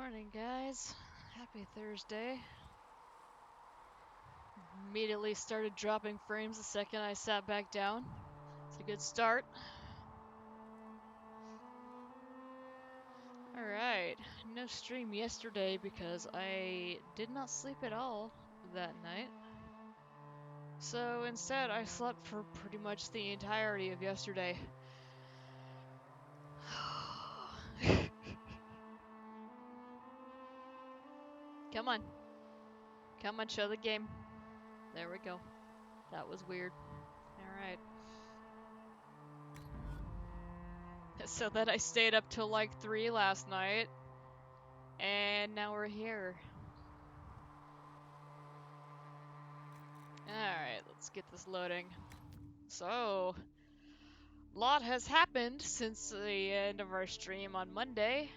Morning, guys. Happy Thursday. Immediately started dropping frames the second I sat back down. It's a good start. Alright, no stream yesterday because I did not sleep at all that night. So instead, I slept for pretty much the entirety of yesterday. Come on. Come on, show the game. There we go. That was weird. Alright. So then I stayed up till like 3 last night. And now we're here. Alright, let's get this loading. So, a lot has happened since the end of our stream on Monday.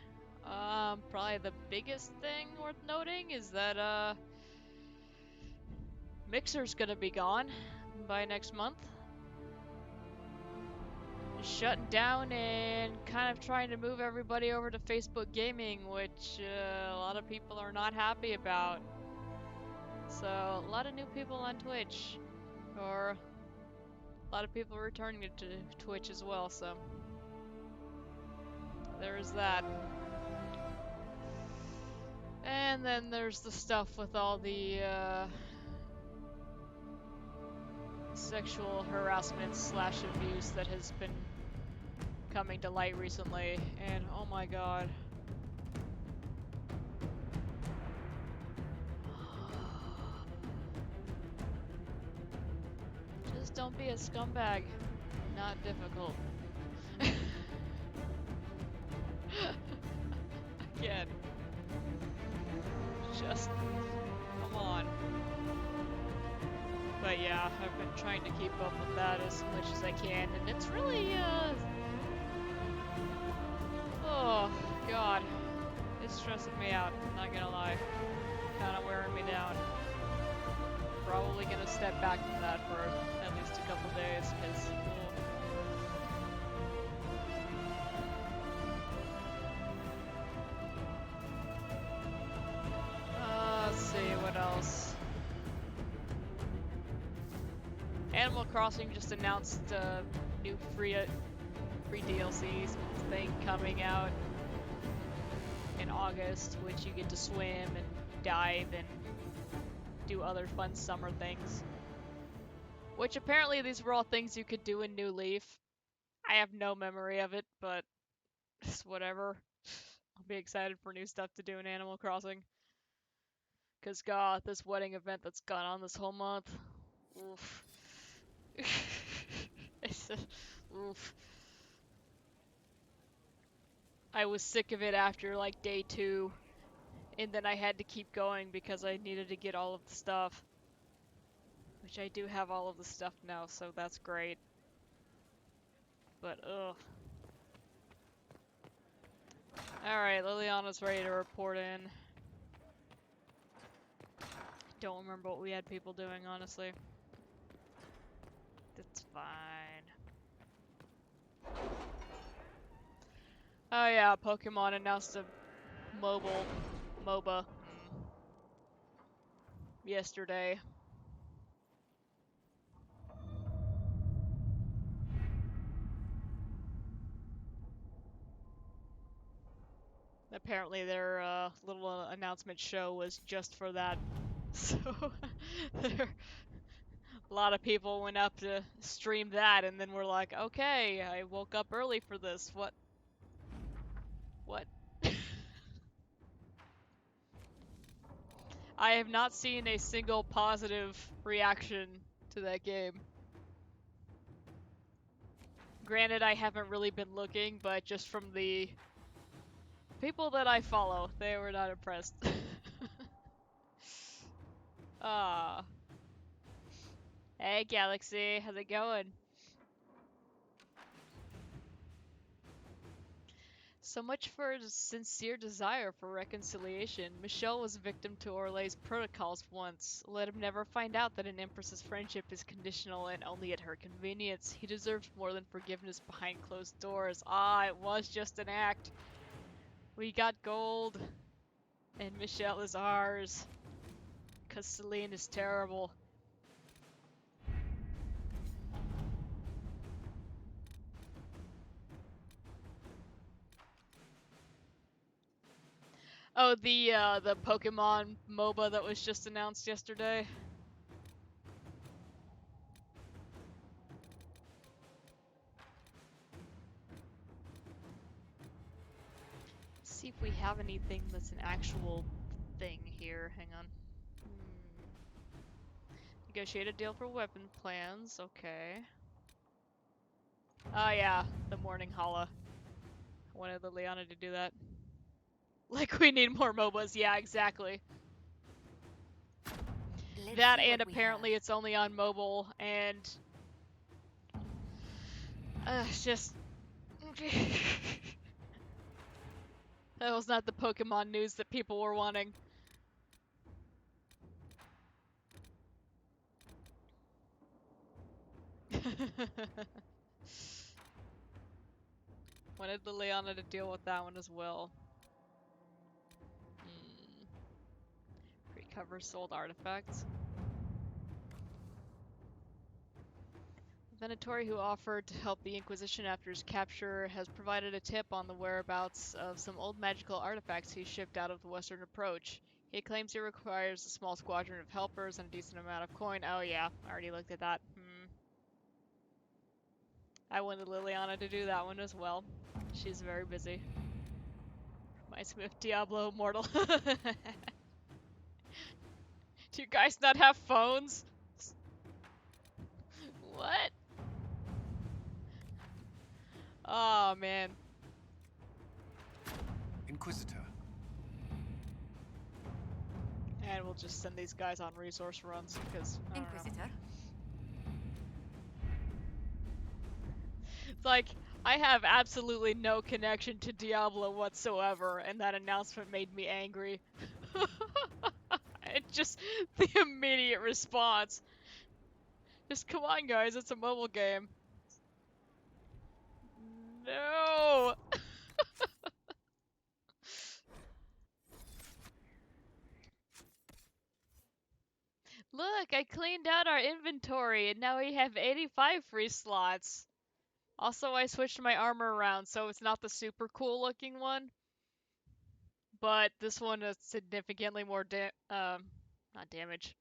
Probably the biggest thing worth noting is that, Mixer's gonna be gone by next month. Shutting down and kind of trying to move everybody over to Facebook Gaming, which a lot of people are not happy about. So, a lot of new people on Twitch, or a lot of people returning to Twitch as well, so there's that. And then there's the stuff with all the sexual harassment / abuse that has been coming to light recently, and oh my god. Just don't be a scumbag. Not difficult. Again. Just come on. But yeah, I've been trying to keep up with that as much as I can, and it's really, oh, god. It's stressing me out, not gonna lie. Kinda wearing me down. Probably gonna step back from that for at least a couple days, because, let's see, what else? Animal Crossing just announced a new free DLC thing coming out in August, which you get to swim and dive and do other fun summer things. Which apparently these were all things you could do in New Leaf. I have no memory of it, but it's whatever. I'll be excited for new stuff to do in Animal Crossing. Cause god, this wedding event that's gone on this whole month. Oof. Oof. I was sick of it after like day 2, and then I had to keep going because I needed to get all of the stuff. Which I do have all of the stuff now, so that's great. But ugh. Alright, Liliana's ready to report in. Don't remember what we had people doing, honestly. That's fine. Oh yeah, Pokemon announced a mobile MOBA yesterday. Apparently their little announcement show was just for that. So a lot of people went up to stream that, and then we're like, okay, I woke up early for this. What? I have not seen a single positive reaction to that game. Granted, I haven't really been looking, but just from the people that I follow, they were not impressed. Ah. Hey, Galaxy, how's it going? So much for a sincere desire for reconciliation. Michelle was a victim to Orlay's protocols once. Let him never find out that an empress's friendship is conditional and only at her convenience. He deserves more than forgiveness behind closed doors. Ah, it was just an act. We got gold. And Michelle is ours. Because Celine is terrible. Oh, the Pokemon MOBA that was just announced yesterday. See if we have anything that's an actual thing here. Hang on. Negotiate a deal for weapon plans. Okay. Oh yeah, the Morning Holla. I wanted Liliana to do that. Like we need more MOBAs. Yeah, exactly. That and apparently it's only on mobile and it's just that was not the Pokemon news that people were wanting. Wanted Liliana to deal with that one as well. Recover sold artifacts. Venatori, who offered to help the Inquisition after his capture, has provided a tip on the whereabouts of some old magical artifacts he shipped out of the Western Approach. He claims he requires a small squadron of helpers and a decent amount of coin. Oh yeah, I already looked at that. I wanted Liliana to do that one as well. She's very busy. Reminds me of Diablo Immortal. Do you guys not have phones? What? Oh man. Inquisitor. And we'll just send these guys on resource runs because Inquisitor. It's like I have absolutely no connection to Diablo whatsoever, and that announcement made me angry. It just the immediate response. Just come on, guys, it's a mobile game. No. Look, I cleaned out our inventory, and now we have 85 free slots. Also, I switched my armor around, so it's not the super cool looking one. But this one is significantly more not damage.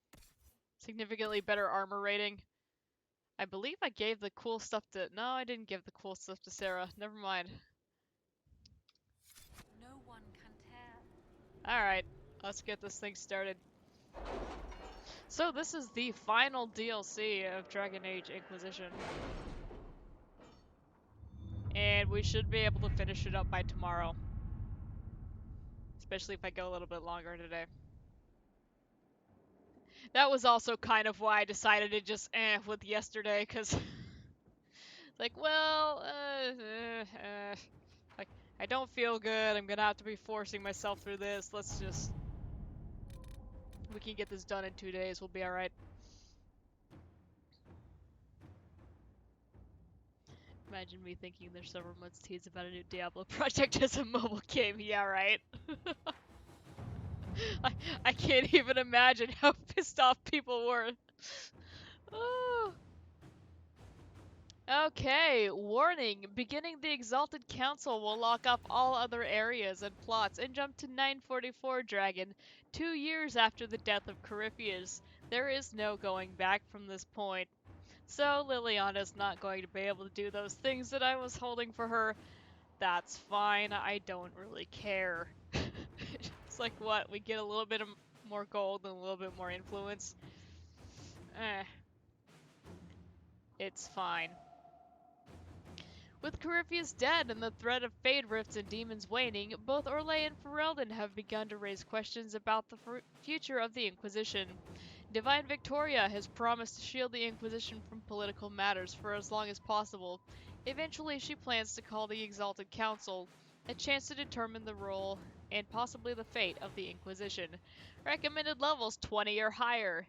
Significantly better armor rating. I believe I gave the cool stuff to... No, I didn't give the cool stuff to Sarah. Never mind. No one can tell. Alright, let's get this thing started. So this is the final DLC of Dragon Age Inquisition. And we should be able to finish it up by tomorrow. Especially if I go a little bit longer today. That was also kind of why I decided to just with yesterday, because... like, well, like, I don't feel good, I'm gonna have to be forcing myself through this, let's just... We can get this done in 2 days, we'll be alright. Imagine me thinking there's several months tease about a new Diablo project as a mobile game, yeah right? I can't even imagine how pissed off people were. Oh. Okay, warning. Beginning the Exalted Council will lock off all other areas and plots and jump to 944 Dragon, 2 years after the death of Corypheus. There is no going back from this point. So Liliana's not going to be able to do those things that I was holding for her. That's fine, I don't really care. It's like, what, we get a little bit of more gold and a little bit more influence? It's fine. With Corypheus dead and the threat of Fade Rifts and Demons waning, both Orlais and Ferelden have begun to raise questions about the future of the Inquisition. Divine Victoria has promised to shield the Inquisition from political matters for as long as possible. Eventually, she plans to call the Exalted Council, a chance to determine the role and possibly the fate of the Inquisition. Recommended levels 20 or higher.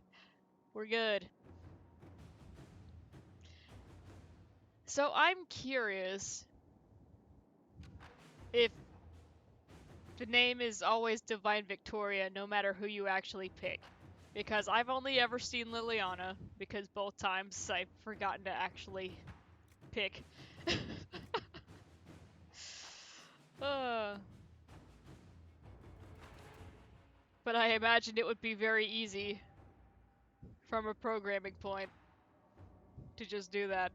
We're good. So I'm curious if The name is always Divine Victoria, no matter who you actually pick. Because I've only ever seen Liliana, because both times I've forgotten to actually pick. uh, but I imagined it would be very easy from a programming point to just do that.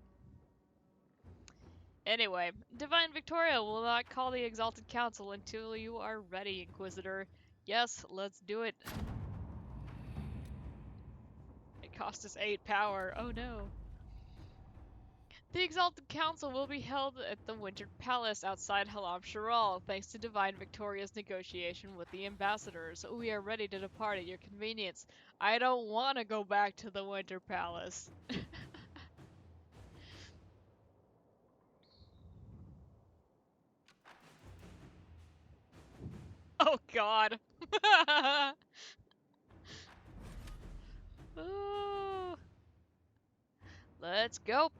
Anyway, Divine Victoria will not call the Exalted Council until you are ready, Inquisitor. Yes, let's do it. It cost us 8 power. Oh no. The Exalted Council will be held at the Winter Palace outside Halam Sharal, thanks to Divine Victoria's negotiation with the ambassadors. We are ready to depart at your convenience. I don't want to go back to the Winter Palace. Oh god. Oh. Let's go.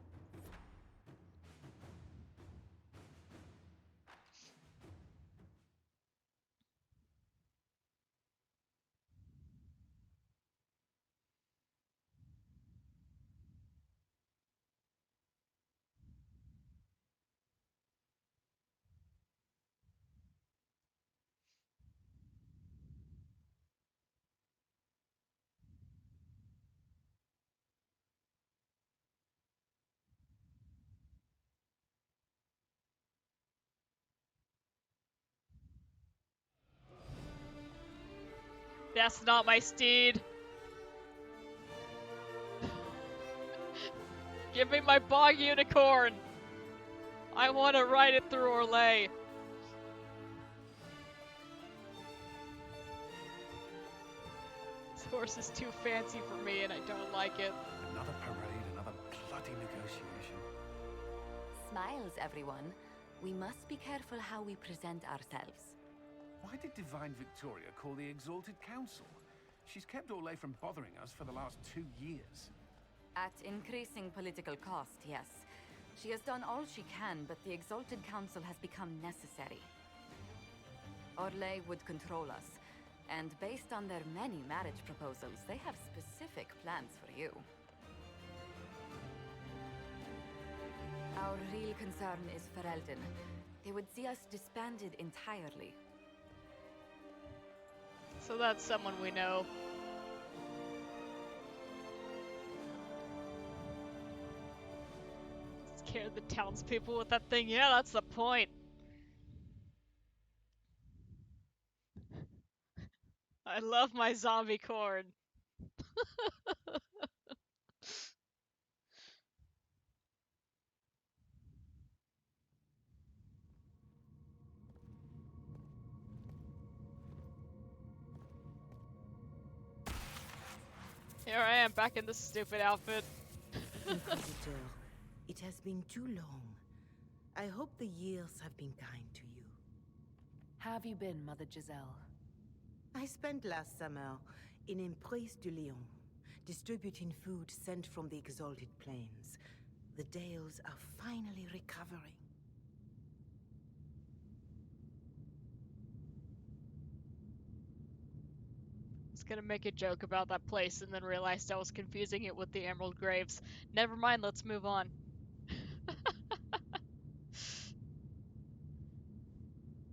That's not my steed. Give me my bog unicorn. I want to ride it through Orlais. This horse is too fancy for me and I don't like it. Another parade, another bloody negotiation. Smiles, everyone. We must be careful how we present ourselves. Why did Divine Victoria call the Exalted Council? She's kept Orlais from bothering us for the last 2 years. At increasing political cost, yes. She has done all she can, but the Exalted Council has become necessary. Orlais would control us, and based on their many marriage proposals, they have specific plans for you. Our real concern is Ferelden. They would see us disbanded entirely. So that's someone we know. Scare the townspeople with that thing. Yeah, that's the point. I love my zombie corn. Here I am, back in this stupid outfit. Inquisitor, it has been too long. I hope the years have been kind to you. How have you been, Mother Giselle? I spent last summer in Emprise du Lion, distributing food sent from the Exalted Plains. The Dales are finally recovering. I was gonna make a joke about that place and then realized I was confusing it with the Emerald Graves. Never mind, let's move on.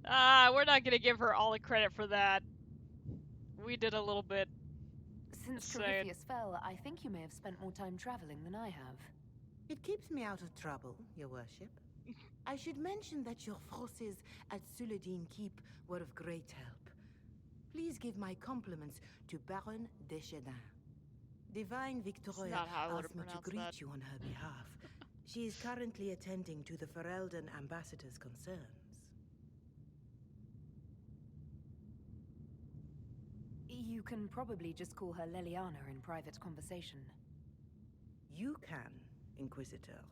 We're not gonna give her all the credit for that. We did a little bit. Since Just saying. Trovifius fell, I think you may have spent more time traveling than I have. It keeps me out of trouble, your worship. I should mention that your forces at Suladin Keep were of great help. Please give my compliments to Baron Deschedin. Divine Victoria not how I would've asked me to pronounced greet that. you on her behalf. She is currently attending to the Ferelden ambassador's concerns. You can probably just call her Leliana in private conversation. You can, Inquisitor.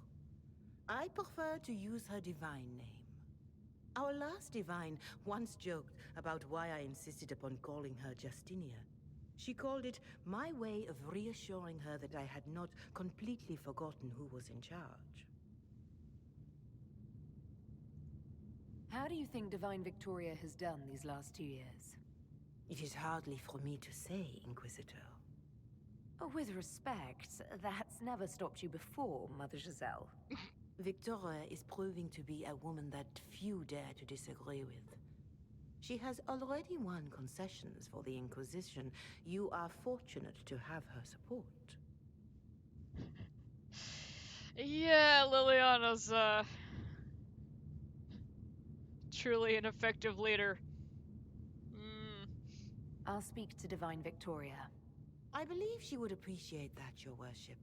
I prefer to use her divine name. Our last divine once joked about why I insisted upon calling her Justinia. She called it my way of reassuring her that I had not completely forgotten who was in charge. How do you think Divine Victoria has done these last 2 years? It is hardly for me to say, Inquisitor. With respect, that's never stopped you before, Mother Giselle. Victoria is proving to be a woman that few dare to disagree with. She has already won concessions for the Inquisition. You are fortunate to have her support. Yeah, Liliana's truly an effective leader. I'll speak to Divine Victoria. I believe she would appreciate that, Your Worship.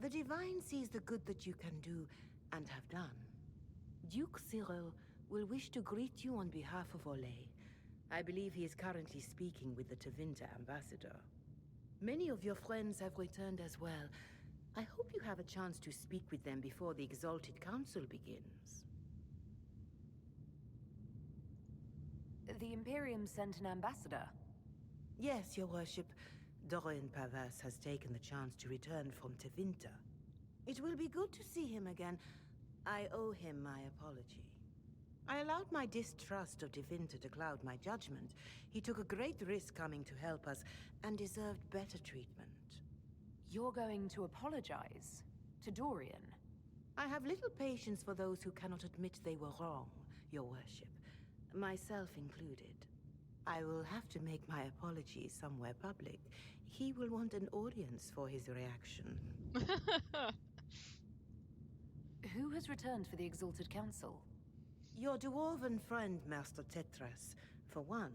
The Divine sees the good that you can do and have done. Duke Cyril will wish to greet you on behalf of Olay. I believe he is currently speaking with the Tevinter ambassador. Many of your friends have returned as well. I hope you have a chance to speak with them before the Exalted Council begins. The Imperium sent an ambassador. Yes, Your Worship. Dorian Pavas has taken the chance to return from Tevinter. It will be good to see him again. I owe him my apology. I allowed my distrust of Tevinter to cloud my judgment. He took a great risk coming to help us, and deserved better treatment. You're going to apologize? To Dorian? I have little patience for those who cannot admit they were wrong, Your Worship. Myself included. I will have to make my apologies somewhere public. He will want an audience for his reaction. Who has returned for the Exalted Council? Your dwarven friend, Master Tetras. For one,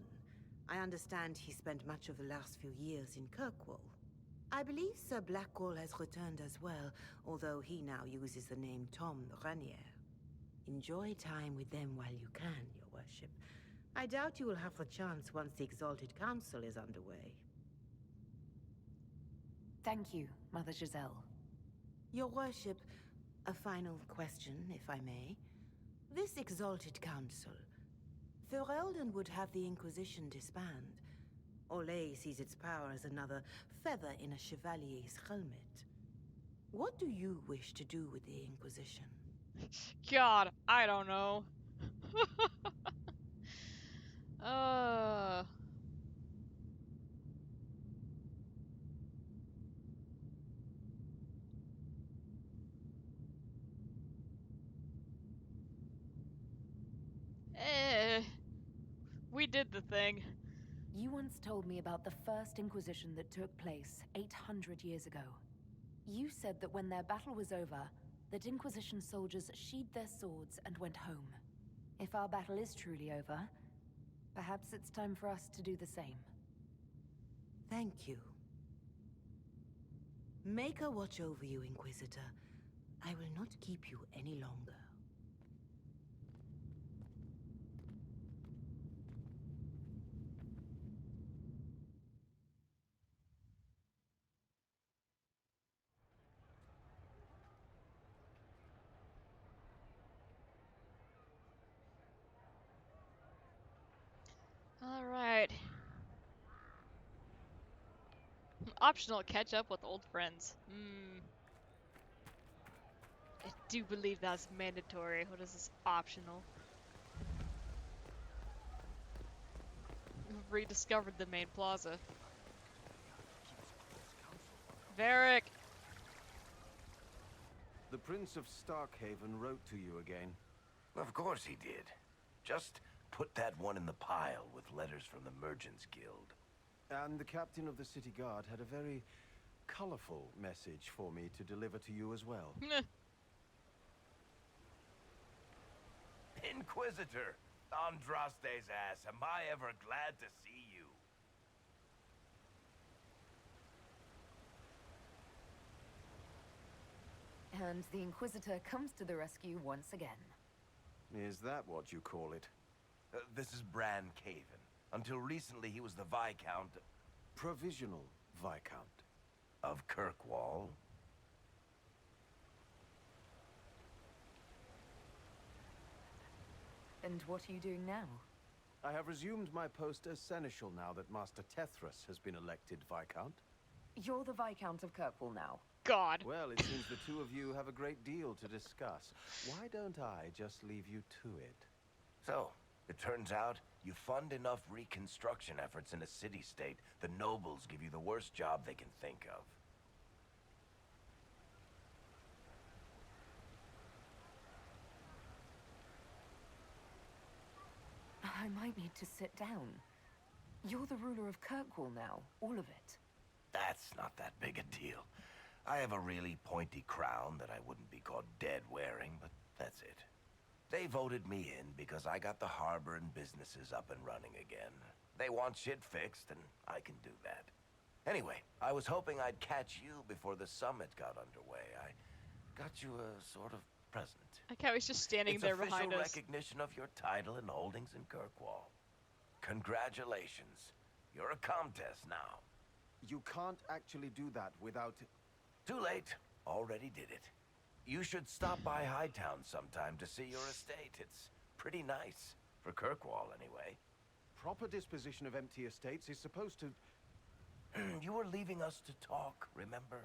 I understand he spent much of the last few years in Kirkwall. I believe Sir Blackwall has returned as well, although he now uses the name Tom Ranier. Enjoy time with them while you can, Your Worship. I doubt you will have the chance once the Exalted Council is underway. Thank you, Mother Giselle. Your Worship, a final question, if I may. This Exalted Council, Ferelden would have the Inquisition disband. Olay sees its power as another feather in a chevalier's helmet. What do you wish to do with the Inquisition? God, I don't know. uh... We did the thing. You once told me about the first Inquisition that took place 800 years ago. You said that when their battle was over, that Inquisition soldiers sheathed their swords and went home. If our battle is truly over, perhaps it's time for us to do the same. Thank you. Maker watch over you, Inquisitor. I will not keep you any longer. Alright. Optional catch up with old friends. I do believe that's mandatory. What is this optional? We've rediscovered the main plaza. Varric! The Prince of Starkhaven wrote to you again. Of course he did. Just put that one in the pile with letters from the Merchants Guild. And the captain of the city guard had a very colorful message for me to deliver to you as well. Inquisitor! Andraste's ass, am I ever glad to see you? And the Inquisitor comes to the rescue once again. Is that what you call it? This is Bran Caven. Until recently, he was the Viscount Provisional Viscount. of Kirkwall. And what are you doing now? I have resumed my post as Seneschal now that Master Tethrus has been elected Viscount. You're the Viscount of Kirkwall now. God. Well, it seems the two of you have a great deal to discuss. Why don't I just leave you to it? So, it turns out, you fund enough reconstruction efforts in a city-state, the nobles give you the worst job they can think of. I might need to sit down. You're the ruler of Kirkwall now, all of it. That's not that big a deal. I have a really pointy crown that I wouldn't be caught dead wearing, but that's it. They voted me in because I got the harbor and businesses up and running again. They want shit fixed, and I can do that. Anyway, I was hoping I'd catch you before the summit got underway. I got you a sort of present. Like how he's just standing there behind us. It's official recognition of your title and holdings in Kirkwall. Congratulations. You're a Comtesse now. You can't actually do that without... Too late. Already did it. You should stop by Hightown sometime to see your estate. It's pretty nice. For Kirkwall, anyway. Proper disposition of empty estates is supposed to... You were leaving us to talk, remember?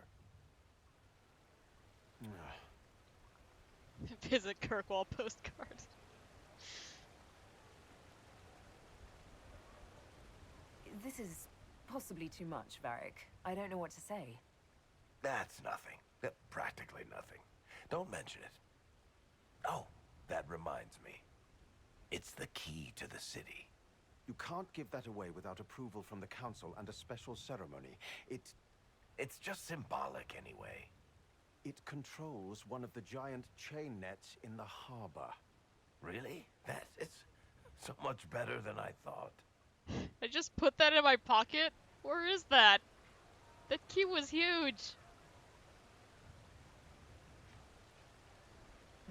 Visit Kirkwall postcard. This is possibly too much, Varric. I don't know what to say. That's nothing. Practically nothing. Don't mention it. Oh, that reminds me. It's the key to the city. You can't give that away without approval from the council and a special ceremony. It's just symbolic anyway. It controls one of the giant chain nets in the harbor. Really? That is so much better than I thought. I just put that in my pocket? Where is that? That key was huge.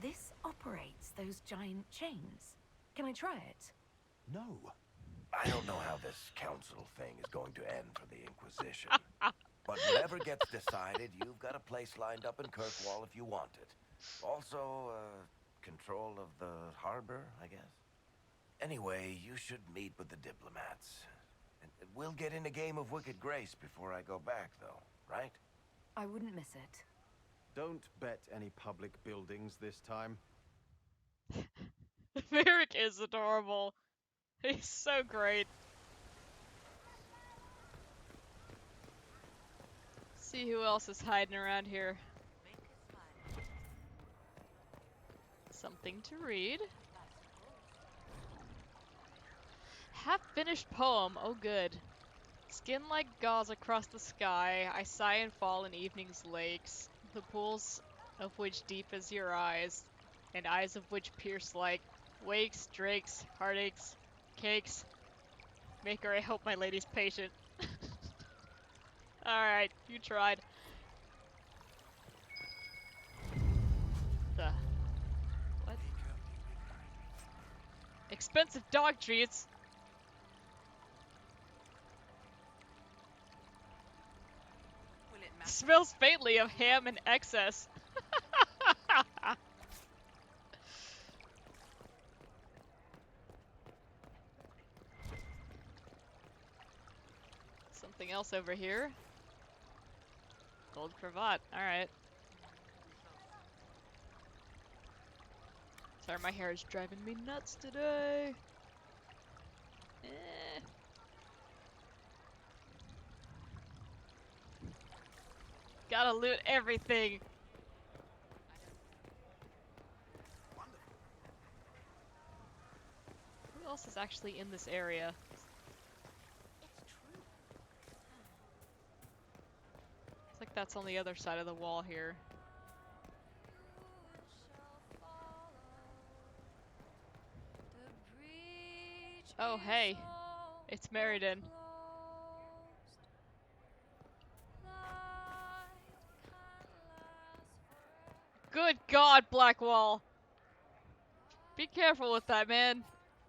This operates those giant chains. Can I try it? No. I don't know how this council thing is going to end for the Inquisition. But whatever gets decided, you've got a place lined up in Kirkwall if you want it. Also, control of the harbor, I guess. Anyway, you should meet with the diplomats. And we'll get in a game of Wicked Grace before I go back, though, right? I wouldn't miss it. Don't bet any public buildings this time. Varric is adorable. He's so great. See who else is hiding around here. Something to read. Half-finished poem. Oh, good. Skin like gauze across the sky, I sigh and fall in evening's lakes, the pools of which deep as your eyes, and eyes of which pierce like wakes, drakes, heartaches, cakes. Maker, I hope my lady's patient. Alright, you tried. The... What? Expensive dog treats? Smells faintly of ham in excess. Something else over here. Gold cravat. Alright. Sorry, my hair is driving me nuts today. Gotta loot everything. Who else is actually in this area? It's like that's on the other side of the wall here. Oh, hey. It's Meriden. Good God, Blackwall! Be careful with that, man.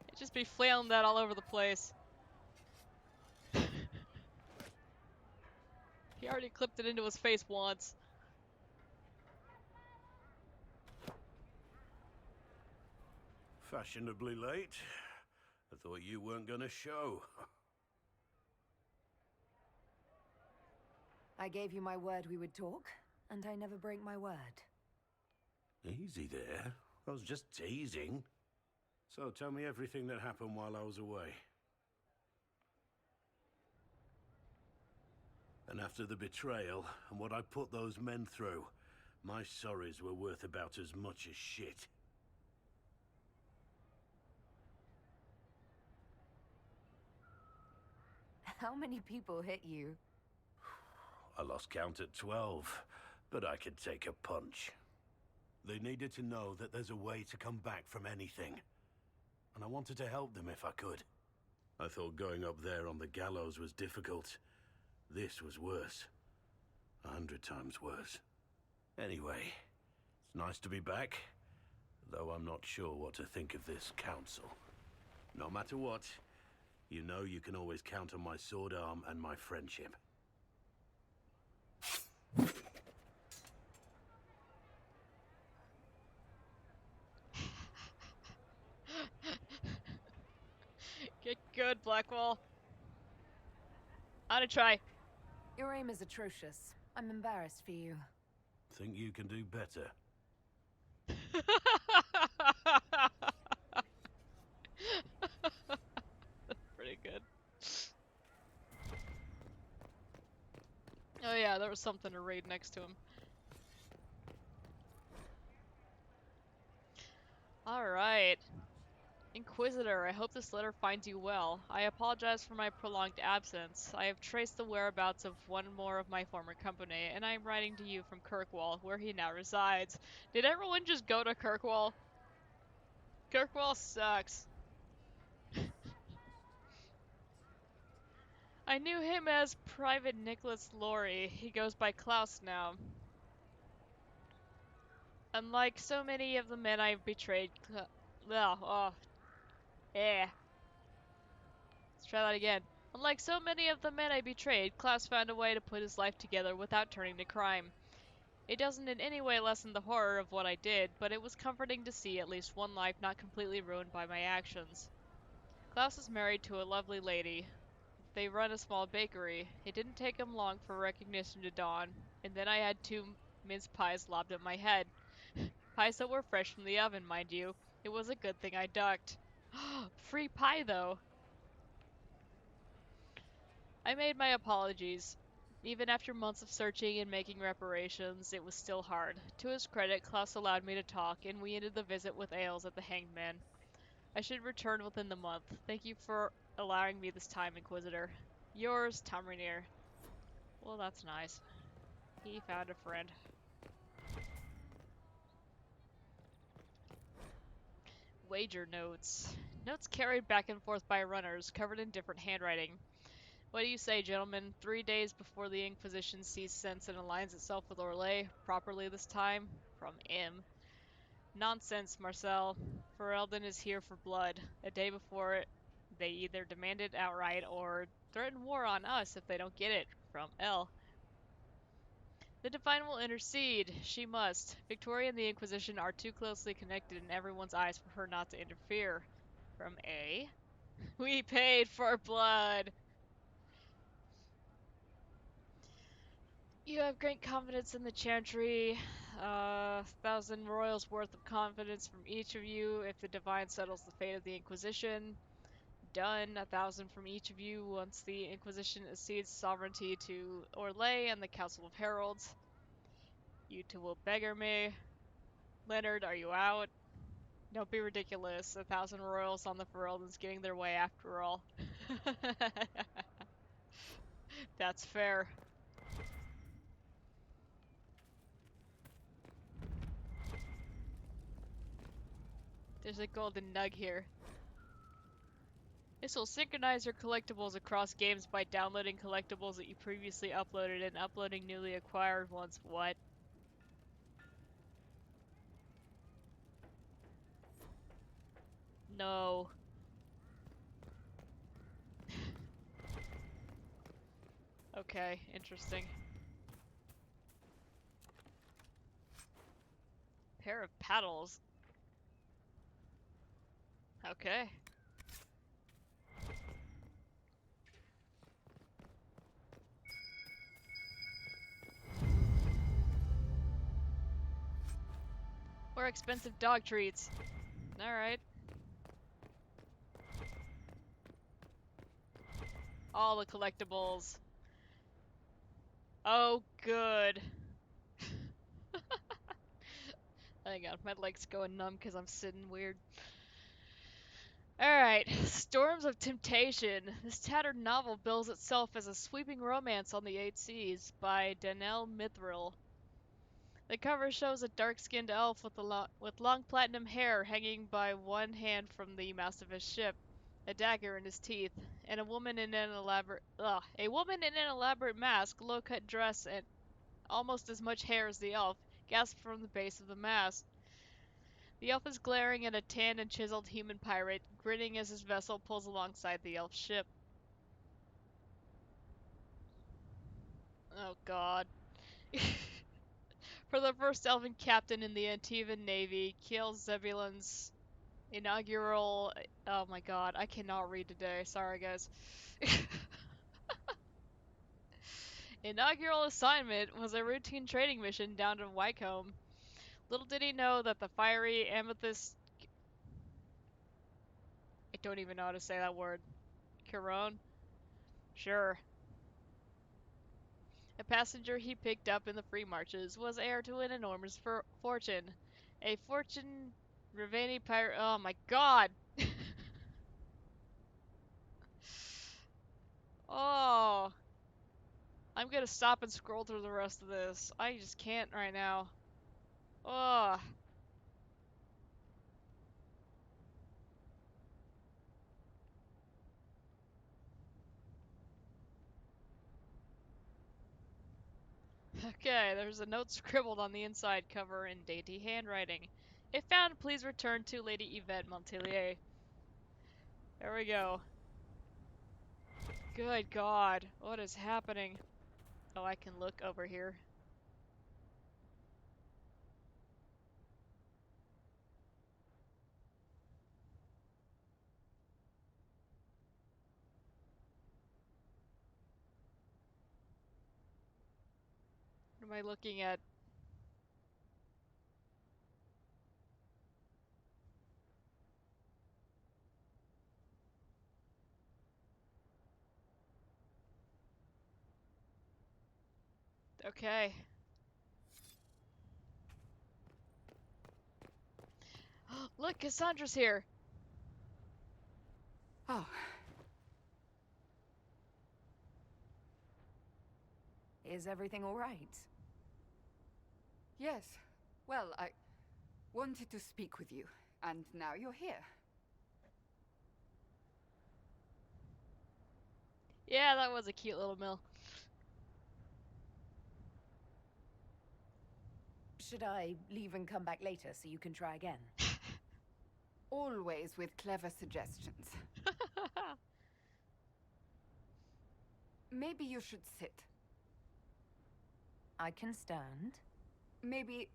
You'd just be flailing that all over the place. He already clipped it into his face once. Fashionably late. I thought you weren't gonna show. I gave you my word we would talk, and I never break my word. Easy there. I was just teasing. So tell me everything that happened while I was away. And after the betrayal, and what I put those men through, my sorries were worth about as much as shit. How many people hit you? I lost count at 12, but I could take a punch. They needed to know that there's a way to come back from anything. And I wanted to help them if I could. I thought going up there on the gallows was difficult. This was worse. 100 times worse. Anyway, it's nice to be back, though I'm not sure what to think of this council. No matter what, you know you can always count on my sword arm and my friendship. Get good, Blackwall. I'd try. Your aim is atrocious. I'm embarrassed for you. Think you can do better? Pretty good. Oh yeah, there was something to read next to him. Alright. Inquisitor, I hope this letter finds you well. I apologize for my prolonged absence. I have traced the whereabouts of one more of my former company, and I am writing to you from Kirkwall, where he now resides. Did everyone just go to Kirkwall? Kirkwall sucks. I knew him as Private Nicholas Lorry. He goes by Klaus now. Unlike so many of the men I've betrayed, Let's try that again. Unlike so many of the men I betrayed, Klaus found a way to put his life together without turning to crime. It doesn't in any way lessen the horror of what I did, but it was comforting to see at least one life not completely ruined by my actions. Klaus is married to a lovely lady. They run a small bakery. It didn't take him long for recognition to dawn, and then I had 2 mince pies lobbed at my head. Pies that were fresh from the oven, mind you. It was a good thing I ducked. Free pie, though! I made my apologies. Even after months of searching and making reparations, it was still hard. To his credit, Klaus allowed me to talk, and we ended the visit with ales at the Hanged Man. I should return within the month. Thank you for allowing me this time, Inquisitor. Yours, Tom Rainier. Well, that's nice. He found a friend. Wager notes. Notes carried back and forth by runners, covered in different handwriting. What do you say, gentlemen? 3 days before the Inquisition sees sense and aligns itself with Orlais, properly this time? From M. Nonsense, Marcel. Ferelden is here for blood. A day before it, they either demand it outright or threaten war on us if they don't get it. From L. The Divine will intercede. She must. Victoria and the Inquisition are too closely connected in everyone's eyes for her not to interfere. From A. We paid for blood! You have great confidence in the Chantry. 1,000 royals worth of confidence from each of you if the Divine settles the fate of the Inquisition. Done. 1,000 from each of you once the Inquisition accedes sovereignty to Orlais and the Council of Heralds. You two will beggar me. Leonard, are you out? Don't be ridiculous. 1,000 royals on the Ferelden's getting their way after all. That's fair. There's a golden nug here. This will synchronize your collectibles across games by downloading collectibles that you previously uploaded and uploading newly acquired ones. What? No. Okay, interesting. Pair of paddles. Okay. Or expensive dog treats. Alright. All the collectibles. Oh, good. Hang on, my leg's going numb because I'm sitting weird. Alright, Storms of Temptation. This tattered novel bills itself as a sweeping romance on the eight seas by Danelle Mithril. The cover shows a dark-skinned elf with long platinum hair hanging by one hand from the mast of his ship, a dagger in his teeth, and a woman in an elaborate mask, low-cut dress, and almost as much hair as the elf, gasped from the base of the mast. The elf is glaring at a tanned and chiseled human pirate, grinning as his vessel pulls alongside the elf's ship. Oh god. For the first elven captain in the Antivan Navy, Kiel Zebulon's inaugural... Oh my god, I cannot read today. Sorry, guys. Inaugural assignment was a routine trading mission down to Wycombe. Little did he know that the fiery amethyst... I don't even know how to say that word. Chiron? Sure. A passenger he picked up in the free marches was heir to an enormous fortune. A fortune Ravani pirate. Oh my god! Oh. I'm gonna stop and scroll through the rest of this. I just can't right now. Oh. Okay, there's a note scribbled on the inside cover in dainty handwriting. If found, please return to Lady Yvette Montelier. There we go. Good god, what is happening? Oh, I can look over here. What am I looking at? Okay. Look, Cassandra's here! Oh. Is everything all right? Yes. Well, I wanted to speak with you, and now you're here. Yeah, that was a cute little mill. Should I leave and come back later so you can try again? Always with clever suggestions. Maybe you should sit. I can stand. Maybe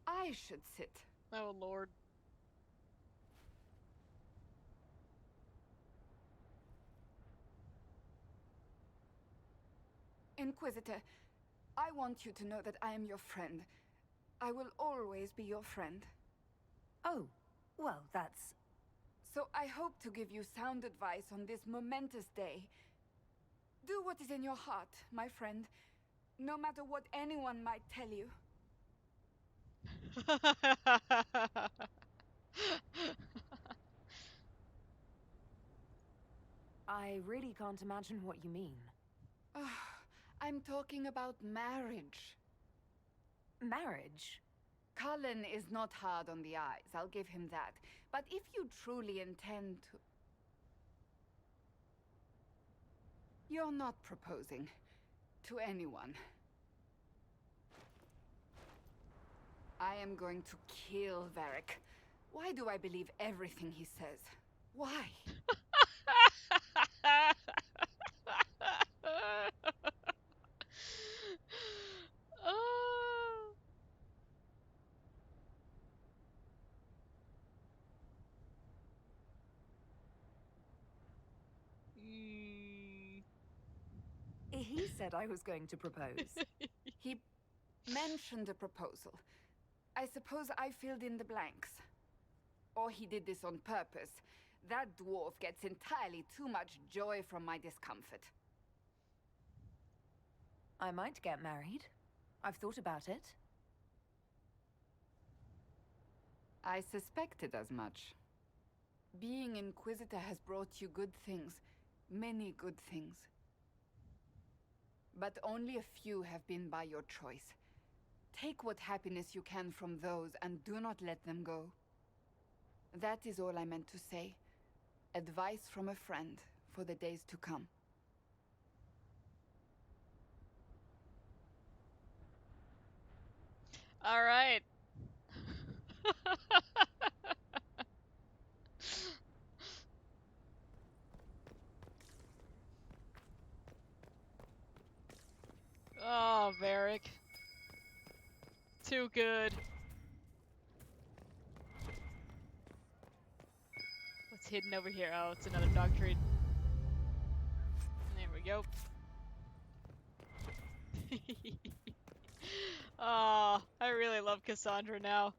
I should sit. Oh lord. Inquisitor, I want you to know that I am your friend. I will always be your friend. Oh, well, that's... So I hope to give you sound advice on this momentous day. Do what is in your heart, my friend, no matter what anyone might tell you. I really can't imagine what you mean. I'm talking about marriage. Marriage? Cullen is not hard on the eyes, I'll give him that. But if you truly intend to... You're not proposing to anyone. I am going to kill Varric. Why do I believe everything he says? Why? Oh. He said I was going to propose. He mentioned a proposal. I suppose I filled in the blanks. Or he did this on purpose. That dwarf gets entirely too much joy from my discomfort. I might get married. I've thought about it. I suspected as much. Being Inquisitor has brought you good things. Many good things. But only a few have been by your choice. Take what happiness you can from those and do not let them go. That is all I meant to say. Advice from a friend for the days to come. All right. Oh, Varric. Too good. What's hidden over here? Oh, it's another dog treat. There we go. Oh, I really love Cassandra now.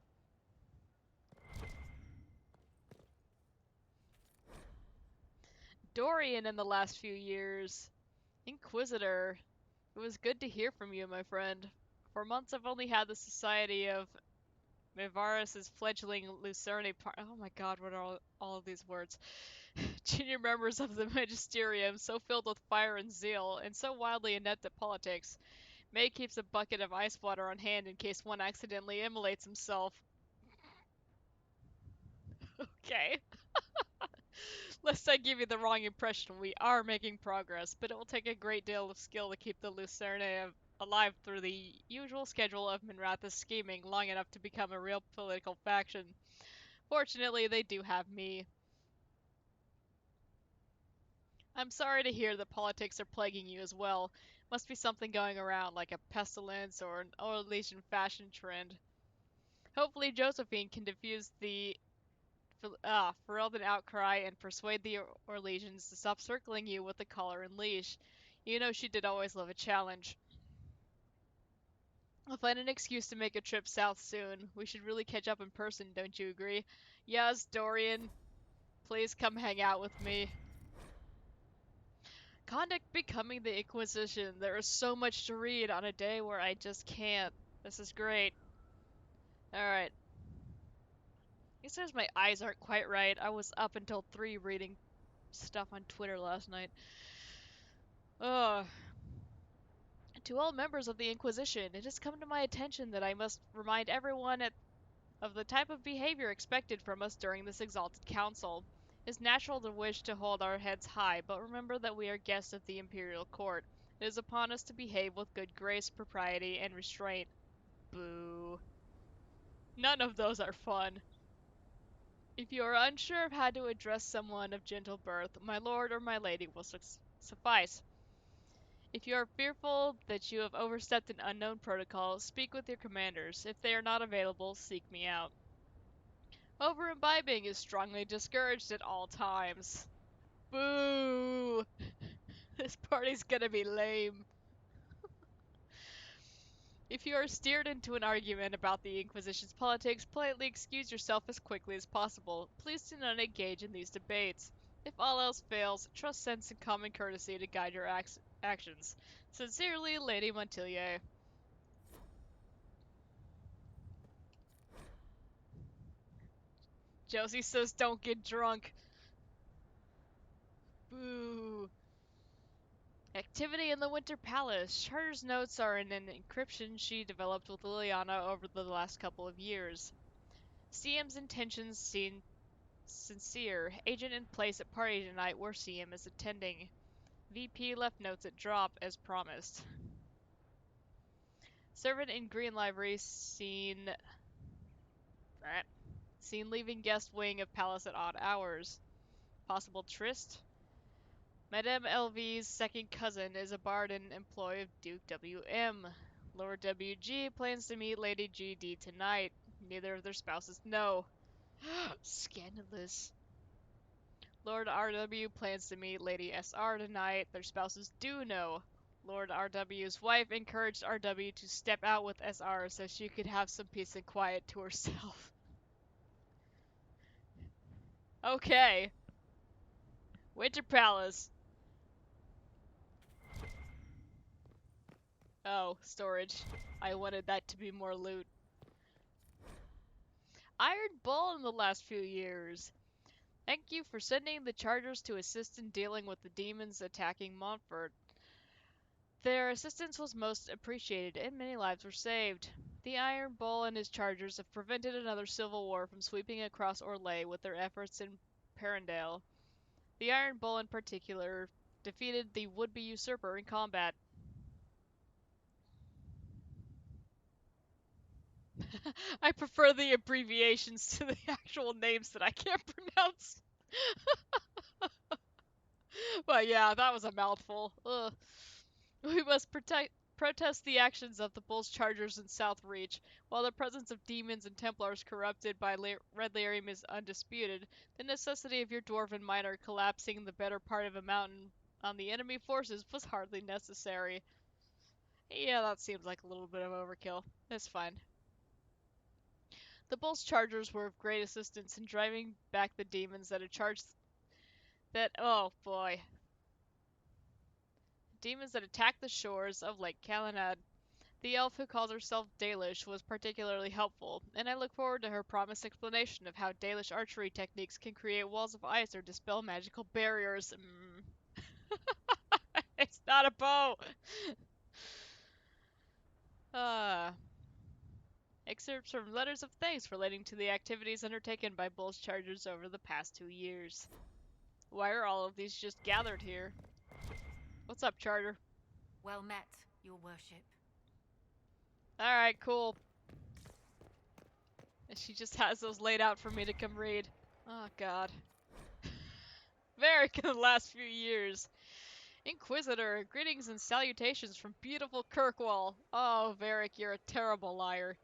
Dorian in the last few years. Inquisitor. It was good to hear from you, my friend. For months I've only had the society of Mivarus' fledgling Lucerne oh my god, what are all of these words? Junior members of the Magisterium, so filled with fire and zeal, and so wildly inept at politics. May keeps a bucket of ice water on hand in case one accidentally immolates himself. Okay. Lest I give you the wrong impression, we are making progress, but it will take a great deal of skill to keep the Lucerne alive through the usual schedule of Minratha's scheming long enough to become a real political faction. Fortunately, they do have me. I'm sorry to hear that politics are plaguing you as well. Must be something going around, like a pestilence or an Orlesian fashion trend. Hopefully Josephine can diffuse the Ferelden outcry and persuade the Orlesians to stop circling you with the collar and leash. You know she did always love a challenge. I'll find an excuse to make a trip south soon. We should really catch up in person, don't you agree? Yes, Dorian. Please come hang out with me. Conduct becoming the Inquisition. There is so much to read on a day where I just can't. This is great. Alright. He says my eyes aren't quite right. I was up until 3 reading stuff on Twitter last night. Ugh. To all members of the Inquisition, it has come to my attention that I must remind everyone of the type of behavior expected from us during this exalted council. It is natural to wish to hold our heads high, but remember that we are guests of the Imperial Court. It is upon us to behave with good grace, propriety, and restraint. Boo. None of those are fun. If you are unsure of how to address someone of gentle birth, my lord or my lady will suffice. If you are fearful that you have overstepped an unknown protocol, speak with your commanders. If they are not available, seek me out. Over-imbibing is strongly discouraged at all times. Boo! This party's gonna be lame. If you are steered into an argument about the Inquisition's politics, politely excuse yourself as quickly as possible. Please do not engage in these debates. If all else fails, trust sense and common courtesy to guide your actions. Sincerely, Lady Montilier. Josie says don't get drunk. Boo. Activity in the Winter Palace. Charter's notes are in an encryption she developed with Liliana over the last couple of years. CM's intentions seem sincere. Agent in place at party tonight where CM is attending. VP left notes at drop as promised. Servant in green livery seen leaving guest wing of palace at odd hours. Possible tryst? Madame LV's second cousin is a bard in employ of Duke WM. Lord WG plans to meet Lady GD tonight. Neither of their spouses know. Scandalous. Lord RW plans to meet Lady SR tonight. Their spouses do know. Lord RW's wife encouraged RW to step out with SR so she could have some peace and quiet to herself. Okay. Winter Palace. Oh, storage. I wanted that to be more loot. Iron Bull in the last few years. Thank you for sending the Chargers to assist in dealing with the demons attacking Montfort. Their assistance was most appreciated, and many lives were saved. The Iron Bull and his Chargers have prevented another civil war from sweeping across Orlais with their efforts in Perendale. The Iron Bull in particular defeated the would-be usurper in combat. I prefer the abbreviations to the actual names that I can't pronounce. But yeah, that was a mouthful. Ugh. We must protest the actions of the Bulls Chargers in South Reach. While the presence of demons and Templars corrupted by Red Lyrium is undisputed, the necessity of your dwarven miner collapsing the better part of a mountain on the enemy forces was hardly necessary. Yeah, that seems like a little bit of overkill. That's fine. The Bulls Chargers were of great assistance in driving back the demons that had charged oh boy. Demons that attacked the shores of Lake Calenad. The elf who calls herself Dalish was particularly helpful, and I look forward to her promised explanation of how Dalish archery techniques can create walls of ice or dispel magical barriers. It's not a bow! Uh, excerpts from letters of thanks relating to the activities undertaken by Bulls Chargers over the past 2 years. Why are all of these just gathered here? What's up, Charter? Well met, your worship. Alright, cool. And she just has those laid out for me to come read. Oh, God. Varric in the last few years. Inquisitor, greetings and salutations from beautiful Kirkwall. Oh, Varric, you're a terrible liar.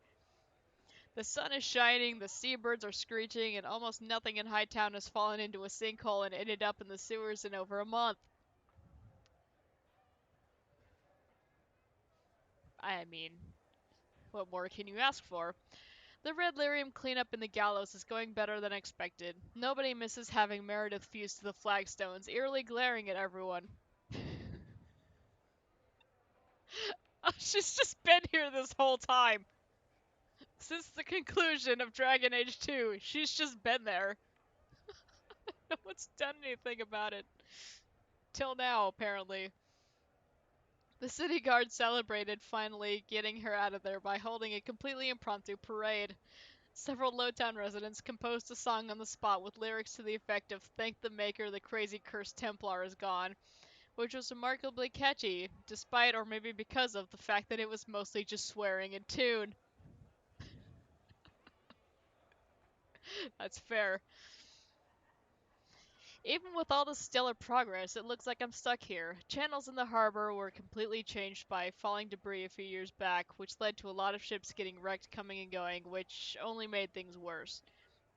The sun is shining, the seabirds are screeching, and almost nothing in Hightown has fallen into a sinkhole and ended up in the sewers in over a month. I mean, what more can you ask for? The Red Lyrium cleanup in the gallows is going better than expected. Nobody misses having Meredith fused to the flagstones, eerily glaring at everyone. Oh, she's just been here this whole time. Since the conclusion of Dragon Age 2, she's just been there. No one's done anything about it. Till now, apparently. The city guard celebrated finally getting her out of there by holding a completely impromptu parade. Several Lowtown residents composed a song on the spot with lyrics to the effect of "Thank the Maker, the crazy cursed Templar is gone," which was remarkably catchy, despite or maybe because of the fact that it was mostly just swearing in tune. That's fair. Even with all the stellar progress, it looks like I'm stuck here. Channels in the harbor were completely changed by falling debris a few years back, which led to a lot of ships getting wrecked coming and going, which only made things worse.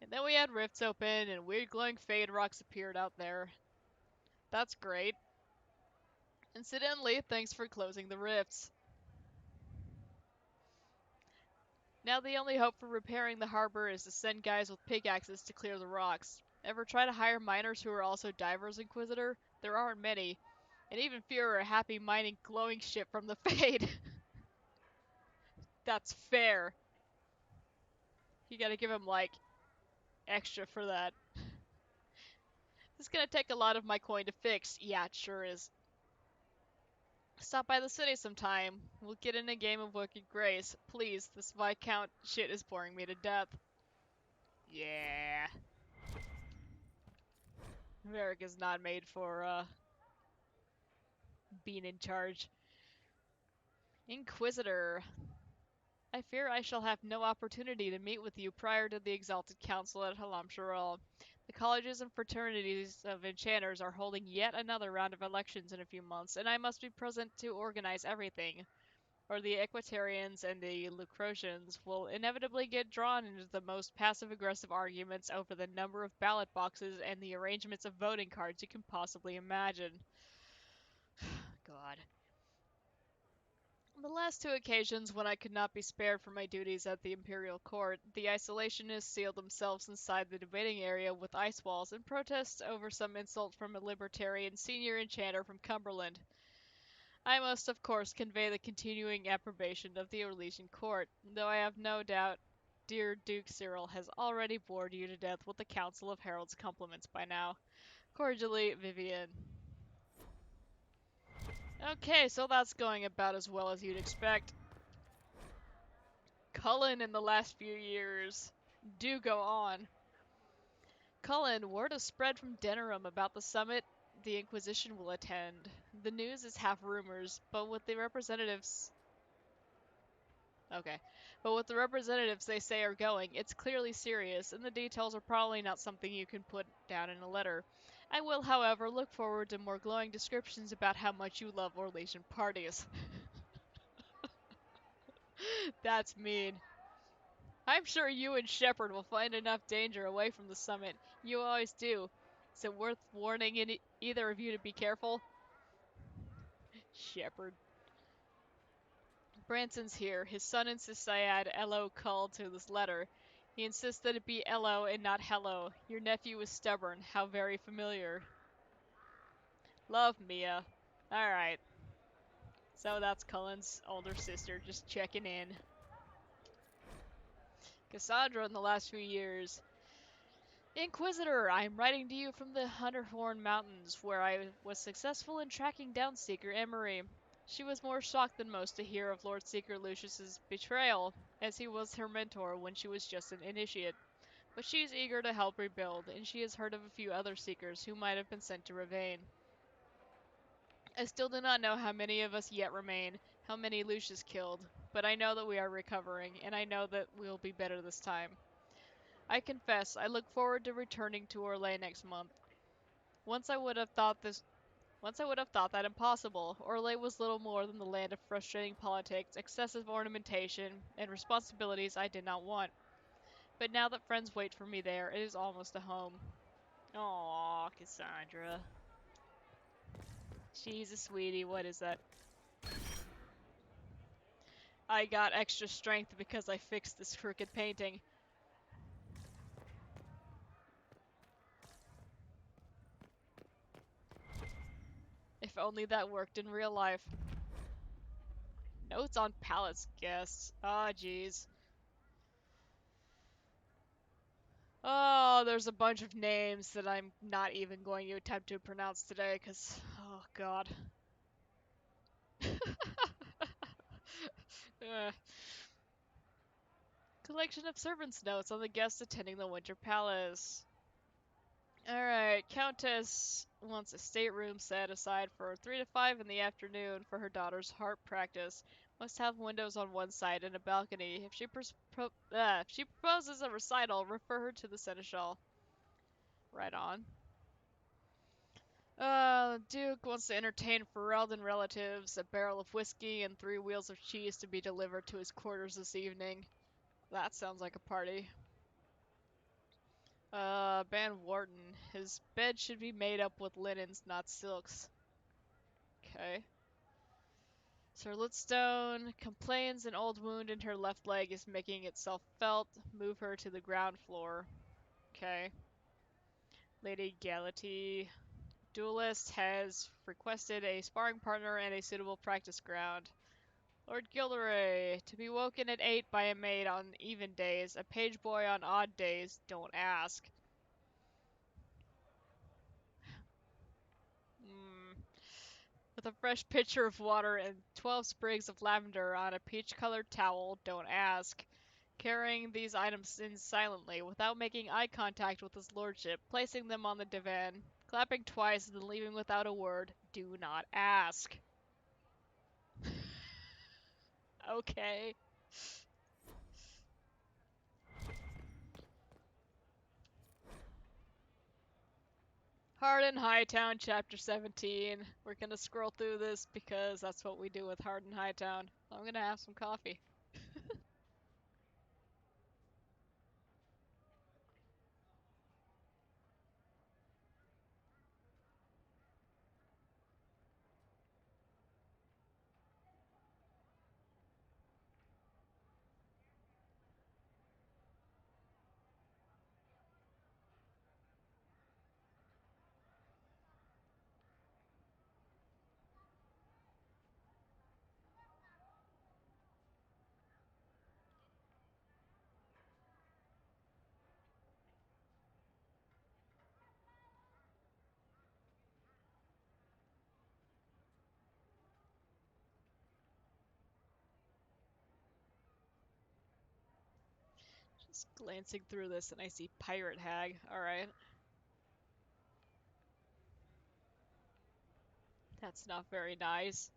And then we had rifts open, and weird glowing fade rocks appeared out there. That's great. Incidentally, thanks for closing the rifts. Now the only hope for repairing the harbor is to send guys with pickaxes to clear the rocks. Ever try to hire miners who are also divers, Inquisitor? There aren't many. And even fewer are happy mining glowing shit from the Fade. That's fair. You gotta give him, like, extra for that. This is gonna take a lot of my coin to fix. Yeah, it sure is. Stop by the city sometime. We'll get in a game of Wicked Grace. Please, this Viscount shit is boring me to death. Yeah. Varric is not made for, being in charge. Inquisitor. I fear I shall have no opportunity to meet with you prior to the Exalted Council at Halam Sharal. The colleges and fraternities of enchanters are holding yet another round of elections in a few months, and I must be present to organize everything. Or the Equitarians and the Lucrosians will inevitably get drawn into the most passive-aggressive arguments over the number of ballot boxes and the arrangements of voting cards you can possibly imagine. God. On the last 2 occasions when I could not be spared from my duties at the Imperial Court, the isolationists sealed themselves inside the debating area with ice walls in protest over some insult from a libertarian senior enchanter from Cumberland. I must of course convey the continuing approbation of the Orlesian court, though I have no doubt dear Duke Cyril has already bored you to death with the Council of Heralds' compliments by now. Cordially, Vivian. Okay, so that's going about as well as you'd expect. Cullen in the last few years. Do go on. Cullen, word has spread from Denerim about the summit the Inquisition will attend. The news is half rumors, but with the representatives... Okay. But with the representatives they say are going, it's clearly serious, and the details are probably not something you can put down in a letter. I will, however, look forward to more glowing descriptions about how much you love Orlesian parties. That's mean. I'm sure you and Shepard will find enough danger away from the summit. You always do. Is it worth warning either of you to be careful? Shepard. Branson's here. His son insists I add Elo Cull to this letter. He insists that it be Elo and not Hello. Your nephew is stubborn. How very familiar. Love, Mia. Alright. So that's Cullen's older sister, just checking in. Cassandra in the last few years. Inquisitor, I am writing to you from the Hunterhorn Mountains, where I was successful in tracking down Seeker Emery. She was more shocked than most to hear of Lord Seeker Lucius's betrayal, as he was her mentor when she was just an initiate. But she is eager to help rebuild, and she has heard of a few other Seekers who might have been sent to Ravain. I still do not know how many of us yet remain, how many Lucius killed, but I know that we are recovering, and I know that we'll be better this time. I confess, I look forward to returning to Orlais next month. Once I would have thought that impossible. Orlais was little more than the land of frustrating politics, excessive ornamentation, and responsibilities I did not want. But now that friends wait for me there, it is almost a home. Aww, Cassandra. She's a sweetie, what is that? I got extra strength because I fixed this crooked painting. If only that worked in real life. Notes on palace guests. Ah, jeez. Oh, there's a bunch of names that I'm not even going to attempt to pronounce today, because, oh god. Collection of servants' notes on the guests attending the Winter Palace. Alright, Countess wants a stateroom set aside for 3 to 5 in the afternoon for her daughter's harp practice. Must have windows on one side and a balcony. If she proposes a recital, refer her to the Seneschal. Right on. Duke wants to entertain Ferelden relatives, a barrel of whiskey, and 3 wheels of cheese to be delivered to his quarters this evening. That sounds like a party. Ban Wharton. His bed should be made up with linens, not silks. Okay. Sir Litstone complains an old wound in her left leg is making itself felt. Move her to the ground floor. Okay. Lady Galatea. Duelist has requested a sparring partner and a suitable practice ground. Lord Gilderay, to be woken at 8 by a maid on even days, a page boy on odd days, don't ask. With a fresh pitcher of water and 12 sprigs of lavender on a peach-colored towel, don't ask. Carrying these items in silently, without making eye contact with his lordship, placing them on the divan, clapping twice, and then leaving without a word, do not ask. Okay. Hardin Hightown, Chapter 17. We're gonna scroll through this because that's what we do with Hardin Hightown. I'm gonna have some coffee. Glancing through this and I see Pirate Hag. Alright. That's not very nice.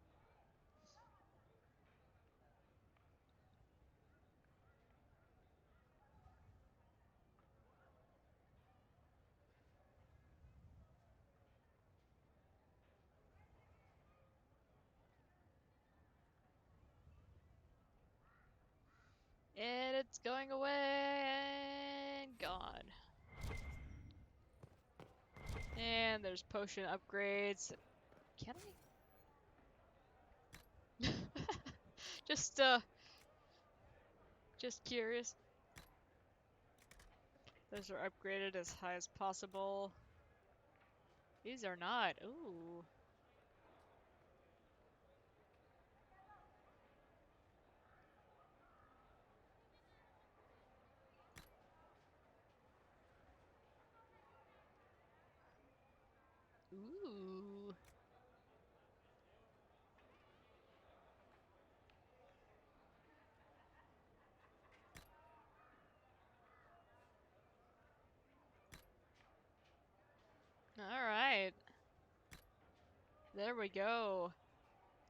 And it's going away and gone. And there's potion upgrades. Can I? Just curious. Those are upgraded as high as possible. These are not. Ooh. Ooh. Alright. There we go.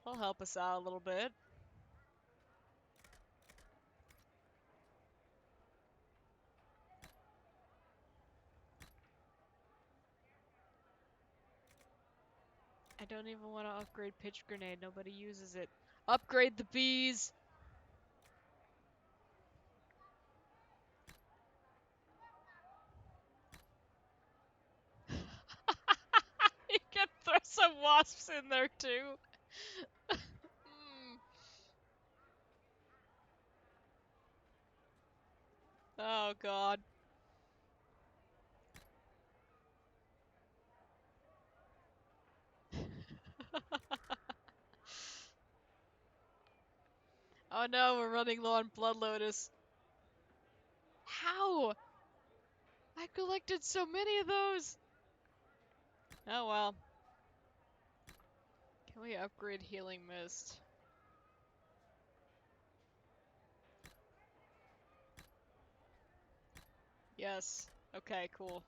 That'll help us out a little bit. I don't even want to upgrade pitch grenade. Nobody uses it. Upgrade the bees! You can throw some wasps in there too. Oh god. Oh no, we're running low on Blood Lotus. How? I collected so many of those! Oh well. Can we upgrade Healing Mist? Yes. Okay, cool.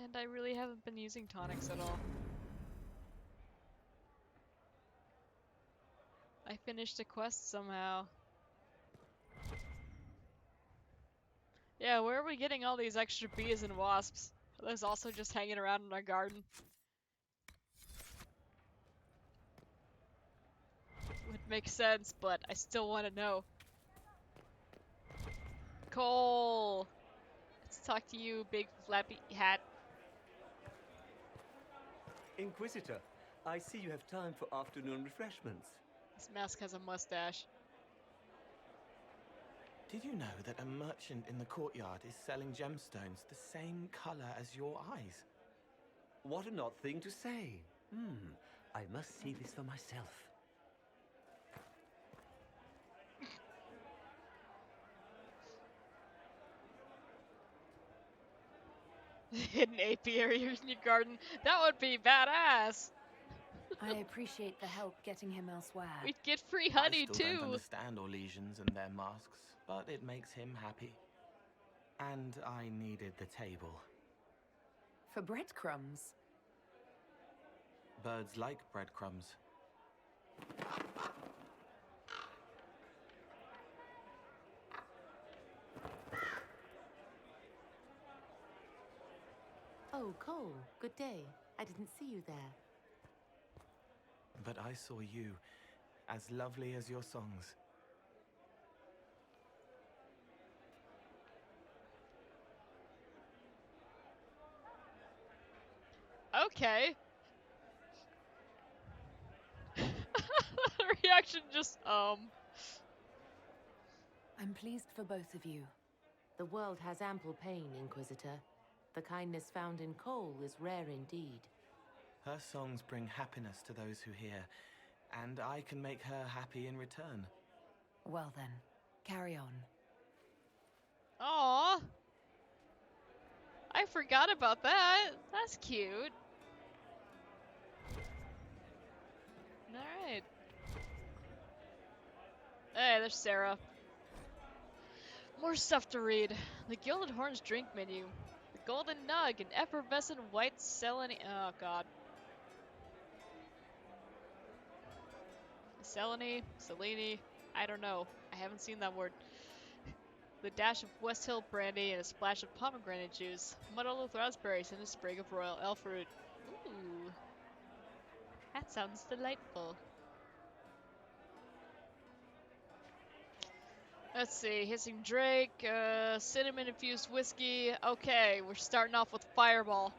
And I really haven't been using tonics at all. I finished a quest somehow. Yeah, where are we getting all these extra bees and wasps? Are those also just hanging around in our garden? Would make sense, but I still want to know. Cole! Let's talk to you, big flappy hat. Inquisitor, I see you have time for afternoon refreshments. This mask has a mustache. Did you know that a merchant in the courtyard is selling gemstones the same color as your eyes? What an odd thing to say. I must see this for myself. Hidden apiary in your garden. That would be badass! I appreciate the help getting him elsewhere. We'd get free honey I still too! don't understand Orlesians and their masks, but it makes him happy. And I needed the table. For breadcrumbs? Birds like breadcrumbs. Oh, Cole, good day. I didn't see you there. But I saw you, as lovely as your songs. Okay. Reaction just, I'm pleased for both of you. The world has ample pain, Inquisitor. The kindness found in Cole is rare indeed. Her songs bring happiness to those who hear, and I can make her happy in return. Well then, carry on. Aww. I forgot about that. That's cute. Alright. there's Sarah. More stuff to read. The Gilded Horn's drink menu. The Golden Nug, an effervescent white Selene. Oh god. Selene. I don't know. I haven't seen that word. The dash of West Hill brandy and a splash of pomegranate juice. Muddled with raspberries and a sprig of royal elf fruit. Ooh. That sounds delightful. Let's see, Hissing Drake, cinnamon-infused whiskey. Okay, we're starting off with Fireball.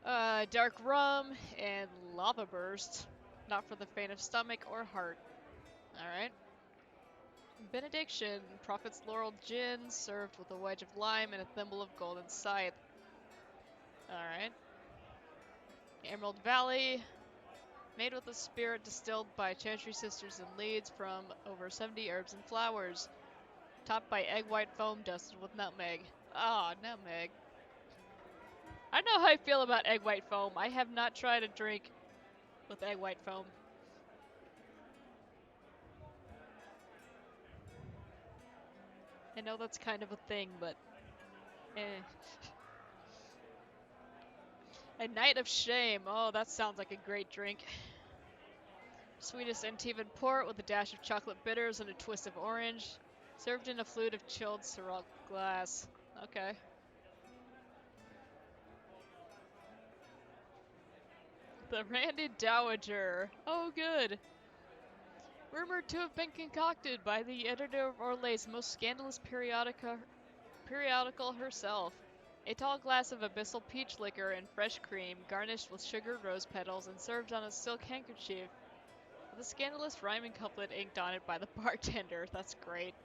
Dark rum and lava burst. Not for the faint of stomach or heart. Alright. Benediction, Prophet's Laurel Gin, served with a wedge of lime and a thimble of golden scythe. Alright. Emerald Valley, made with a spirit distilled by Chantry Sisters in Leeds from over 70 herbs and flowers. Topped by egg white foam dusted with nutmeg. Ah, nutmeg. I don't know how I feel about egg white foam. I have not tried a drink with egg white foam. I know that's kind of a thing, but eh. A Night of Shame. Oh, that sounds like a great drink. Sweetest Antivan port with a dash of chocolate bitters and a twist of orange. Served in a flute of chilled Ciroc glass. Okay. The Randy Dowager. Oh, good. Rumored to have been concocted by the editor of Orlay's most scandalous periodical herself. A tall glass of abyssal peach liquor and fresh cream, garnished with sugared rose petals and served on a silk handkerchief, with a scandalous rhyming couplet inked on it by the bartender. That's great.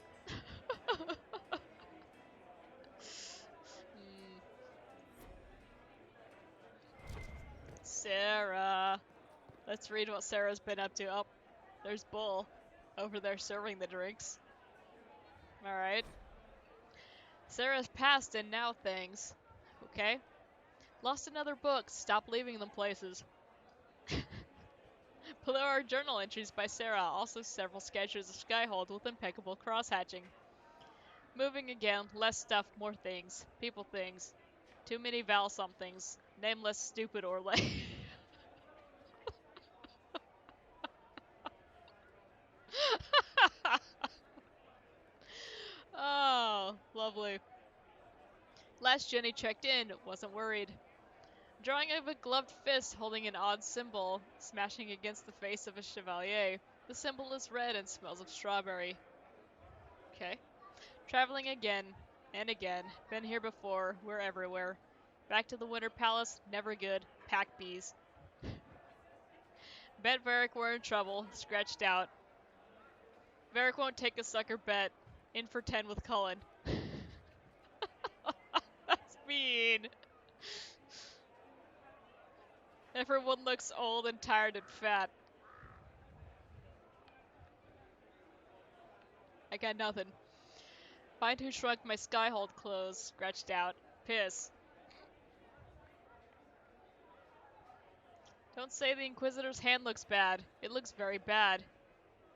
Sarah. Let's read what Sarah's been up to. Oh, there's Bull over there serving the drinks. Alright. Sarah's past and now things. Okay. Lost another book. Stop leaving them places. Below are journal entries by Sarah. Also several sketches of Skyhold with impeccable cross-hatching. Moving again. Less stuff, more things. People things. Too many Val somethings. Nameless, stupid, or lay. Oh, lovely. Last Jenny checked in, wasn't worried. Drawing of a gloved fist holding an odd symbol, smashing against the face of a chevalier. The symbol is red and smells of strawberry. Okay. Traveling again, and again. Been here before, we're everywhere. Back to the Winter Palace, never good. Pack bees. Bet Varric we're in trouble, scratched out. Varric won't take a sucker bet. In for 10 with Cullen. That's mean. Everyone looks old and tired and fat. I got nothing. Find who shrunk my Skyhold clothes, scratched out. Piss. Don't say the Inquisitor's hand looks bad. It looks very bad.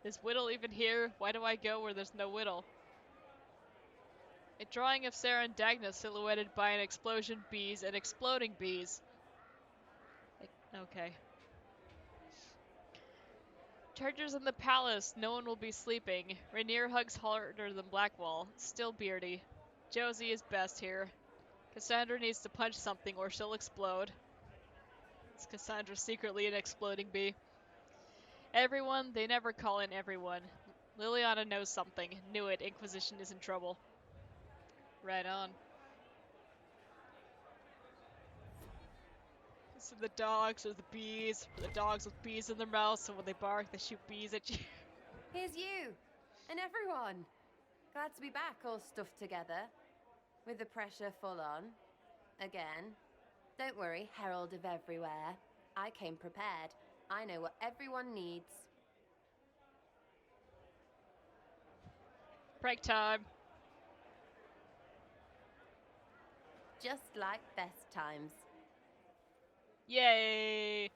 Is Whittle even here? Why do I go where there's no Whittle? A drawing of Sarah and Dagna silhouetted by an explosion bees and exploding bees. Okay. Chargers in the palace. No one will be sleeping. Rainier hugs harder than Blackwall. Still beardy. Josie is best here. Cassandra needs to punch something or she'll explode. Is Cassandra secretly an exploding bee? Everyone, they never call in everyone. Liliana knows something. Knew it. Inquisition is in trouble. Right on. So the dogs or the bees, or the dogs with bees in their mouths, so when they bark, they shoot bees at you. Here's you, and everyone. Glad to be back, all stuffed together. With the pressure full on. Again. Don't worry, Herald of Everywhere. I came prepared. I know what everyone needs. Break time. Just like best times. Yay!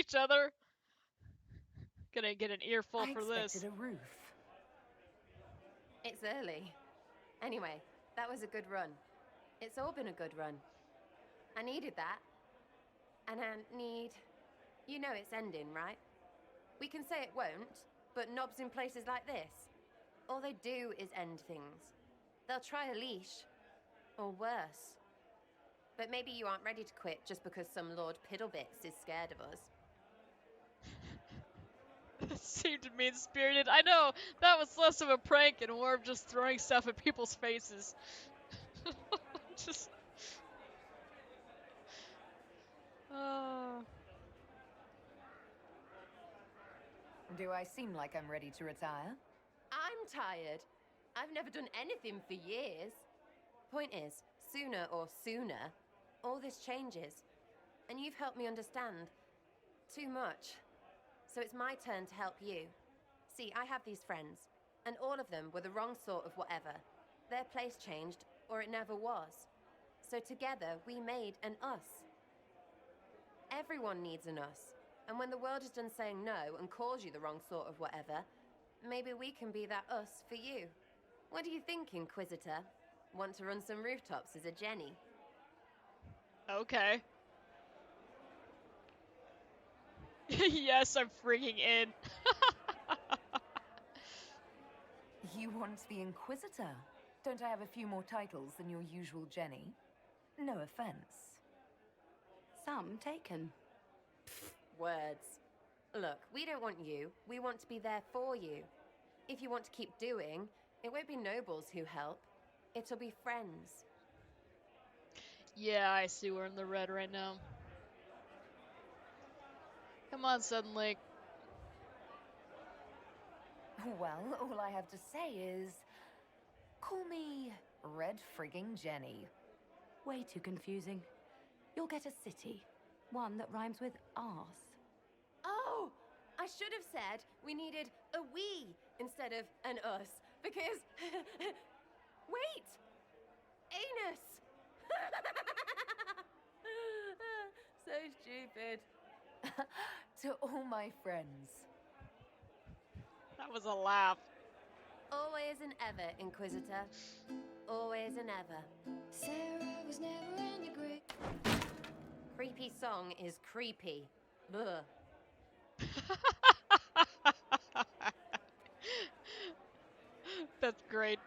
each other. Gonna get an earful I for this. expected a roof. It's early. Anyway, that was a good run. It's all been a good run. I needed that. And I need... You know it's ending, right? We can say it won't, but knobs in places like this, all they do is end things. They'll try a leash. Or worse. But maybe you aren't ready to quit just because some Lord Piddlebits is scared of us. It seemed mean-spirited. I know, that was less of a prank and more of just throwing stuff at people's faces. Just... Do I seem like I'm ready to retire? I'm tired. I've never done anything for years. Point is, sooner or sooner, all this changes. And you've helped me understand too much. So it's my turn to help you. See, I have these friends, and all of them were the wrong sort of whatever. Their place changed, or it never was. So together, we made an us. Everyone needs an us. And when the world is done saying no and calls you the wrong sort of whatever, maybe we can be that us for you. What do you think, Inquisitor? Want to run some rooftops as a Jenny? Okay. Yes, I'm freaking in. You want the Inquisitor? Don't I have a few more titles than your usual Jenny? No offense. Some taken. Pfft, words. Look, we don't want you. We want to be there for you. If you want to keep doing, it won't be nobles who help. It'll be friends. Yeah, I see we're in the red right now. Come on, Suddenly. Well, all I have to say is... Call me Red Frigging Jenny. Way too confusing. You'll get a city. One that rhymes with arse. Oh! I should have said we needed a we instead of an us, because... Wait! Anus! So stupid. To all my friends. That was a laugh. Always and ever, Inquisitor. Always and ever. Sarah was never in the grave. Creepy song is creepy. Ugh. That's great.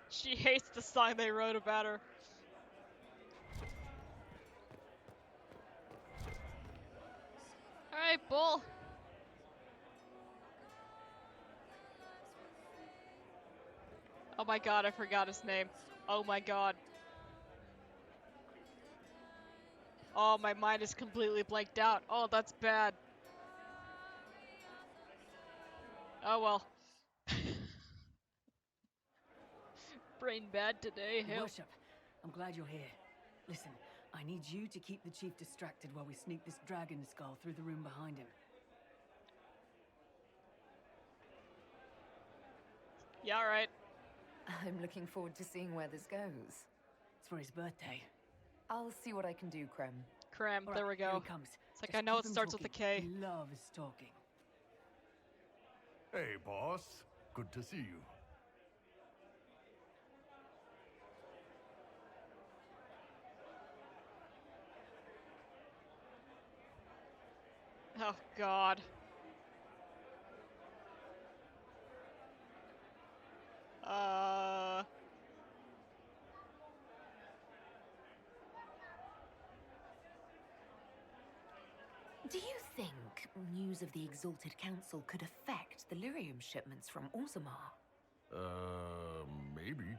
She hates the song they wrote about her. Alright, Bull. Oh my god, I forgot his name. Oh my god. Oh, my mind is completely blanked out. Oh, that's bad. Oh well. Brain bad today. Your Hell. Worship, I'm glad you're here. Listen, I need you to keep the chief distracted while we sneak this dragon skull through the room behind him. Yeah, alright. I'm looking forward to seeing where this goes. It's for his birthday. I'll see what I can do, Krem. Krem, All there right, we here go. he comes. It's like Just I know keep it him starts with a talking. K. He loves talking. Hey, boss. Good to see you. Oh god. Do you think news of the Exalted Council could affect the lyrium shipments from Orzammar? Maybe.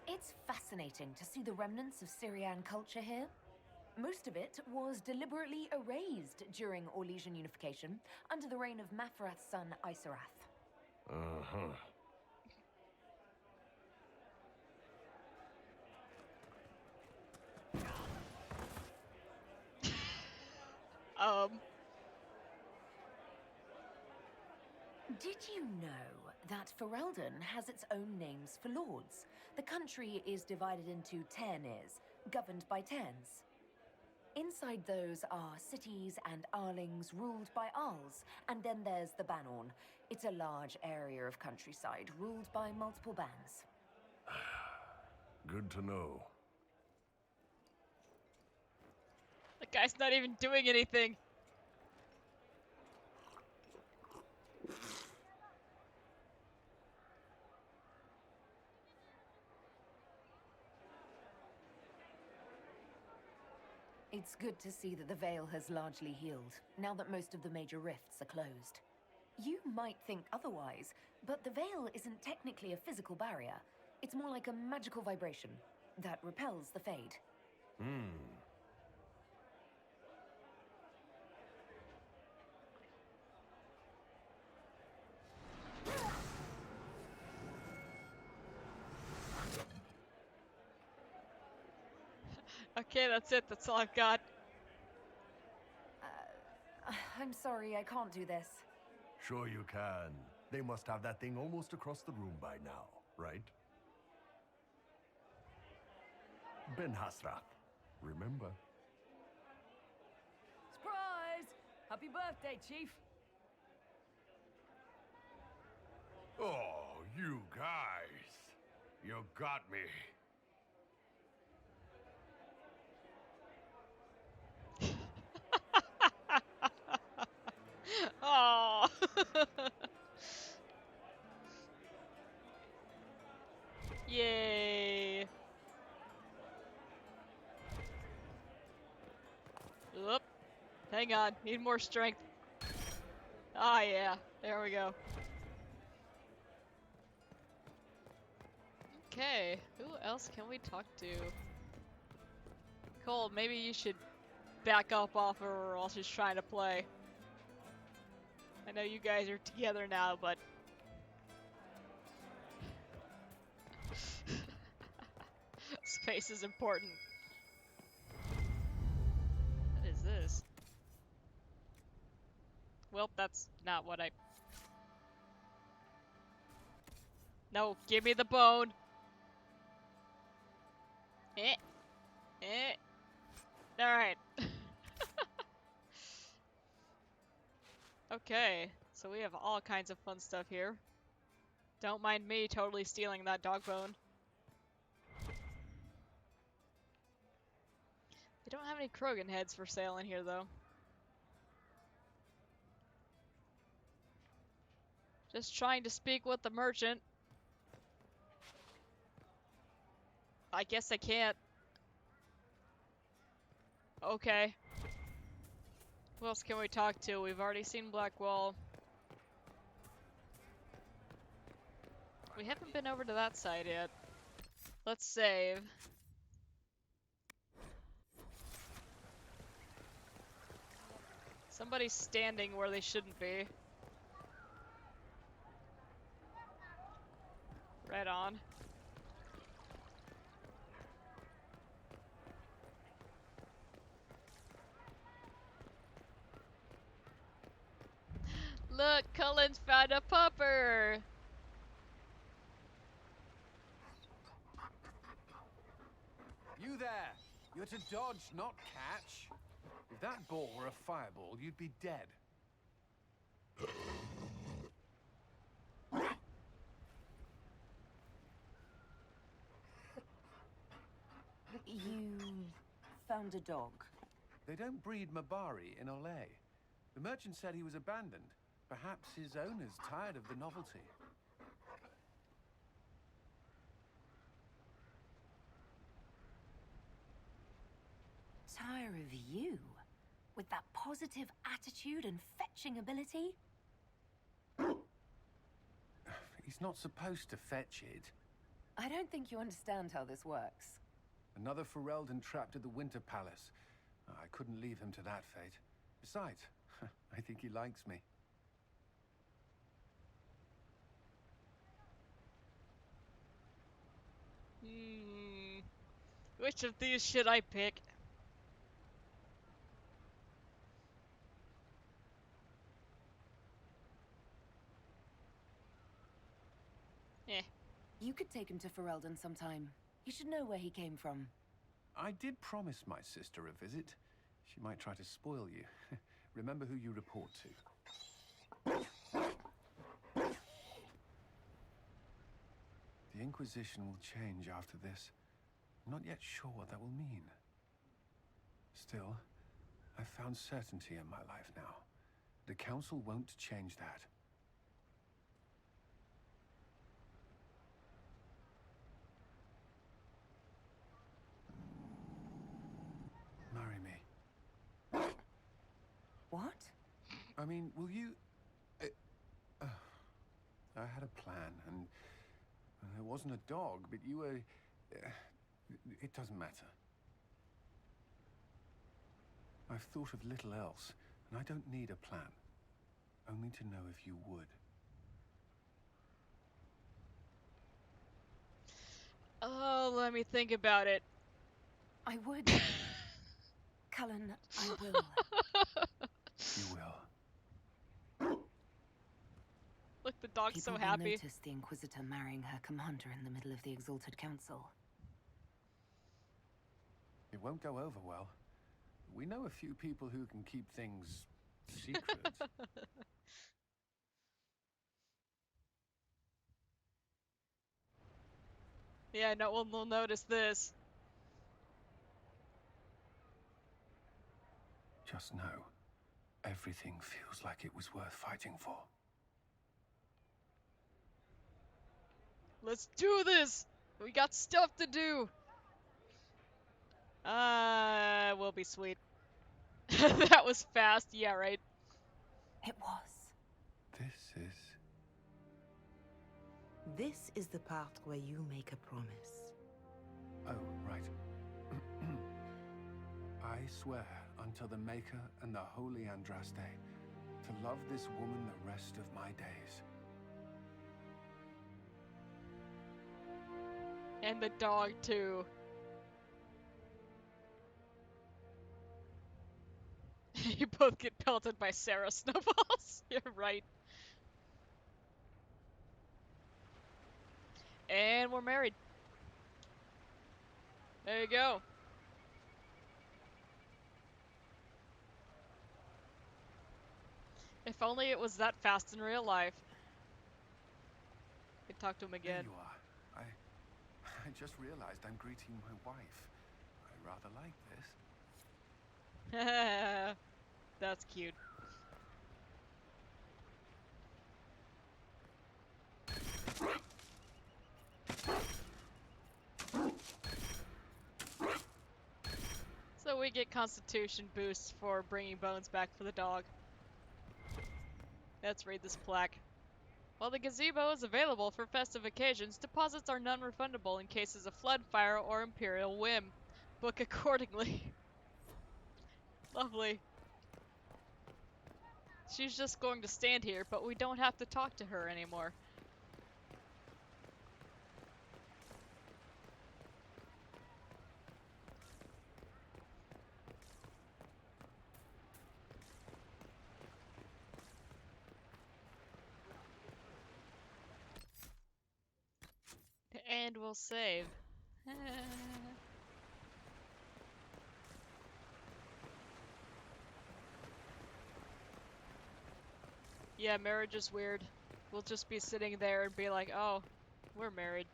It's fascinating to see the remnants of Syrian culture here. Most of it was deliberately erased during Orlesian unification under the reign of Mafrath's son Isarath. Uh-huh. Did you know that Ferelden has its own names for lords. The country is divided into Tairnirs, governed by Tairns. Inside those are cities and Arlings ruled by Arls, and then there's the Banorn. It's a large area of countryside ruled by multiple bands. Good to know. The guy's not even doing anything. It's good to see that the Veil has largely healed, now that most of the major rifts are closed. You might think otherwise, but the Veil isn't technically a physical barrier. It's more like a magical vibration that repels the Fade. Okay, that's it. That's all I've got. I'm sorry, I can't do this. Sure you can. They must have that thing almost across the room by now, right? Ben Hasrath, remember? Surprise! Happy birthday, Chief! Oh, you guys. You got me. Oh. Yay. Oop. Hang on. Need more strength. Ah, yeah. There we go. Okay. Who else can we talk to? Cole, maybe you should back up off her while she's trying to play. I know you guys are together now, but... space is important. What is this? Well, that's not what I... No, give me the bone! Alright. Okay, so we have all kinds of fun stuff here. Don't mind me totally stealing that dog bone. They don't have any Krogan heads for sale in here, though. Just trying to speak with the merchant. I guess I can't. Okay. Who else can we talk to? We've already seen Blackwall. We haven't been over to that side yet. Let's save. Somebody's standing where they shouldn't be. Right on. Look, Cullen's found a pupper! You there! You're to dodge, not catch. If that ball were a fireball, you'd be dead. You found a dog? They don't breed Mabari in Olay. The merchant said he was abandoned. Perhaps his owner's tired of the novelty. Tire of you? With that positive attitude and fetching ability? He's not supposed to fetch it. I don't think you understand how this works. Another Ferelden trapped at the Winter Palace. I couldn't leave him to that fate. Besides, I think he likes me. Which of these should I pick? Eh. You could take him to Ferelden sometime. You should know where he came from. I did promise my sister a visit. She might try to spoil you. Remember who you report to. The Inquisition will change after this. I'm not yet sure what that will mean. Still, I've found certainty in my life now. The Council won't change that. Marry me. What? I mean, will you... I had a plan, and there wasn't a dog, but you were... it doesn't matter. I've thought of little else, and I don't need a plan. Only to know if you would. Oh, let me think about it. I would. Cullen, I will. You will. Look, the dog's People so will happy. notice the Inquisitor marrying her commander in the middle of the Exalted Council. It won't go over well. We know a few people who can keep things secret. Yeah, no one will notice this. Just know, everything feels like it was worth fighting for. Let's do this! We got stuff to do! Will be sweet. That was fast, yeah, right? It was. This is the part where you make a promise. Oh, right. I swear unto the Maker and the Holy Andraste to love this woman the rest of my days. And the dog, too. You both get pelted by Sarah snowballs. You're right. And we're married. There you go. If only it was that fast in real life. I could talk to him again. There you are. I just realized I'm greeting my wife. I rather like this. That's cute. So we get constitution boosts for bringing bones back for the dog. Let's read this plaque. While the gazebo is available for festive occasions, deposits are non-refundable in cases of flood, fire, or imperial whim. Book accordingly. Lovely. She's just going to stand here, but we don't have to talk to her anymore. And we'll save. Yeah, marriage is weird. We'll just be sitting there and be like, oh, we're married.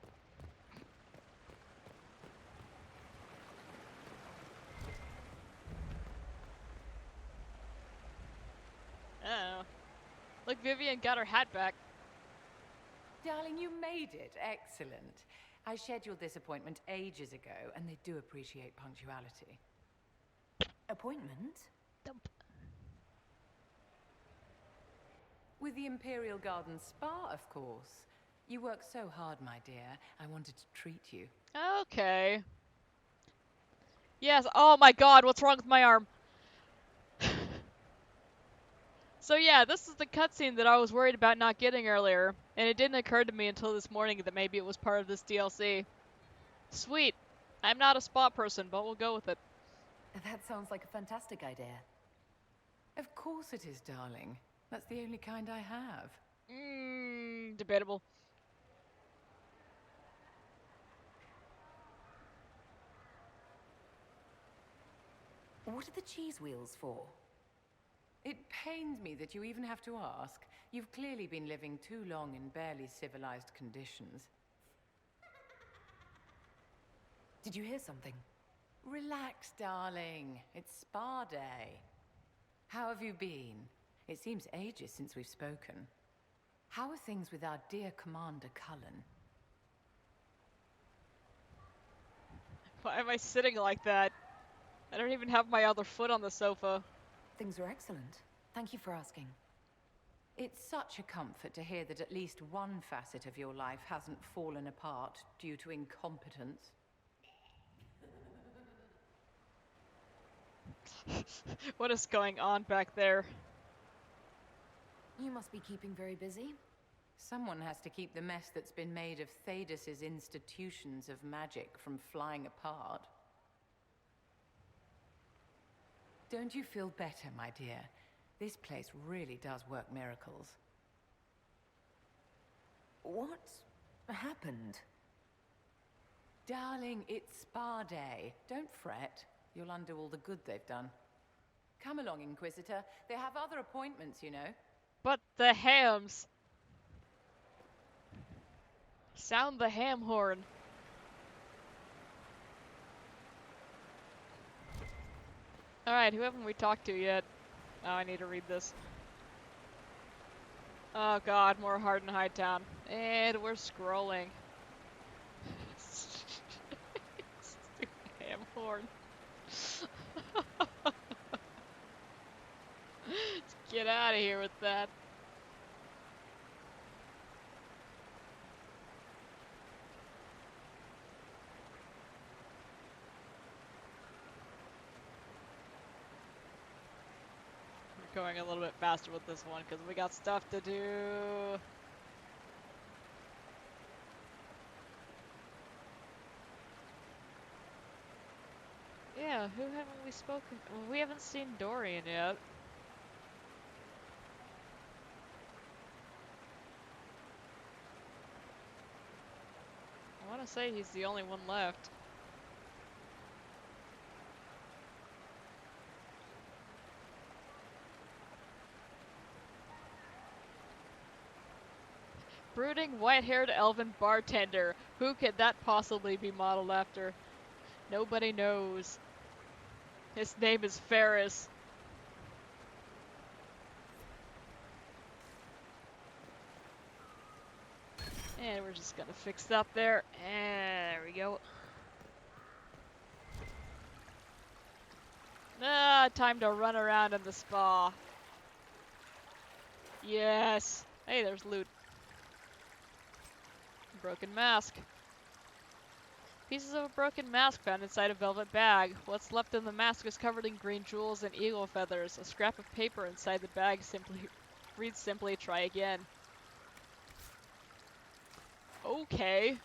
Oh. Look, Vivian got her hat back. Darling, you made it. Excellent. I scheduled this appointment ages ago, and they do appreciate punctuality. Appointment? Dump. With the Imperial Garden Spa, of course. You work so hard, my dear. I wanted to treat you. Okay. Yes, oh my god, what's wrong with my arm? So yeah, this is the cutscene that I was worried about not getting earlier, and it didn't occur to me until this morning that maybe it was part of this DLC. Sweet. I'm not a spa person, but we'll go with it. That sounds like a fantastic idea. Of course it is, darling. That's the only kind I have. Debatable. What are the cheese wheels for? It pains me that you even have to ask. You've clearly been living too long in barely civilized conditions. Did you hear something? Relax, darling. It's spa day. How have you been? It seems ages since we've spoken. How are things with our dear Commander Cullen? Why am I sitting like that? I don't even have my other foot on the sofa. Things are excellent. Thank you for asking. It's such a comfort to hear that at least one facet of your life hasn't fallen apart due to incompetence. What is going on back there? You must be keeping very busy. Someone has to keep the mess that's been made of Thadis's institutions of magic from flying apart. Don't you feel better, my dear? This place really does work miracles. What happened? Darling, it's spa day. Don't fret. You'll undo all the good they've done. Come along, Inquisitor. They have other appointments, you know. But the hams! Sound the ham horn. Alright, who haven't we talked to yet? Oh, I need to read this. Oh god, more Hard in Hightown. And we're scrolling. Stupid ham horn. Let's get out of here with that. We're going a little bit faster with this one because we got stuff to do. Yeah, who haven't we spoken? Well, we haven't seen Dorian yet. I want to say he's the only one left. Brooding, white-haired elven bartender. Who could that possibly be modeled after? Nobody knows. His name is Ferris. And we're just gonna fix that there. And there we go. Ah, time to run around in the spa. Yes. Hey, there's loot. Broken mask. Pieces of a broken mask found inside a velvet bag. What's left in the mask is covered in green jewels and eagle feathers. A scrap of paper inside the bag reads simply, "Try again." Okay.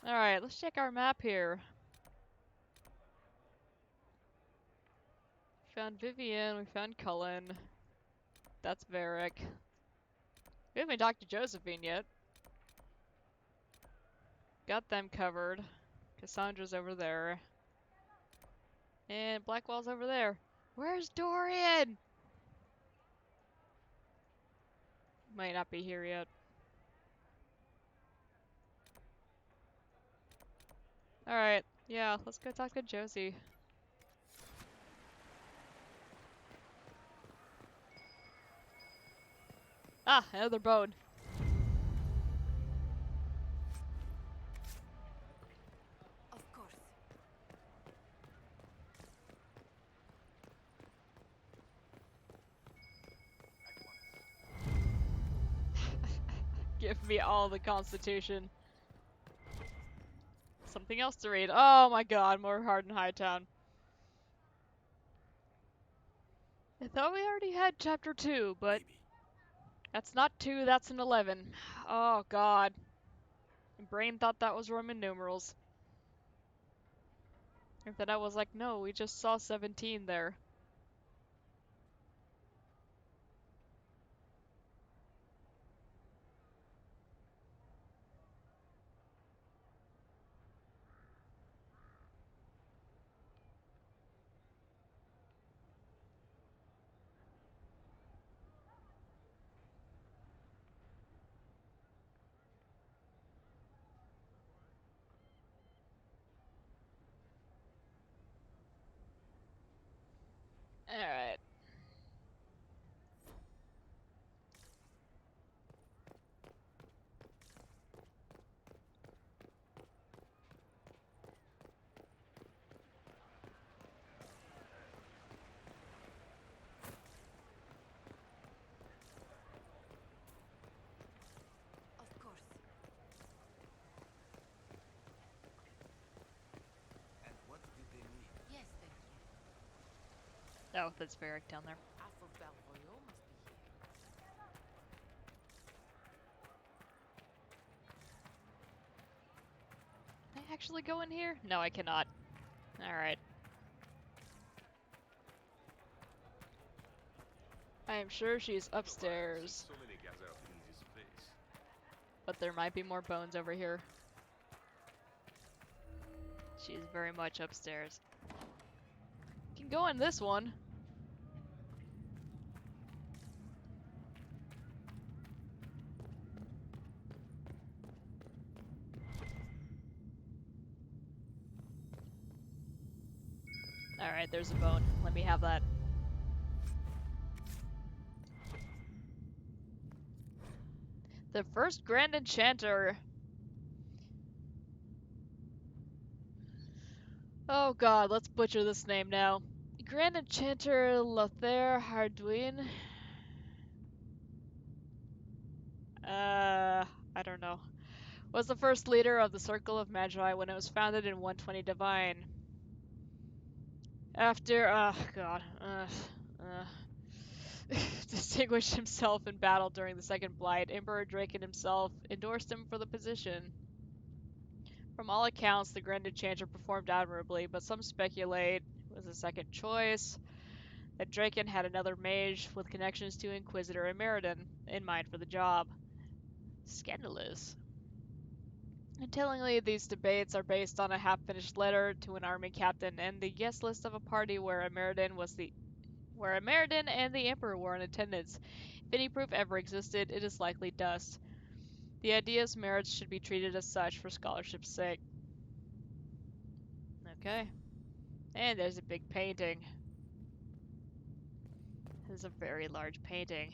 Alright, let's check our map here. We found Vivian, we found Cullen. That's Varric. We haven't talked to Josephine yet. Got them covered. Cassandra's over there. And Blackwell's over there. Where's Dorian? Might not be here yet. Alright, yeah, let's go talk to Josie. Ah, another bone. Of course. Give me all the Constitution. Something else to read. Oh my god, more Hard in Hightown. I thought we already had chapter 2, but that's not 2, that's an 11. Oh god. My brain thought that was Roman numerals. And then I was like, no, we just saw 17 there. Alright. Of course. And what did they need? Yes, thank you. Oh, that's Varric down there. Half of Belvoyo must be here. Can I actually go in here? No, I cannot. Alright. I am sure she's upstairs. But there might be more bones over here. She's very much upstairs. Can go in this one. Alright, there's a bone. Let me have that. The first Grand Enchanter. Oh god, let's butcher this name now. Grand Enchanter Lothair Hardwin. I don't know. Was the first leader of the Circle of Magi when it was founded in 120 Divine. After, distinguished himself in battle during the Second Blight, Emperor Draken himself endorsed him for the position. From all accounts, the Grand Enchanter performed admirably, but some speculate it was a second choice, that Draken had another mage with connections to Inquisitor Emeridon in mind for the job. Scandalous. And tellingly, these debates are based on a half-finished letter to an army captain and the guest list of a party where Emeridon and the Emperor were in attendance. If any proof ever existed, it is likely dust. The idea's merits should be treated as such for scholarship's sake. Okay. And there's a big painting. There's a very large painting.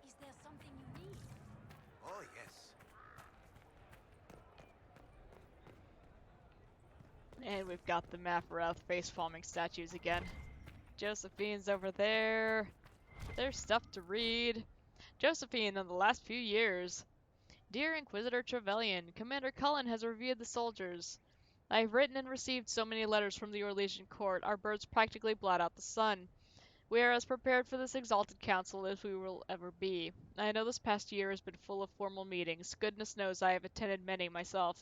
Is there something you need? Oh, yes. And we've got the Maphareth face-palming statues again. Josephine's over there. There's stuff to read. Josephine in the last few years. Dear Inquisitor Trevelyan, Commander Cullen has reviewed the soldiers. I have written and received so many letters from the Orlesian court, our birds practically blot out the sun. We are as prepared for this exalted council as we will ever be. I know this past year has been full of formal meetings. Goodness knows I have attended many myself.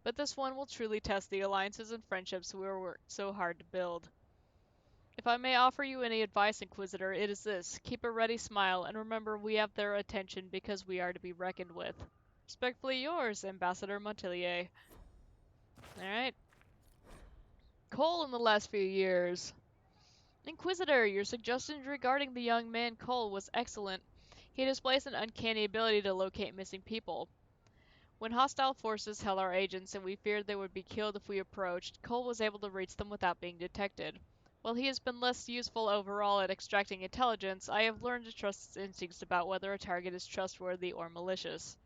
But this one will truly test the alliances and friendships we worked so hard to build. If I may offer you any advice, Inquisitor, it is this. Keep a ready smile, and remember we have their attention because we are to be reckoned with. Respectfully yours, Ambassador Montillier. Alright. Cole in the last few years. Inquisitor, your suggestions regarding the young man Cole was excellent. He displays an uncanny ability to locate missing people. When hostile forces held our agents and we feared they would be killed if we approached, Cole was able to reach them without being detected. While he has been less useful overall at extracting intelligence, I have learned to trust his instincts about whether a target is trustworthy or malicious.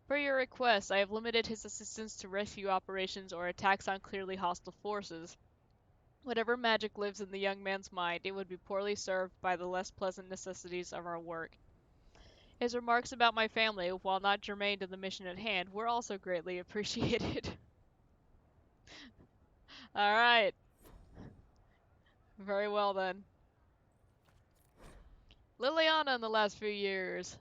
Per your request, I have limited his assistance to rescue operations or attacks on clearly hostile forces. Whatever magic lives in the young man's mind, it would be poorly served by the less pleasant necessities of our work. His remarks about my family, while not germane to the mission at hand, were also greatly appreciated. Alright. Very well then. Liliana in the last few years.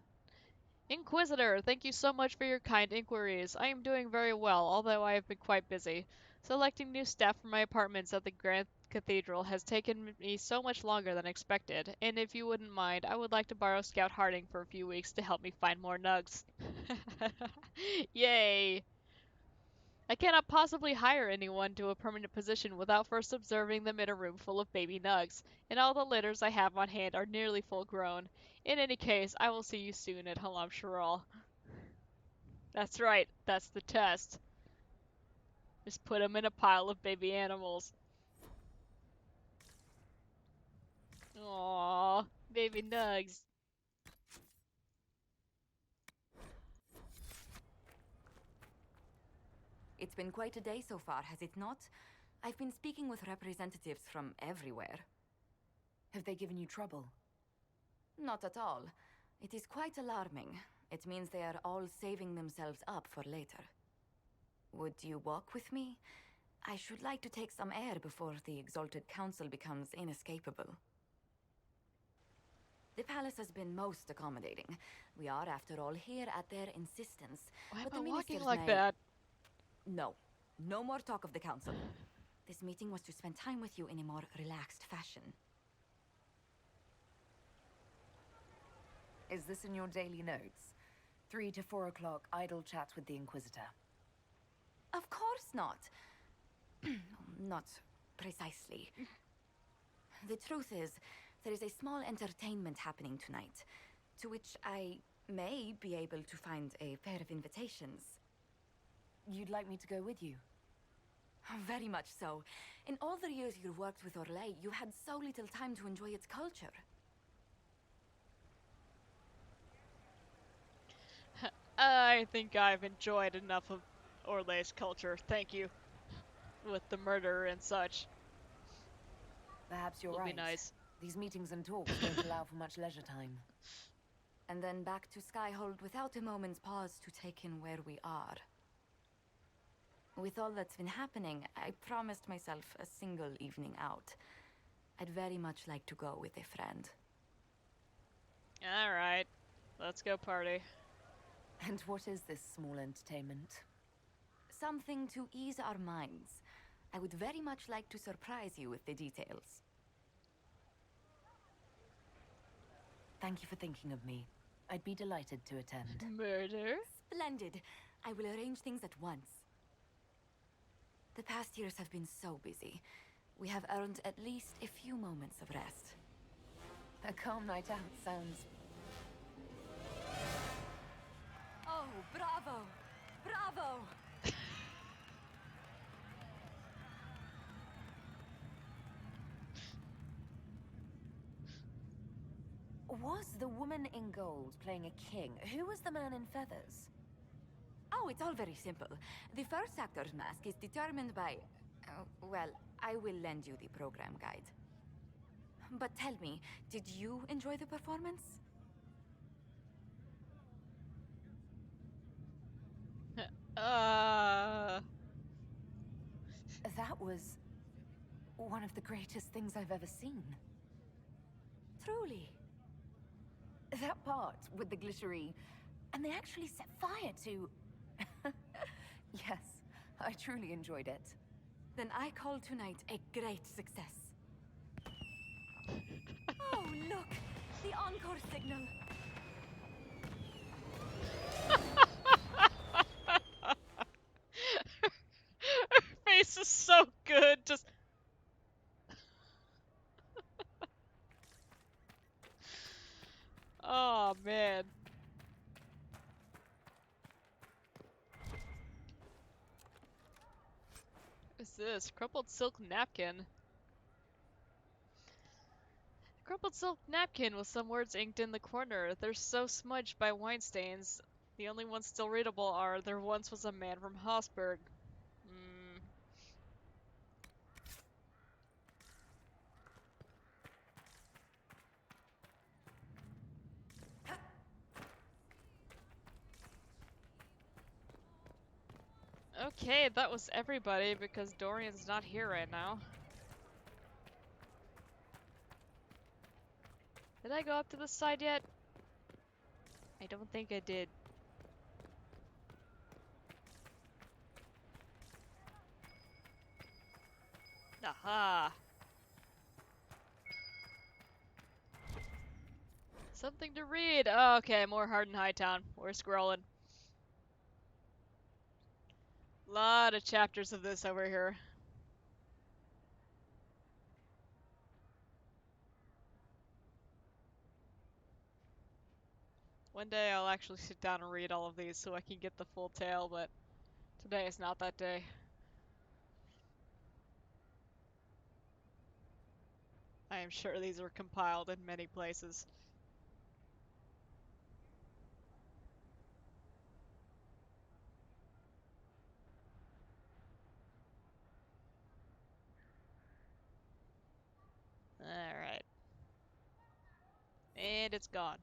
Inquisitor, thank you so much for your kind inquiries. I am doing very well, although I have been quite busy. Selecting new staff for my apartments at the Grand Cathedral has taken me so much longer than expected, and if you wouldn't mind, I would like to borrow Scout Harding for a few weeks to help me find more nugs. Yay! I cannot possibly hire anyone to a permanent position without first observing them in a room full of baby nugs, and all the litters I have on hand are nearly full grown. In any case, I will see you soon at Halam Sharal. That's right. That's the test. Just put them in a pile of baby animals. Aww, baby nugs. It's been quite a day so far, has it not? I've been speaking with representatives from everywhere. Have they given you trouble? Not at all. It is quite alarming. It means they are all saving themselves up for later. Would you walk with me? I should like to take some air before the Exalted Council becomes inescapable. The palace has been most accommodating. We are, after all, here at their insistence. Why But am the I walking ministers like may... that? No. No more talk of the council. This meeting was to spend time with you in a more relaxed fashion. Is this in your daily notes? 3 to 4 o'clock, idle chats with the Inquisitor. Of course not. Not precisely. The truth is, there is a small entertainment happening tonight, to which I may be able to find a pair of invitations. You'd like me to go with you? Very much so. In all the years you've worked with Orlais, you had so little time to enjoy its culture. I think I've enjoyed enough of Orlais's culture, thank you. With the murder and such. Perhaps you're Will right. be nice. These meetings and talks don't allow for much leisure time. And then back to Skyhold without a moment's pause to take in where we are. With all that's been happening, I promised myself a single evening out. I'd very much like to go with a friend. Alright, let's go party. And what is this small entertainment? Something to ease our minds. I would very much like to surprise you with the details. Thank you for thinking of me. I'd be delighted to attend. Murder? Splendid. I will arrange things at once. The past years have been so busy. We have earned at least a few moments of rest. A calm night out sounds... Oh, bravo! Bravo! Was the woman in gold playing a king? Who was the man in feathers? Oh, it's all very simple. The first actor's mask is determined by... well, I will lend you the program guide. But tell me, did you enjoy the performance? That was one of the greatest things I've ever seen. Truly. That part with the glittery, and they actually set fire to... Yes, I truly enjoyed it. Then I call tonight a great success. Oh, look! The encore signal! Her face is so good, just... Oh, man. What's this? Crumpled silk napkin. Crumpled silk napkin with some words inked in the corner. They're so smudged by wine stains. The only ones still readable are, "There once was a man from Habsburg." Okay, that was everybody because Dorian's not here right now. Did I go up to the side yet? I don't think I did. Aha! Something to read! Oh, okay, more Hard in Hightown. We're scrolling. Lot of chapters of this over here. One day I'll actually sit down and read all of these so I can get the full tale, but today is not that day. I am sure these are compiled in many places. Alright. And it's gone.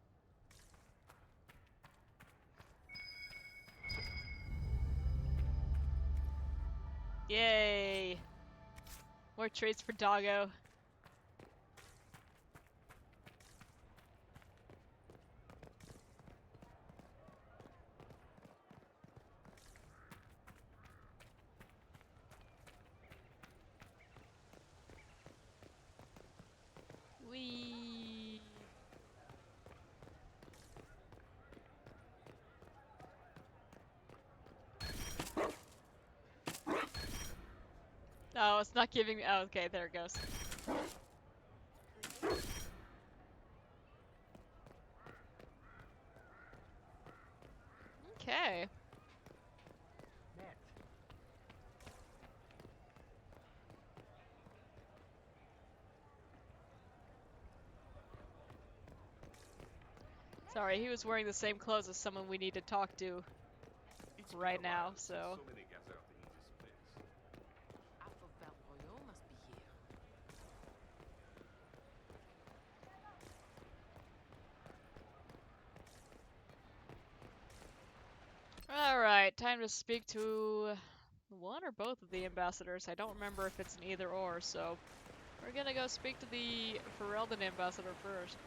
Yay! More traits for Doggo. Whee! Oh, it's not giving me. Oh, okay, there it goes. Okay. Sorry, he was wearing the same clothes as someone we need to talk to right now, so. must be here. Alright, time to speak to one or both of the ambassadors. I don't remember if it's an either or, so we're gonna go speak to the Ferelden ambassador first.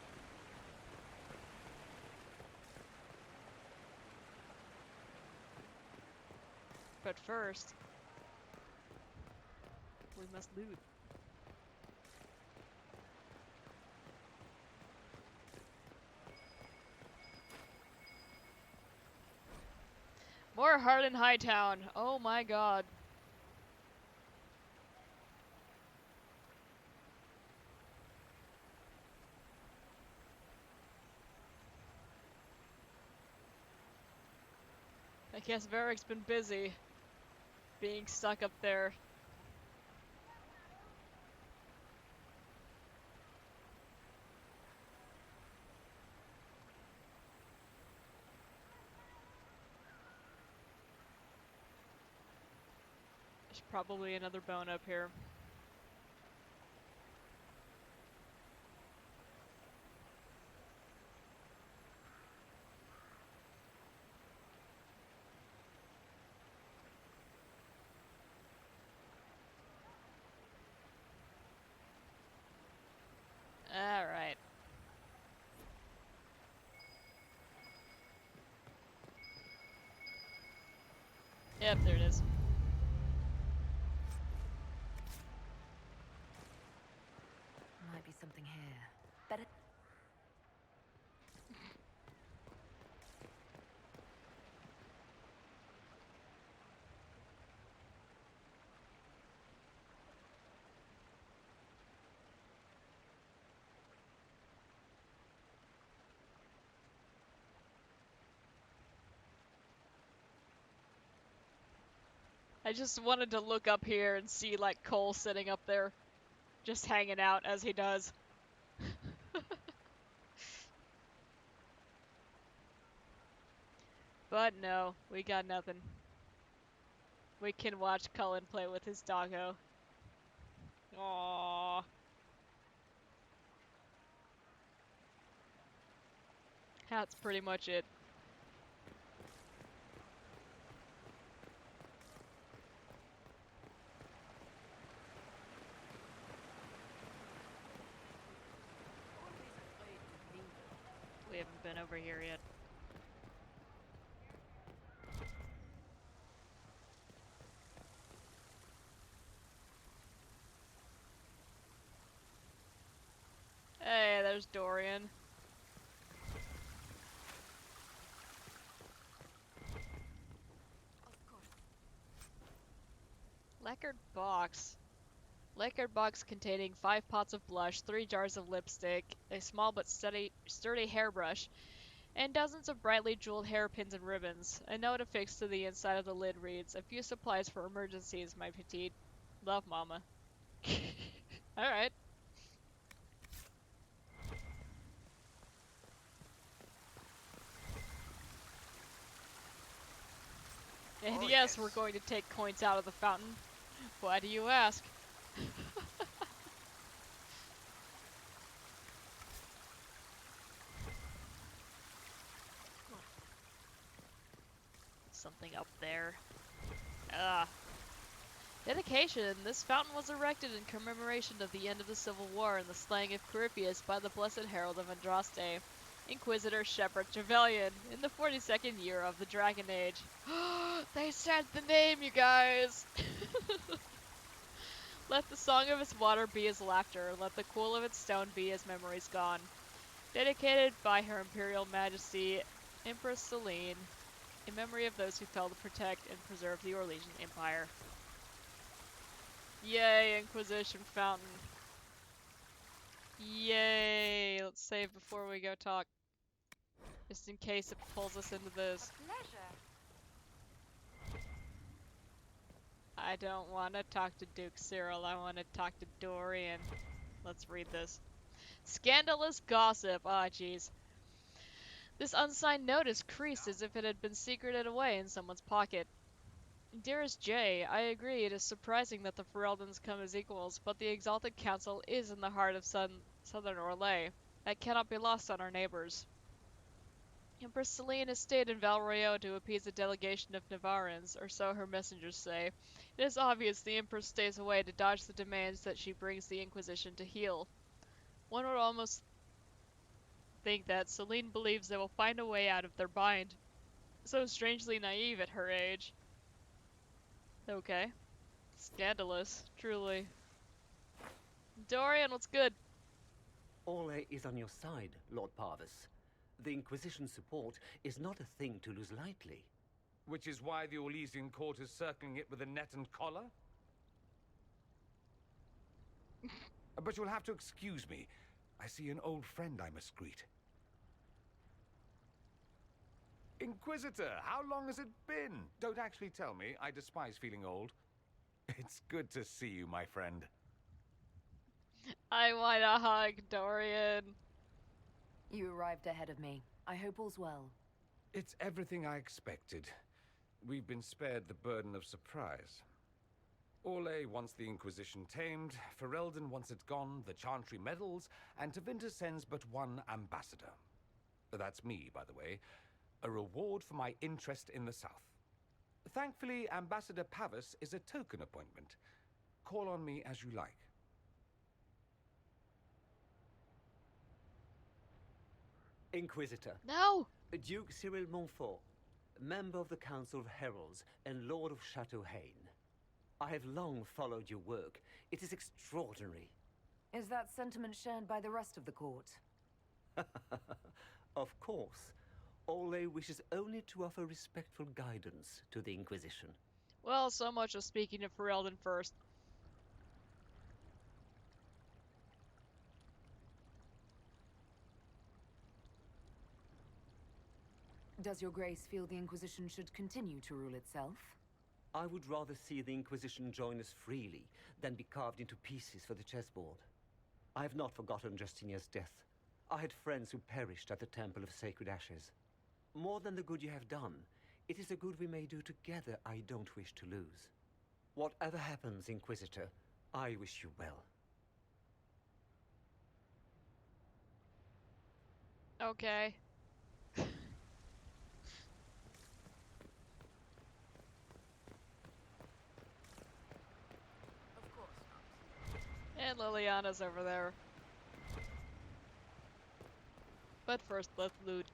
But first, we must loot. More Heart in Hightown. Oh my god. I guess Varric's been busy being stuck up there. There's probably another bone up here. Alright. Yep, there it is. Might be something here. Better. I just wanted to look up here and see, like, Cole sitting up there, just hanging out as he does. But no, we got nothing. We can watch Cullen play with his doggo. Aww. That's pretty much it. We haven't been over here yet. Hey, there's Dorian. Lacquered box. Lacquered box containing 5 pots of blush, 3 jars of lipstick, a small but sturdy hairbrush, and dozens of brightly jeweled hairpins and ribbons. A note affixed to the inside of the lid reads, "A few supplies for emergencies, my petite. Love, Mama." Alright. And Oh, yes, we're yes. going to take coins out of the fountain. Why do you ask? Something up there. Ah. Dedication. This fountain was erected in commemoration of the end of the Civil War and the slaying of Corypheus by the Blessed Herald of Andraste, Inquisitor Shepherd Trevelyan, in the 42nd year of the Dragon Age. They said the name, you guys! Let the song of its water be his laughter, let the cool of its stone be his memories gone. Dedicated by Her Imperial Majesty, Empress Celine, in memory of those who fell to protect and preserve the Orlesian Empire. Yay, Inquisition Fountain. Yay! Let's save before we go talk. Just in case it pulls us into this. I don't want to talk to Duke Cyril, I want to talk to Dorian. Let's read this. Scandalous gossip. Ah, jeez. This unsigned notice creased as if it had been secreted away in someone's pocket. Dearest Jay, I agree it is surprising that the Ferelden's come as equals, but the Exalted Council is in the heart of southern Orlais. That cannot be lost on our neighbors. Empress Celine has stayed in Val Royeaux to appease a delegation of Navarrans, or so her messengers say. It is obvious the Empress stays away to dodge the demands that she brings the Inquisition to heel. One would almost think that Celine believes they will find a way out of their bind. So strangely naive at her age. Okay. Scandalous, truly. Dorian, what's good? Orlais is on your side, Lord Parvis. The Inquisition's support is not a thing to lose lightly. Which is why the Orlesian court is circling it with a net and collar? But you'll have to excuse me. I see an old friend I must greet. Inquisitor, how long has it been? Don't actually tell me. I despise feeling old. It's good to see you, my friend. I want a hug, Dorian. You arrived ahead of me. I hope all's well. It's everything I expected. We've been spared the burden of surprise. Orlais wants the Inquisition tamed, Ferelden wants it gone, the Chantry meddles, and Tevinter sends but one ambassador. That's me, by the way. A reward for my interest in the South. Thankfully, Ambassador Pavis is a token appointment. Call on me as you like. Inquisitor. No! Duke Cyril Montfort, member of the Council of Heralds and Lord of Chateau Haine. I have long followed your work. It is extraordinary. Is that sentiment shared by the rest of the court? Of course. Orlais wishes only to offer respectful guidance to the Inquisition. Well, so much of speaking to Ferelden first. Does your grace feel the Inquisition should continue to rule itself? I would rather see the Inquisition join us freely than be carved into pieces for the chessboard. I have not forgotten Justinia's death. I had friends who perished at the Temple of Sacred Ashes. More than the good you have done, it is a good we may do together I don't wish to lose. Whatever happens, Inquisitor, I wish you well. Okay. And Liliana's over there. But first, let's loot.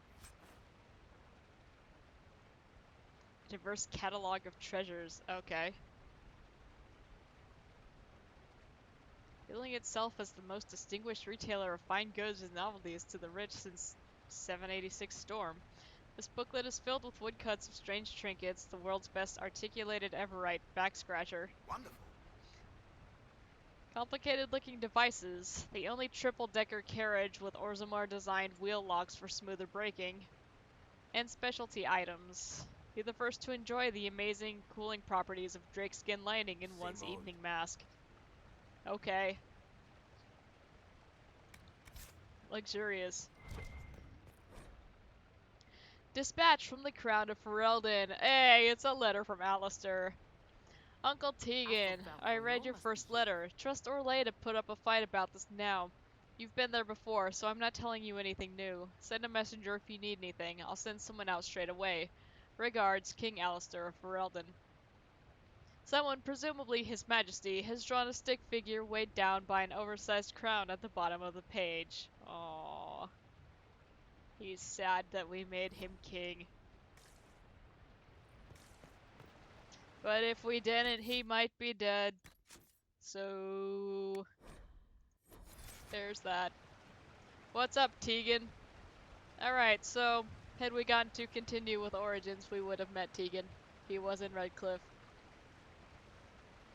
Diverse catalog of treasures. Okay. Billing itself as the most distinguished retailer of fine goods and novelties to the rich since 786 Storm. This booklet is filled with woodcuts of strange trinkets, the world's best articulated Everite back scratcher. Wonderful. Complicated-looking devices. The only triple-decker carriage with Orzammar-designed wheel locks for smoother braking. and specialty items. Be the first to enjoy the amazing cooling properties of drakeskin lining in one's evening mask. Okay. Luxurious. Dispatch from the Crown of Ferelden. Hey, it's a letter from Alistair. Uncle Tegan, I read your first letter. Trust Orlais to put up a fight about this now. You've been there before, so I'm not telling you anything new. Send a messenger if you need anything. I'll send someone out straight away. Regards, King Alistair of Ferelden. Someone, presumably His Majesty, has drawn a stick figure weighed down by an oversized crown at the bottom of the page. Aww. He's sad that we made him king. But if we didn't, he might be dead. So... there's that. What's up, Tegan? Alright, so, had we gotten to continue with Origins, we would have met Tegan. He was in Redcliffe.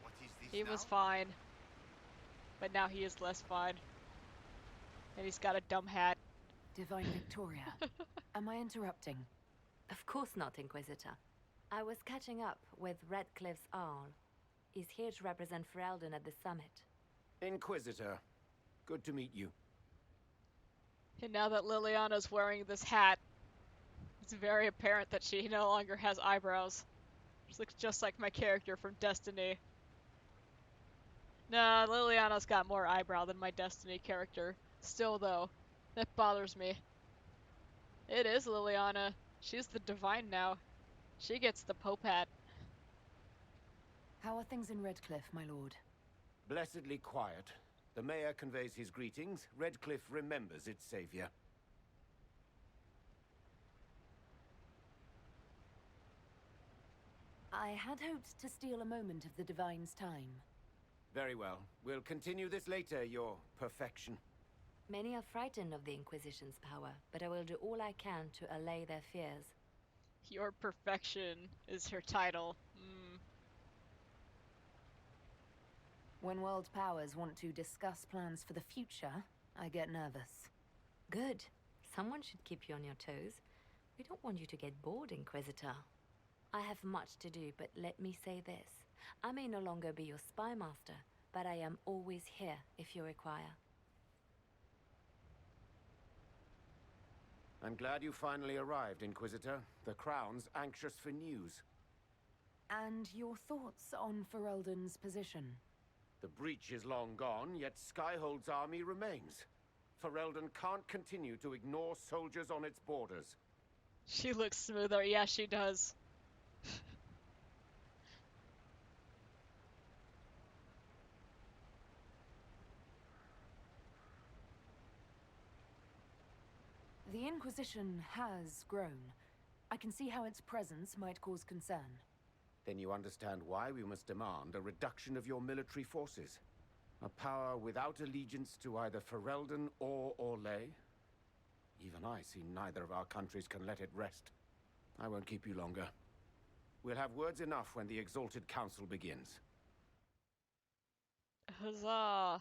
What is this He now? was fine. But now he is less fine. And he's got a dumb hat. Divine Victoria, am I interrupting? Of course not, Inquisitor. I was catching up with Redcliffe's Arl. He's here to represent Ferelden at the summit. Inquisitor, good to meet you. And now that Liliana's wearing this hat, it's very apparent that she no longer has eyebrows. She looks just like my character from Destiny. Nah, Liliana's got more eyebrow than my Destiny character. Still though, that bothers me. It is Liliana. She's the Divine now. She gets the Pope hat. How are things in Redcliffe, my lord? Blessedly quiet. The mayor conveys his greetings. Redcliffe remembers its savior. I had hoped to steal a moment of the Divine's time. Very well. We'll continue this later, your perfection. Many are frightened of the Inquisition's power, but I will do all I can to allay their fears. Your perfection is her title. When world powers want to discuss plans for the future, I get nervous. Good. Someone should keep you on your toes. We don't want you to get bored, Inquisitor. I have much to do, but let me say this. I may no longer be your spy master, but I am always here if you require. I'm glad you finally arrived, Inquisitor. The Crown's anxious for news. And your thoughts on Ferelden's position? The breach is long gone, yet Skyhold's army remains. Ferelden can't continue to ignore soldiers on its borders. She looks smoother. Yeah, she does. The Inquisition has grown. I can see how its presence might cause concern. Then you understand why we must demand a reduction of your military forces. A power without allegiance to either Ferelden or Orlais? Even I see neither of our countries can let it rest. I won't keep you longer. We'll have words enough when the Exalted Council begins. Huzzah!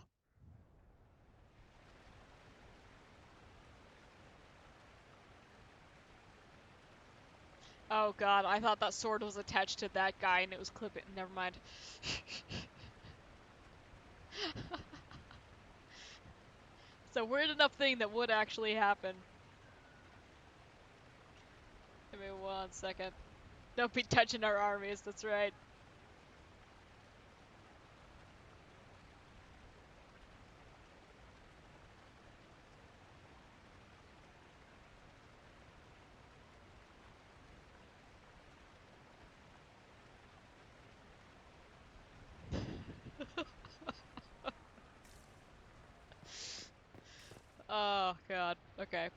Oh god, I thought that sword was attached to that guy and it was clipping. Never mind. It's a weird enough thing that would actually happen. Give me 1 second. Don't be touching our armies, that's right. Oh god, okay.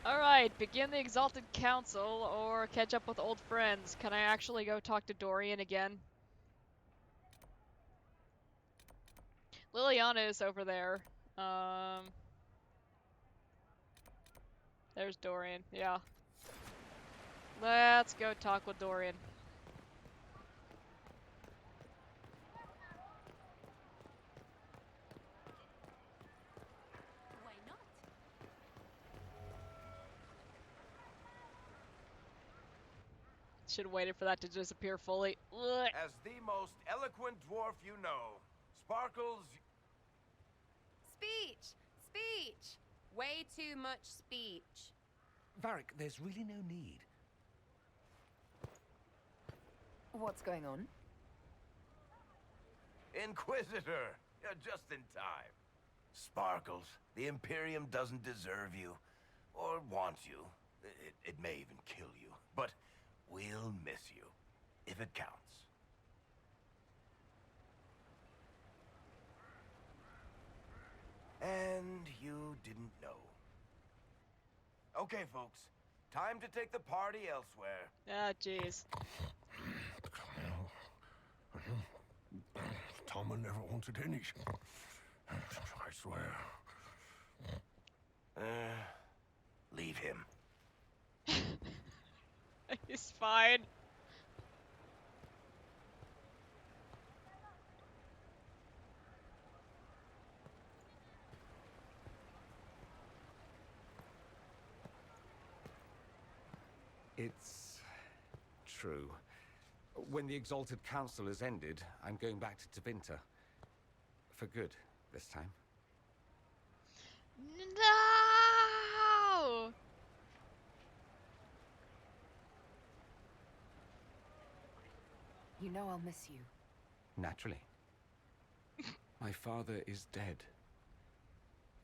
Alright, begin the Exalted Council or catch up with old friends. Can I actually go talk to Dorian again? Liliana is over there. There's Dorian, yeah. Let's go talk with Dorian. Should have waited for that to disappear fully. Ugh. As the most eloquent dwarf you know, Sparkles... Speech! Speech! Way too much speech. Varric, there's really no need. What's going on? Inquisitor! You're just in time. Sparkles, the Imperium doesn't deserve you. Or want you. It may even kill you. But we'll miss you. If it counts. And you didn't know. Okay, folks. Time to take the party elsewhere. Ah, jeez. Tama never wanted any. I swear. Leave him. He's fine. It's true. When the Exalted Council has ended, I'm going back to Tevinter. For good, this time. No! You know I'll miss you. Naturally. My father is dead.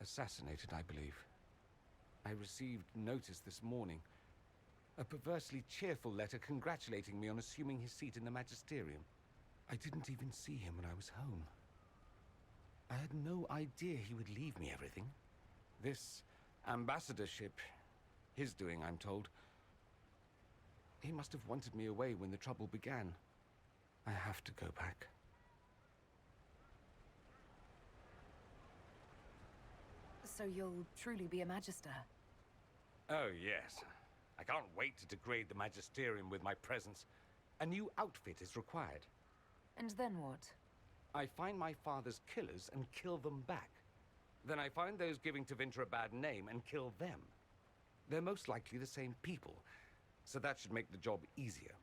Assassinated, I believe. I received notice this morning. A perversely cheerful letter congratulating me on assuming his seat in the Magisterium. I didn't even see him when I was home. I had no idea he would leave me everything. This ambassadorship, his doing, I'm told. He must have wanted me away when the trouble began. I have to go back. So you'll truly be a Magister? Oh, yes. I can't wait to degrade the Magisterium with my presence. A new outfit is required. And then what? I find my father's killers and kill them back. Then I find those giving Tevinter a bad name and kill them. They're most likely the same people, so that should make the job easier.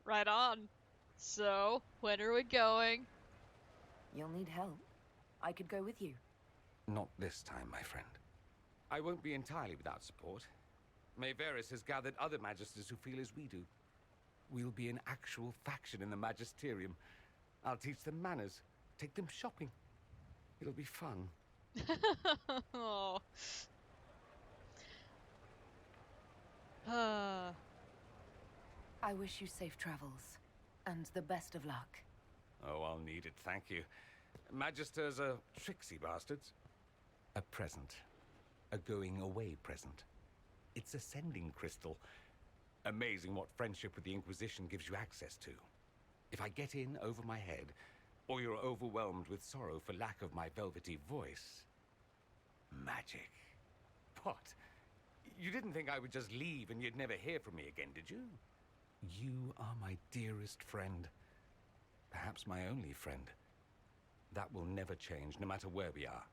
Right on. So, when are we going? You'll need help. I could go with you. Not this time, my friend. I won't be entirely without support. Mayveris has gathered other Magisters who feel as we do. We'll be an actual faction in the Magisterium. I'll teach them manners, take them shopping. It'll be fun. Oh. I wish you safe travels, and the best of luck. Oh, I'll need it, thank you. Magisters are tricksy bastards. A present. A going-away present. It's a sending crystal. Amazing what friendship with the Inquisition gives you access to. If I get in over my head, or you're overwhelmed with sorrow for lack of my velvety voice... magic. What? You didn't think I would just leave and you'd never hear from me again, did you? You are my dearest friend. Perhaps my only friend. That will never change, no matter where we are.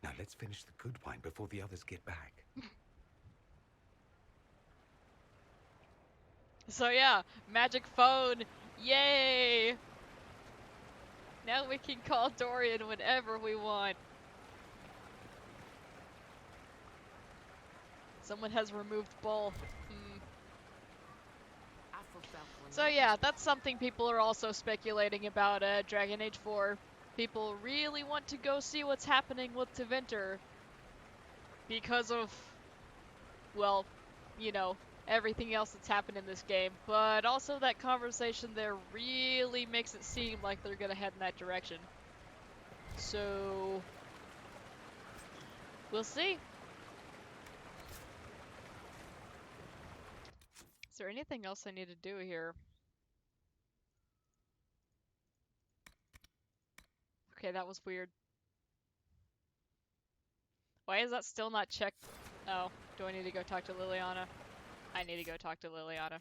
Now let's finish the good wine before the others get back. So yeah, magic phone, yay! Now we can call Dorian whenever we want. Someone has removed Bull. So yeah, that's something people are also speculating about Dragon Age 4. People really want to go see what's happening with Tevinter because of, well, you know, everything else that's happened in this game. But also that conversation there really makes it seem like they're gonna head in that direction. So, we'll see. Is there anything else I need to do here? Okay, that was weird. Why is that still not checked? Oh, do I need to go talk to Liliana? I need to go talk to Liliana.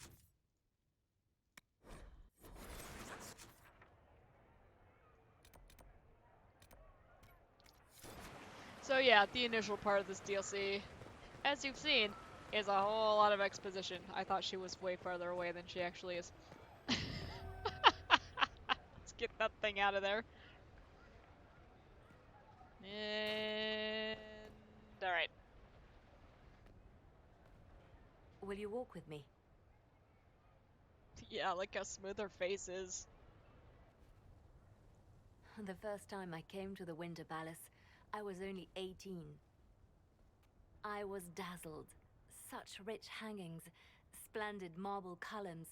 So yeah, the initial part of this DLC, as you've seen, is a whole lot of exposition. I thought she was way farther away than she actually is. Let's get that thing out of there. And... alright. Will you walk with me? Yeah, look how smooth her face is. The first time I came to the Winter Palace, I was only 18. I was dazzled. Such rich hangings, splendid marble columns,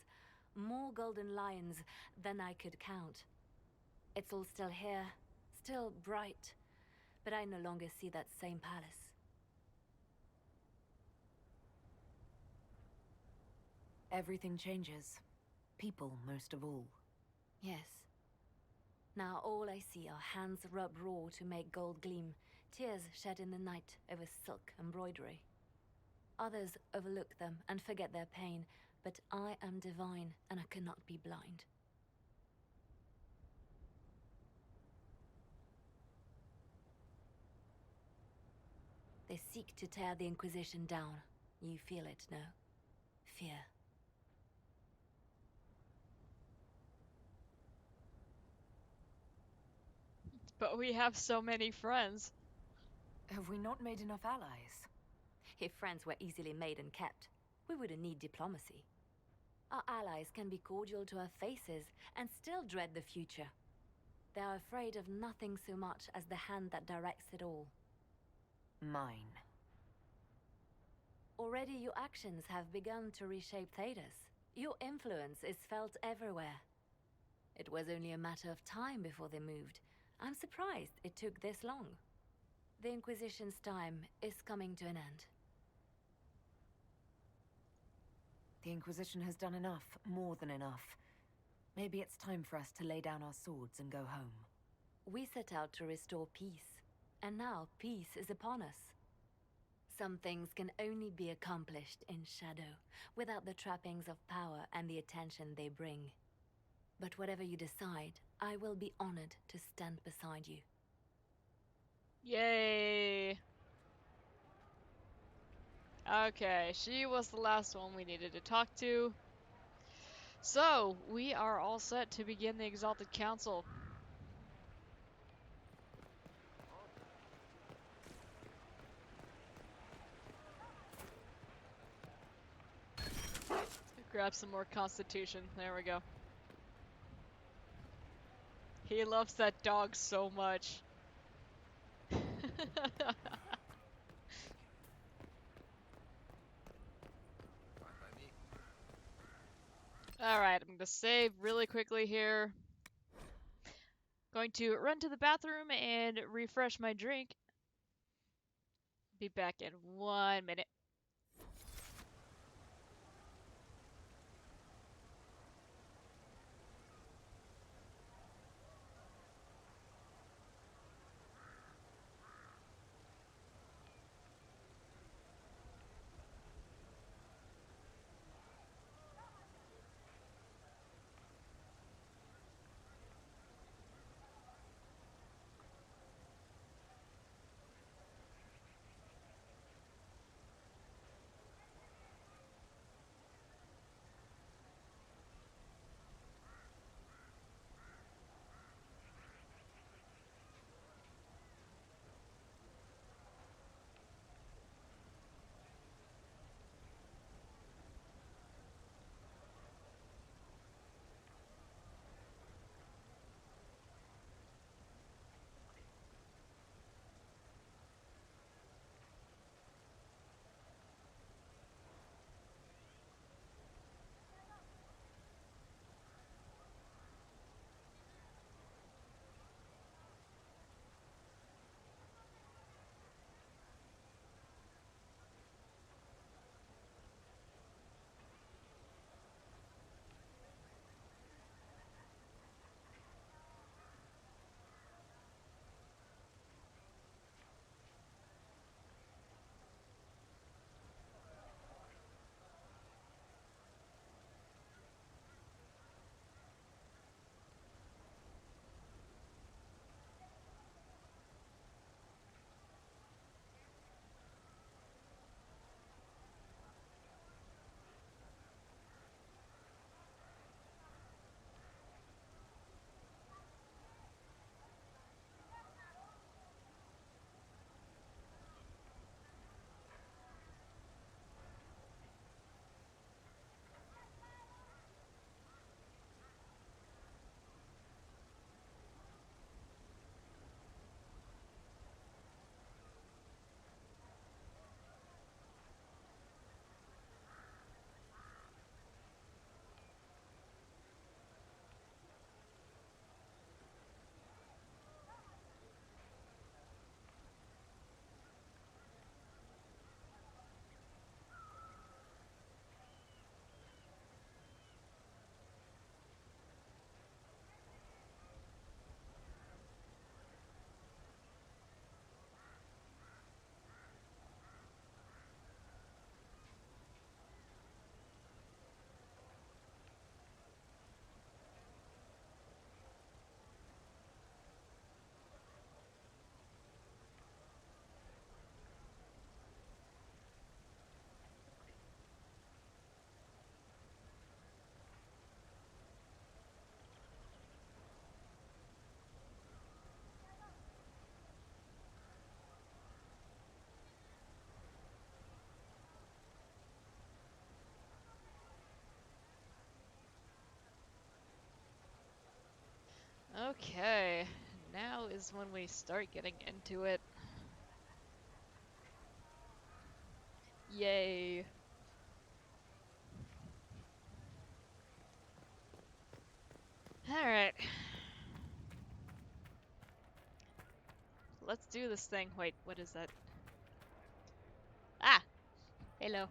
more golden lions than I could count. It's all still here, still bright, but I no longer see that same palace. Everything changes. People, most of all. Yes. Now all I see are hands rubbed raw to make gold gleam, tears shed in the night over silk embroidery. Others overlook them and forget their pain, but I am divine and I cannot be blind. They seek to tear the Inquisition down. You feel it, no? Fear. But we have so many friends. Have we not made enough allies? If friends were easily made and kept, we wouldn't need diplomacy. Our allies can be cordial to our faces and still dread the future. They are afraid of nothing so much as the hand that directs it all. Mine. Already your actions have begun to reshape Thedas. Your influence is felt everywhere. It was only a matter of time before they moved. I'm surprised it took this long. The Inquisition's time is coming to an end. The Inquisition has done enough, more than enough. Maybe it's time for us to lay down our swords and go home. We set out to restore peace, and now peace is upon us. Some things can only be accomplished in shadow, without the trappings of power and the attention they bring. But whatever you decide, I will be honored to stand beside you. Yay! Okay, she was the last one we needed to talk to. So, we are all set to begin the Exalted Council. Grab some more Constitution. There we go. He loves that dog so much. Alright, I'm gonna save really quickly here. Going to run to the bathroom and refresh my drink. Be back in 1 minute. Okay, now is when we start getting into it. Yay. Alright. Let's do this thing. Wait, what is that? Ah! Hello.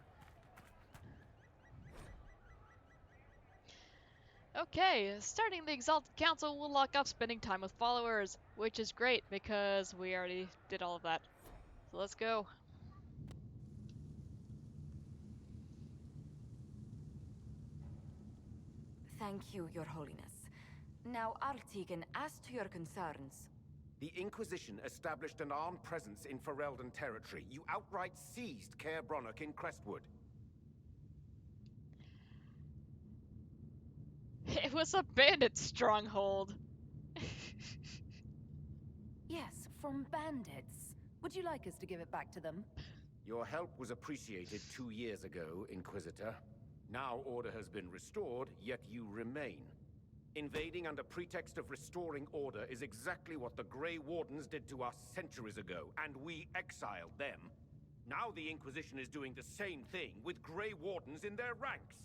Okay, starting the Exalted Council will lock up spending time with followers, which is great because we already did all of that. So let's go. Thank you, Your Holiness. Now, Artigan, as to your concerns. The Inquisition established an armed presence in Ferelden territory. You outright seized Caer Bronach in Crestwood. It was a bandit stronghold. Yes, from bandits. Would you like us to give it back to them? Your help was appreciated 2 years ago, Inquisitor. Now order has been restored, yet you remain. Invading under pretext of restoring order is exactly what the Grey Wardens did to us centuries ago, and we exiled them. Now the Inquisition is doing the same thing with Grey Wardens in their ranks.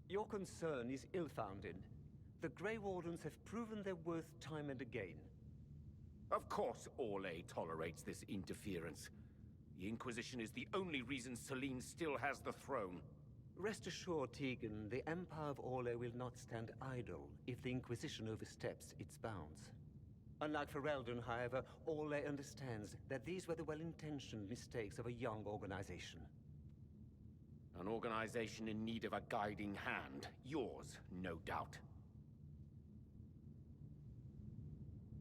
Your concern is ill-founded. The Grey Wardens have proven their worth time and again. Of course Orlais tolerates this interference. The Inquisition is the only reason Selene still has the throne. Rest assured, Tegan, the Empire of Orlais will not stand idle if the Inquisition oversteps its bounds. Unlike Ferelden, however, Orlais understands that these were the well-intentioned mistakes of a young organization. An organization in need of a guiding hand. Yours, no doubt.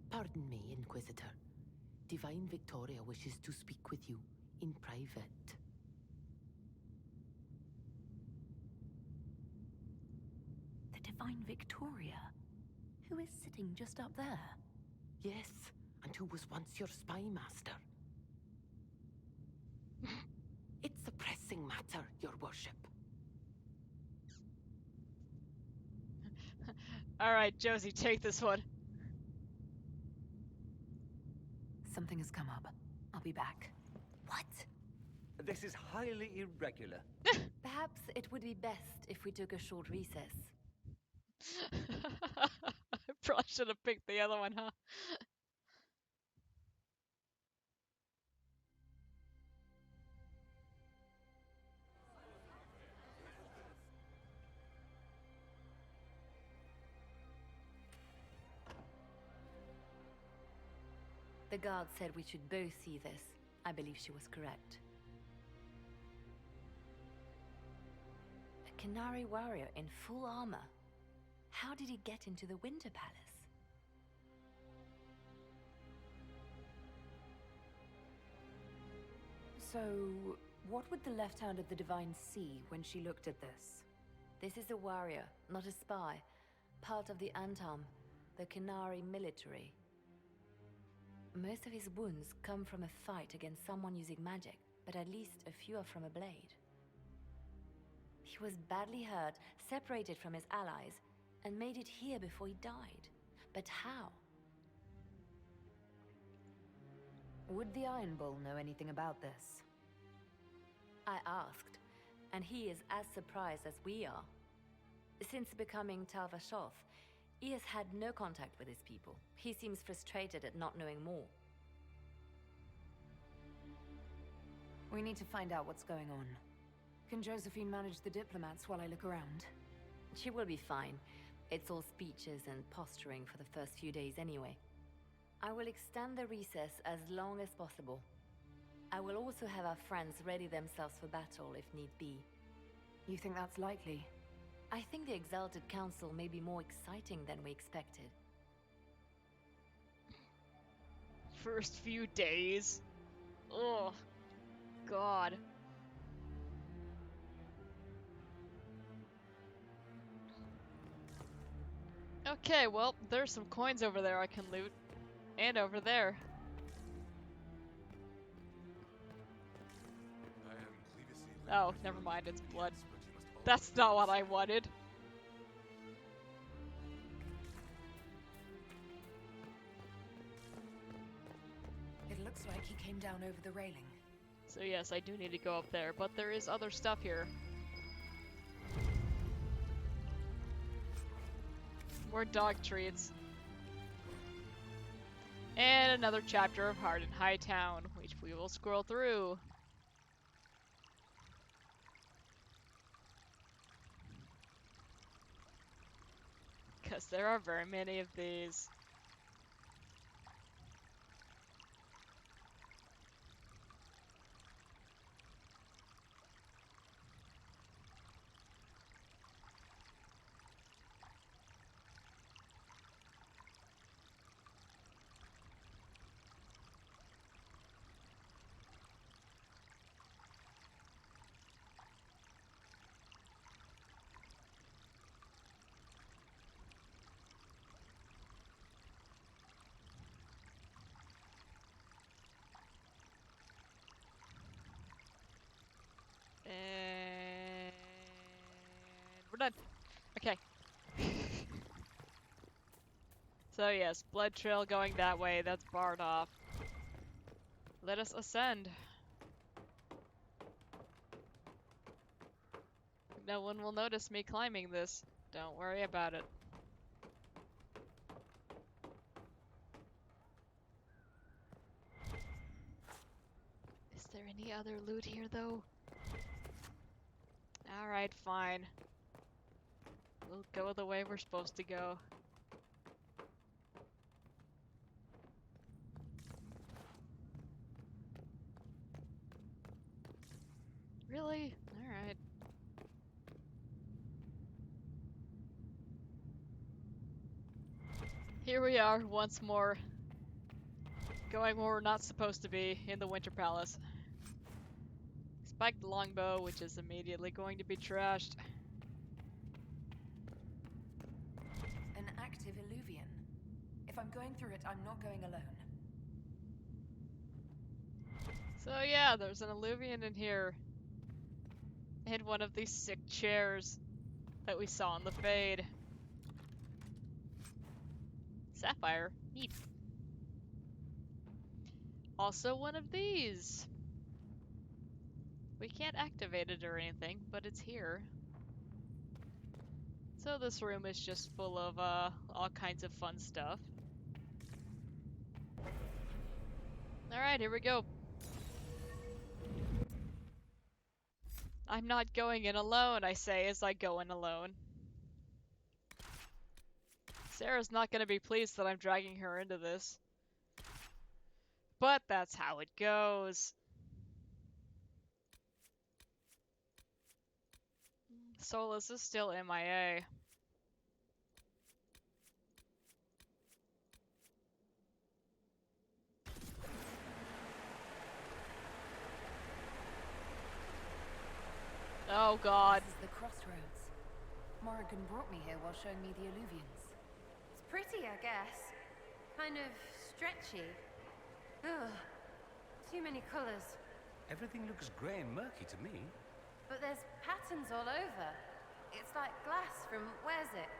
Pardon me, Inquisitor. Divine Victoria wishes to speak with you in private. The Divine Victoria? Who is sitting just up there? Yes, and who was once your spy master. It's a pressing matter, Your Worship. Alright, Josie, take this one. Something has come up. I'll be back. What? This is highly irregular. Perhaps it would be best if we took a short recess. I probably should have picked the other one, huh? The guard said we should both see this. I believe she was correct. A Canary warrior in full armor. How did he get into the Winter Palace? So, what would the left hand of the Divine see when she looked at this? This is a warrior, not a spy. Part of the Antam, the Canary military. Most of his wounds come from a fight against someone using magic, but at least a few are from a blade. He was badly hurt, separated from his allies, and made it here before he died. But how? Would the Iron Bull know anything about this? I asked, and he is as surprised as we are. Since becoming Talvashoth, he has had no contact with his people. He seems frustrated at not knowing more. We need to find out what's going on. Can Josephine manage the diplomats while I look around? She will be fine. It's all speeches and posturing for the first few days anyway. I will extend the recess as long as possible. I will also have our friends ready themselves for battle if need be. You think that's likely? I think the Exalted Council may be more exciting than we expected. First few days. Oh, God. Okay, well, there's some coins over there I can loot. And over there. Oh, never mind, it's blood. That's not what I wanted. came down over the railing. So yes, I do need to go up there, but there is other stuff here. More dog treats. And another chapter of Hard and High Town, which we will scroll through. Because there are very many of these. And we're done. Okay. So yes, blood trail going that way. That's barred off. Let us ascend. No one will notice me climbing this. Don't worry about it. Is there any other loot here though? Alright, fine. We'll go the way we're supposed to go. Really? Alright. Here we are, once more. Going where we're not supposed to be, in the Winter Palace. Spiked longbow, which is immediately going to be trashed. An active illuvian. If I'm going through it, I'm not going alone. So yeah, there's an illuvian in here. And one of these sick chairs that we saw in the Fade. Sapphire. Neat. Also one of these. We can't activate it or anything, but it's here. So this room is just full of all kinds of fun stuff. Alright, here we go. I'm not going in alone, I say as I go in alone. Sarah's not gonna be pleased that I'm dragging her into this. But that's how it goes. Solus is still MIA. Oh god. This is the crossroads. Morrigan brought me here while showing me the illuvians. It's pretty, I guess. Kind of stretchy. Ugh. Too many colors. Everything looks grey and murky to me. But there's patterns all over. It's like glass from, where's it?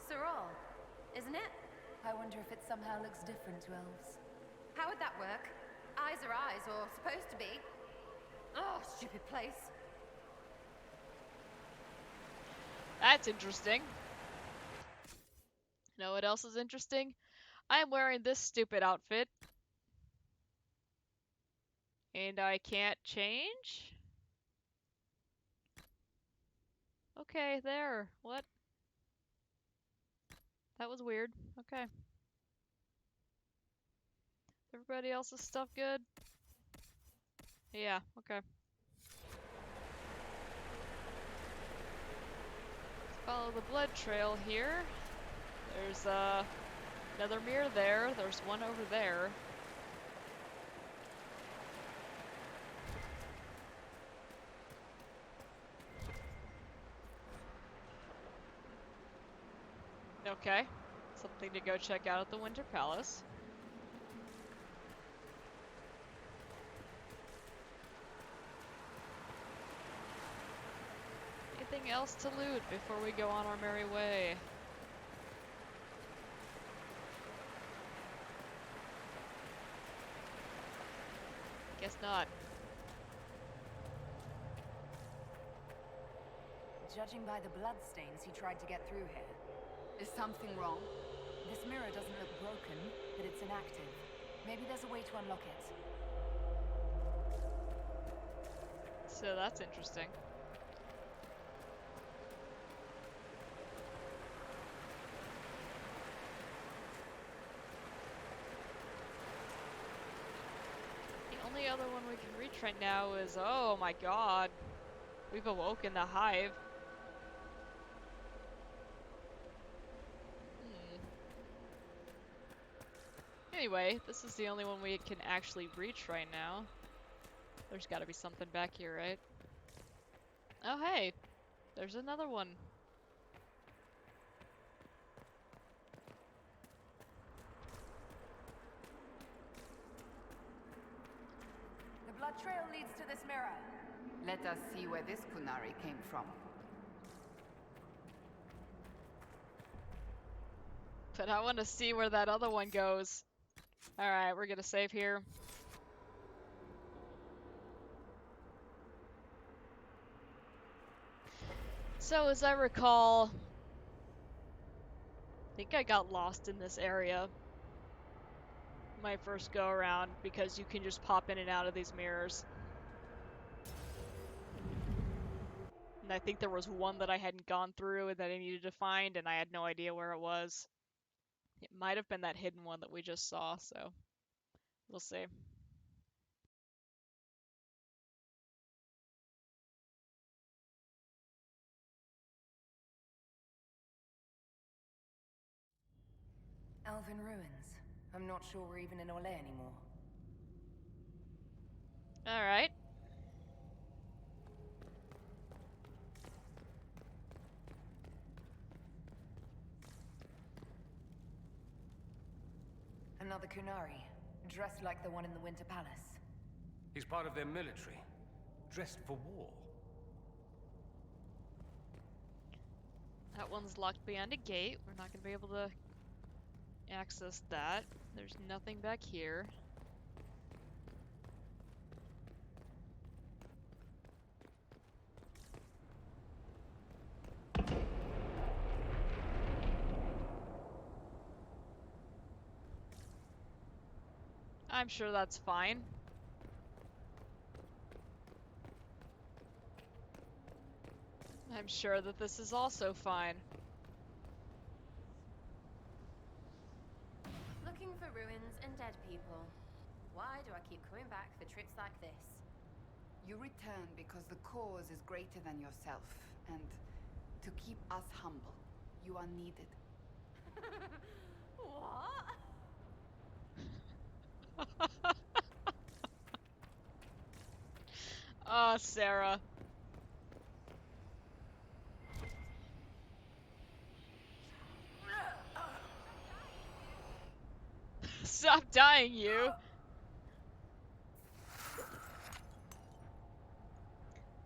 Sorol, isn't it? I wonder if it somehow looks different to elves. How would that work? Eyes are eyes, or supposed to be. Oh, stupid place. That's interesting. You know what else is interesting? I'm wearing this stupid outfit. And I can't change? Okay, there. What? That was weird. Okay. Everybody else's stuff good? Yeah, okay. Follow the blood trail here. There's another mirror there. There's one over there. Okay. Something to go check out at the Winter Palace. Anything else to loot before we go on our merry way? not. Judging by the bloodstains, he tried to get through here. Is something wrong? This mirror doesn't look broken, but it's inactive. Maybe there's a way to unlock it. So that's interesting. The only other one we can reach right now is, oh my god, we've awoken the hive. Anyway, this is the only one we can actually reach right now. There's gotta be something back here, right? Oh hey, there's another one. The blood trail leads to this mirror. Let us see where this Kunari came from. But I want to see where that other one goes. Alright, we're gonna save here. So, as I recall, I think I got lost in this area my first go around because you can just pop in and out of these mirrors. And I think there was one that I hadn't gone through that I needed to find, and I had no idea where it was. It might have been that hidden one that we just saw, so we'll see. Elven ruins. I'm not sure we're even in Orlais anymore. Alright. Another Kunari, dressed like the one in the Winter Palace. He's part of their military, dressed for war. That one's locked behind a gate. We're not gonna be able to access that. There's nothing back here. I'm sure that's fine. I'm sure that this is also fine. Looking for ruins and dead people. Why do I keep coming back for trips like this? You return because the cause is greater than yourself, and to keep us humble, you are needed. What? Oh, Sarah. Stop dying, you.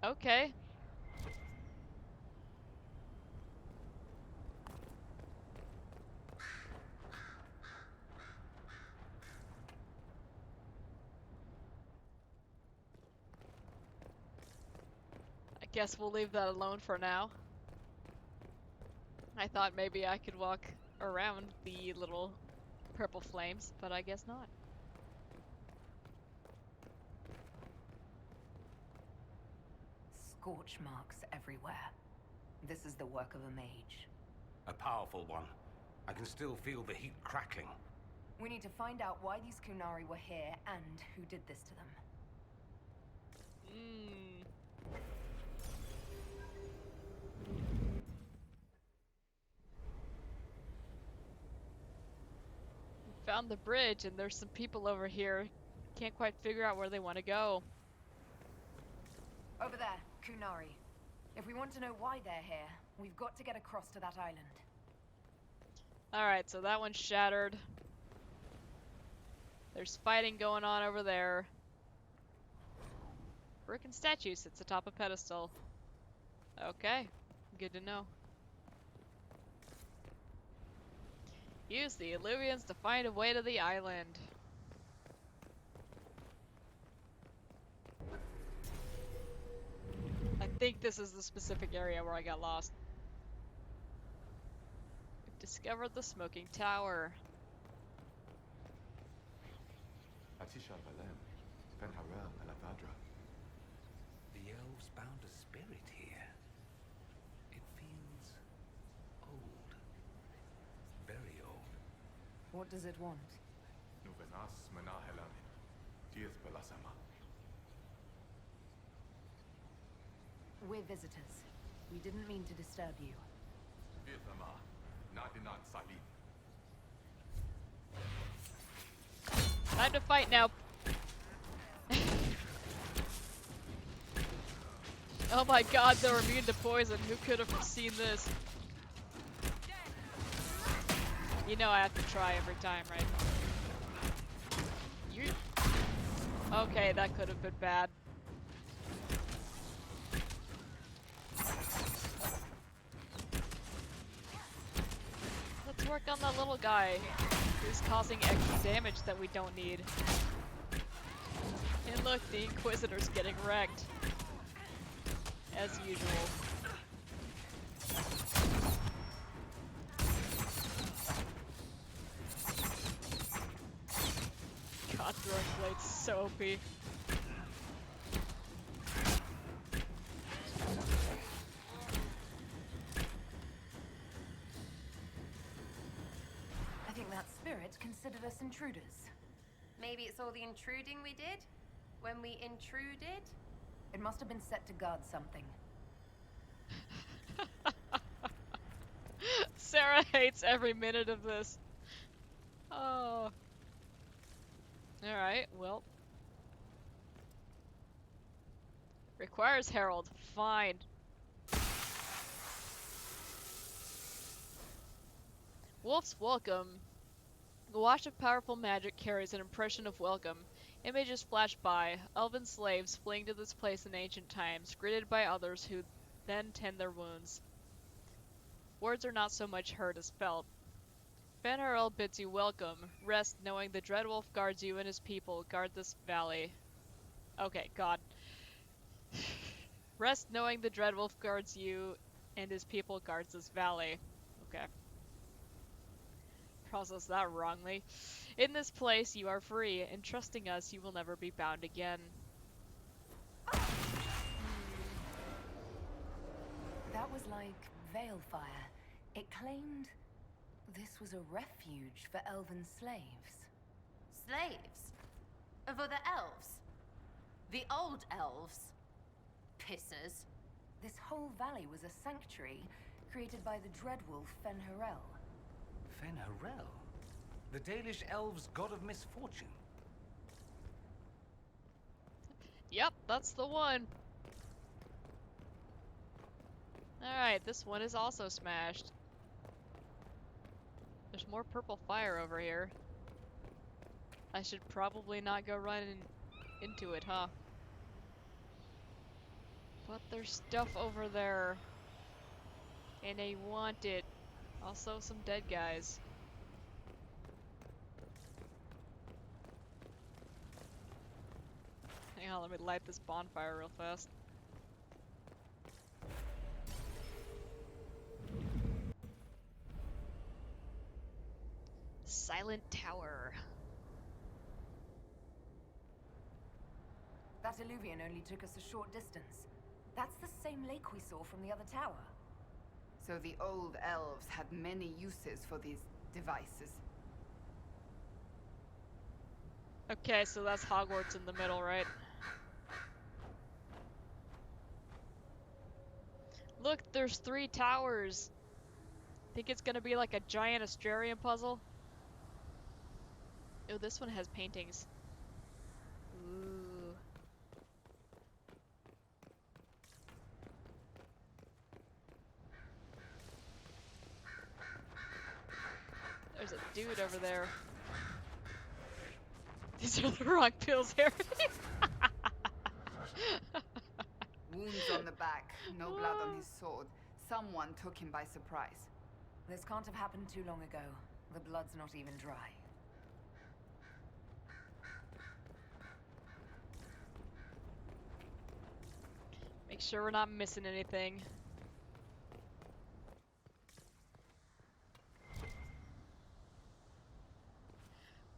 Okay. I guess we'll leave that alone for now. I thought maybe I could walk around the little purple flames, but I guess not. Scorch marks everywhere. This is the work of a mage. A powerful one. I can still feel the heat crackling. We need to find out why these Kunari were here and who did this to them. Found the bridge and there's some people over here. Can't quite figure out where they want to go. Over there, Kunari. If we want to know why they're here, we've got to get across to that island. Alright, so that one's shattered. There's fighting going on over there. Broken statue sits atop a pedestal. Okay, good to know. Use the Illuvians to find a way to the island. think this is the specific area where I got lost. We've discovered the smoking tower. The elves bound a spirit here. It feels old. Very old. What does it want? We're visitors. We didn't mean to disturb you. Time to fight now. Oh my god, they're immune to poison. Who could have seen this? You know I have to try every time, right? You... Okay, that could have been bad. Let's work on that little guy who's causing extra damage that we don't need. And look, the Inquisitor's getting wrecked. As usual. God, throwing blades so OP. I think that spirit considered us intruders. Maybe it's all the intruding we did? When we intruded? It must have been set to guard something. Sarah hates every minute of this. Oh. Alright, well. Requires Herald. Fine. Wolf's Welcome. The wash of powerful magic carries an impression of welcome. Images flash by, elven slaves fleeing to this place in ancient times, greeted by others who then tend their wounds. Words are not so much heard as felt. Fenrirel bids you welcome. Rest knowing the Dreadwolf guards you and his people guard this valley. Okay, God. Rest knowing the Dreadwolf guards you and his people guards this valley. Okay. Process that wrongly. In this place you are free, and trusting us you will never be bound again. That was like Veilfire. It claimed this was a refuge for elven slaves. Slaves? Of other elves? The old elves? Pissers. This whole valley was a sanctuary created by the Dreadwolf Fenrirel. Fenrirel? The Dalish elves' god of misfortune. Yep, that's the one. Alright, this one is also smashed. There's more purple fire over here. I should probably not go running into it, huh? But there's stuff over there. And I want it. Also some dead guys. Hang on, let me light this bonfire real fast. Silent Tower. That illuvian only took us a short distance. That's the same lake we saw from the other tower. So the old elves had many uses for these devices. Okay, so that's Hogwarts in the middle, right? Look, there's 3 towers. Think it's gonna be like a giant Astrarian puzzle? Oh, this one has paintings. Ooh. There's a dude over there. These are the wrong pills, Harry. Wounds on the back, no blood on his sword. Someone took him by surprise. This can't have happened too long ago. The blood's not even dry. Make sure we're not missing anything.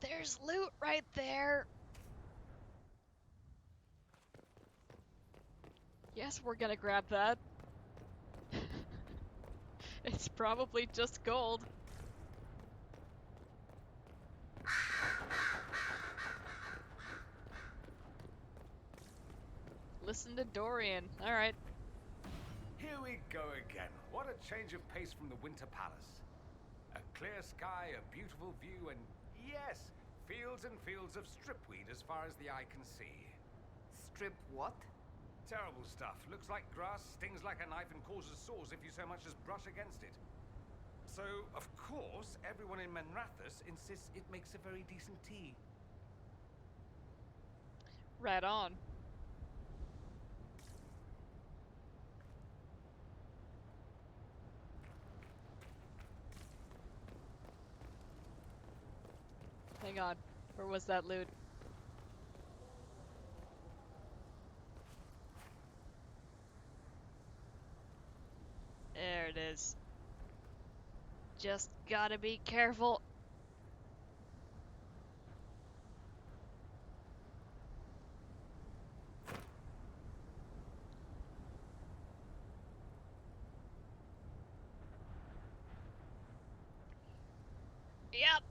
There's loot right there. Yes, we're gonna grab that. It's probably just gold. Listen to Dorian. Alright. Here we go again. What a change of pace from the Winter Palace. A clear sky, a beautiful view, and yes, fields and fields of stripweed as far as the eye can see. Strip what? Terrible stuff. Looks like grass, stings like a knife, and causes sores if you so much as brush against it. So, of course, everyone in Menrathus insists it makes a very decent tea. Right on. Hang on. Where was that loot? There it is. Just gotta be careful. Yep.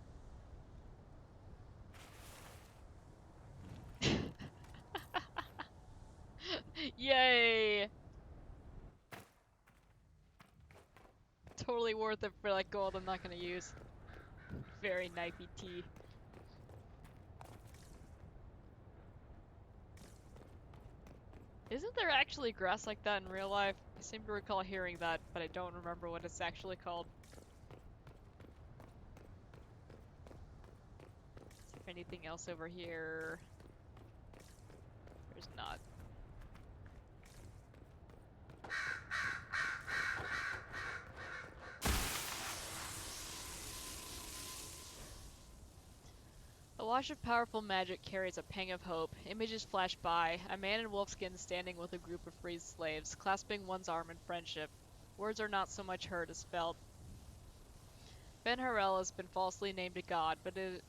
Yay! Totally worth it for that gold I'm not gonna use. Very knifey tea. Isn't there actually grass like that in real life? I seem to recall hearing that, but I don't remember what it's actually called. Is there anything else over here? There's not. A wash of powerful magic carries a pang of hope. Images flash by. A man in wolfskin standing with a group of freed slaves, clasping one's arm in friendship. Words are not so much heard as felt. Ben Harel has been falsely named a god, but is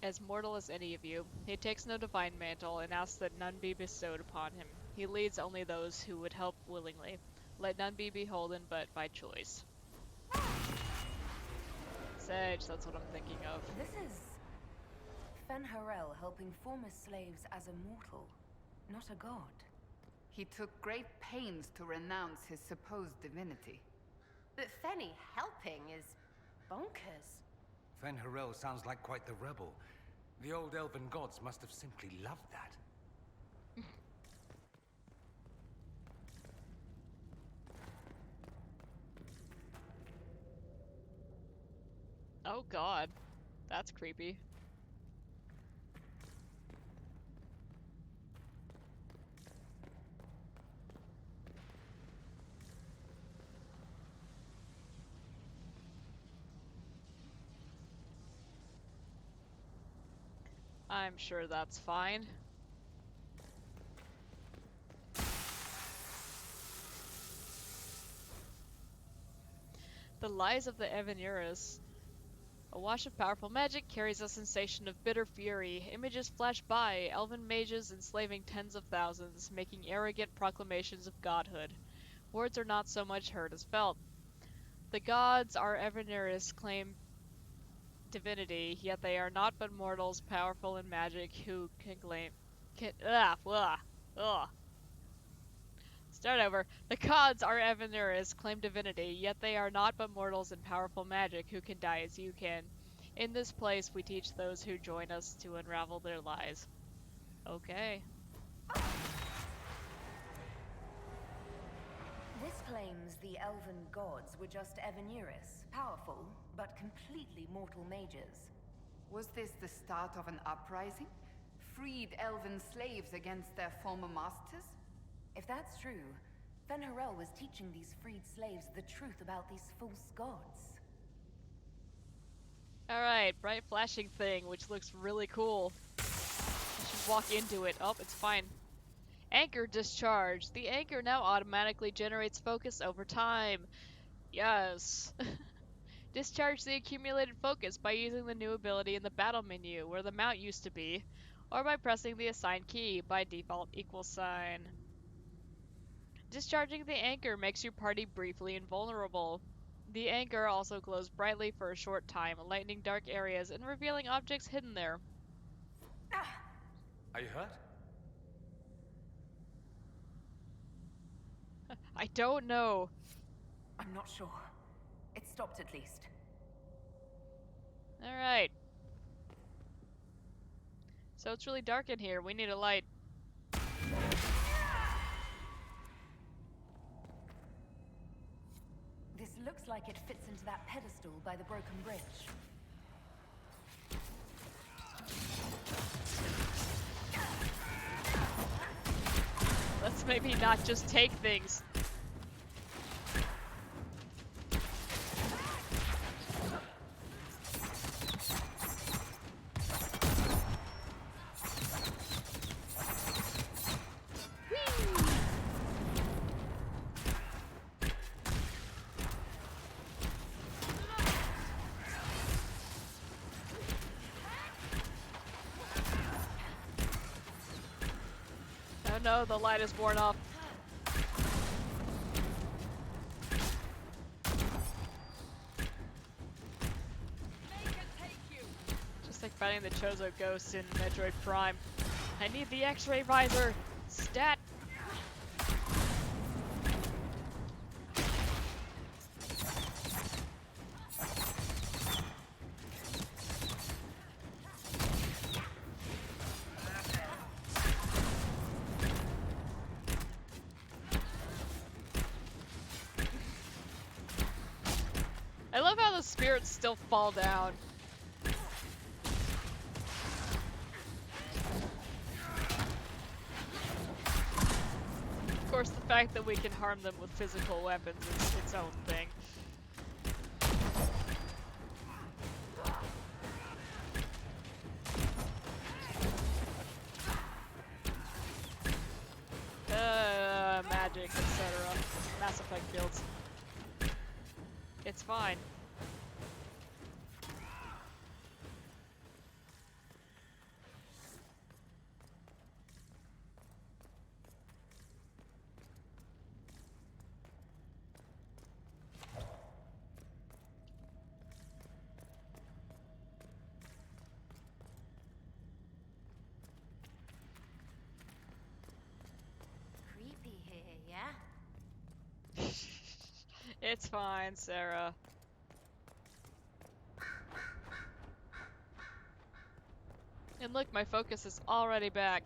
as mortal as any of you. He takes no divine mantle and asks that none be bestowed upon him. He leads only those who would help willingly. Let none be beholden but by choice. Sage, that's what I'm thinking of. This is Fen Harel helping former slaves as a mortal, not a god. He took great pains to renounce his supposed divinity. But Fenny helping is bonkers. Fen Harel sounds like quite the rebel. The old elven gods must have simply loved that. Oh god. That's creepy. I'm sure that's fine. The lies of the Evaneris. A wash of powerful magic carries a sensation of bitter fury. Images flash by, elven mages enslaving tens of thousands, making arrogant proclamations of godhood. Words are not so much heard as felt. The gods are Evaneris claim divinity, yet they are not but mortals powerful in magic who can claim... Start over. The gods are Evaneris claim divinity, yet they are not but mortals in powerful magic who can die as you can. In this place we teach those who join us to unravel their lies. Okay. This claims the elven gods were just Evaneris, powerful, but completely mortal mages. Was this the start of an uprising? Freed elven slaves against their former masters? If that's true, Fen Harel was teaching these freed slaves the truth about these false gods. Alright, bright flashing thing, which looks really cool. I should walk into it. Oh, it's fine. Anchor discharged. The anchor now automatically generates focus over time. Yes. Discharge the accumulated focus by using the new ability in the battle menu, where the mount used to be, or by pressing the assigned key, by default =. Discharging the anchor makes your party briefly invulnerable. The anchor also glows brightly for a short time, lightening dark areas and revealing objects hidden there. Are you hurt? I don't know. I'm not sure. It stopped at least. Alright. So it's really dark in here. We need a light. This looks like it fits into that pedestal by the broken bridge. Let's maybe not just take things. Oh no, the light is worn off. Just like fighting the Chozo ghost in Metroid Prime. I need the X-ray visor! Stat! I love how the spirits still fall down. Of course, the fact that we can harm them with physical weapons is its own thing. Magic, etc. Mass Effect builds. It's fine. Creepy here, yeah? It's fine, Sarah. And look, my focus is already back.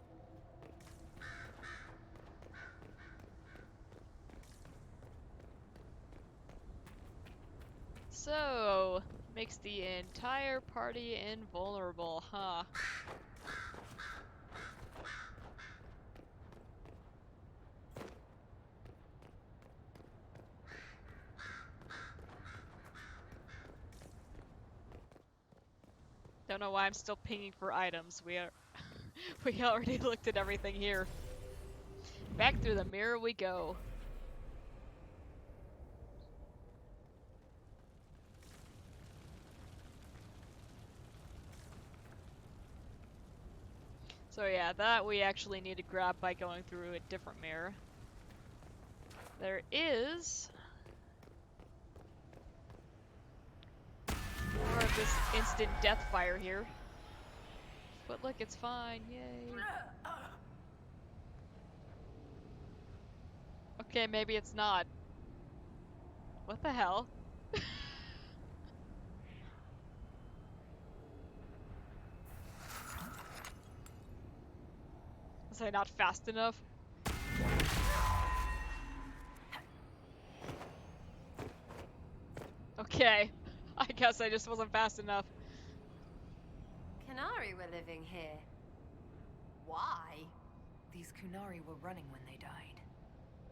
So, makes the entire party invulnerable, huh? Don't know why I'm still pinging for items. We already looked at everything here. Back through the mirror we go. So yeah, that we actually need to grab by going through a different mirror. There is more of this instant death fire here. But look, it's fine, yay. Okay, maybe it's not. What the hell? Was I not fast enough? Okay, I guess I just wasn't fast enough. Canary were living here. Why? These Kunari were running when they died.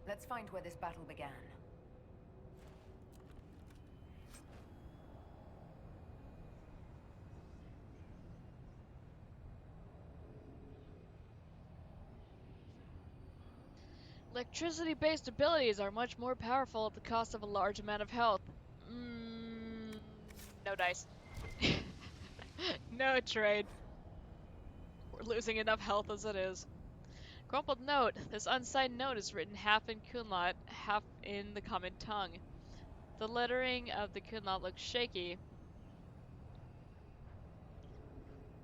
Let's find where this battle began. Electricity-based abilities are much more powerful at the cost of a large amount of health. No dice. No trade. We're losing enough health as it is. Crumpled note. This unsigned note is written half in Kunlot, half in the common tongue. The lettering of the Kunlot looks shaky.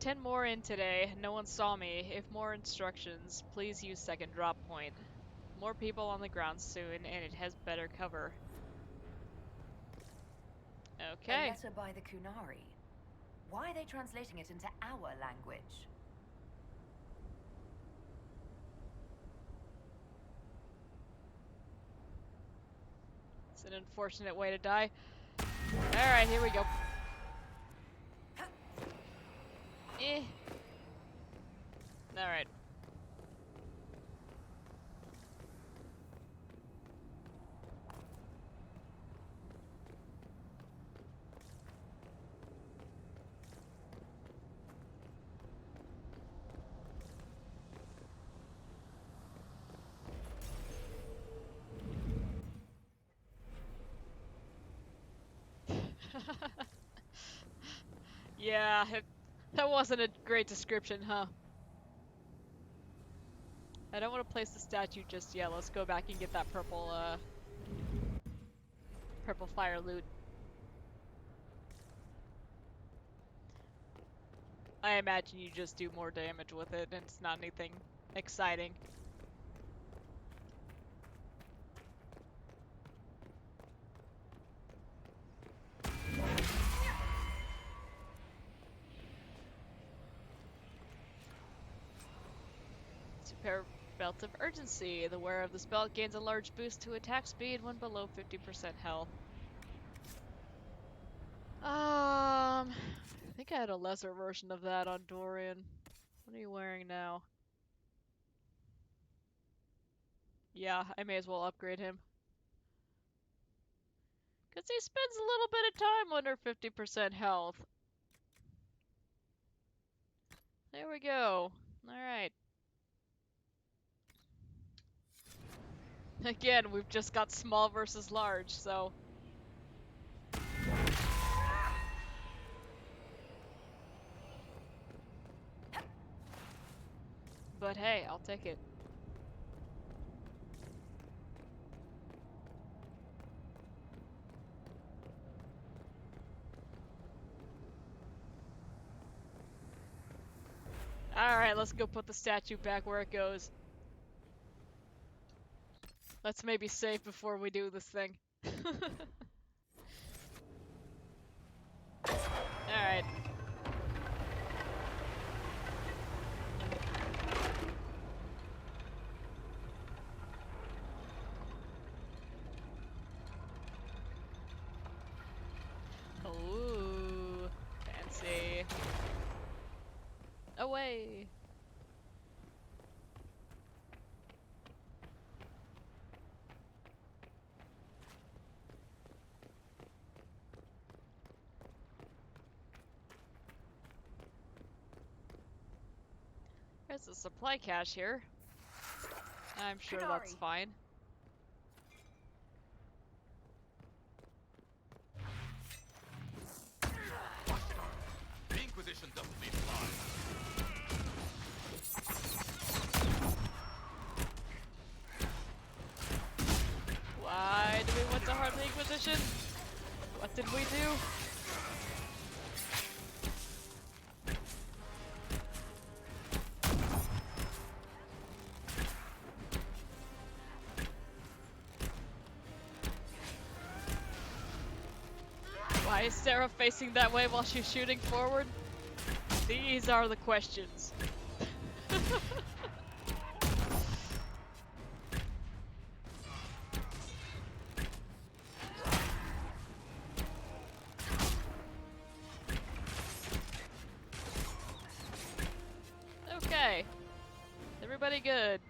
10 more in today. No one saw me. If more instructions, please use second drop point. More people on the ground soon, and it has better cover. Okay. A letter by the Kunari. Why are they translating it into our language? It's an unfortunate way to die. Alright, here we go. Alright. Yeah, that wasn't a great description, huh? I don't want to place the statue just yet. Let's go back and get that purple fire loot. I imagine you just do more damage with it, and it's not anything exciting. Super Belt of Urgency. The wearer of this belt gains a large boost to attack speed when below 50% health. I think I had a lesser version of that on Dorian. What are you wearing now? Yeah, I may as well upgrade him. Because he spends a little bit of time under 50% health. There we go. Alright. Again, we've just got small versus large, so... But hey, I'll take it. Alright, let's go put the statue back where it goes. Let's maybe save before we do this thing. Alright. Ooh, fancy. Away. There's a supply cache here. I'm sure that's fine. The Inquisition doesn't need flies. Why do we want to harm the Inquisition? What did we do? Why is Sarah facing that way while she's shooting forward? These are the questions. Okay. Everybody good?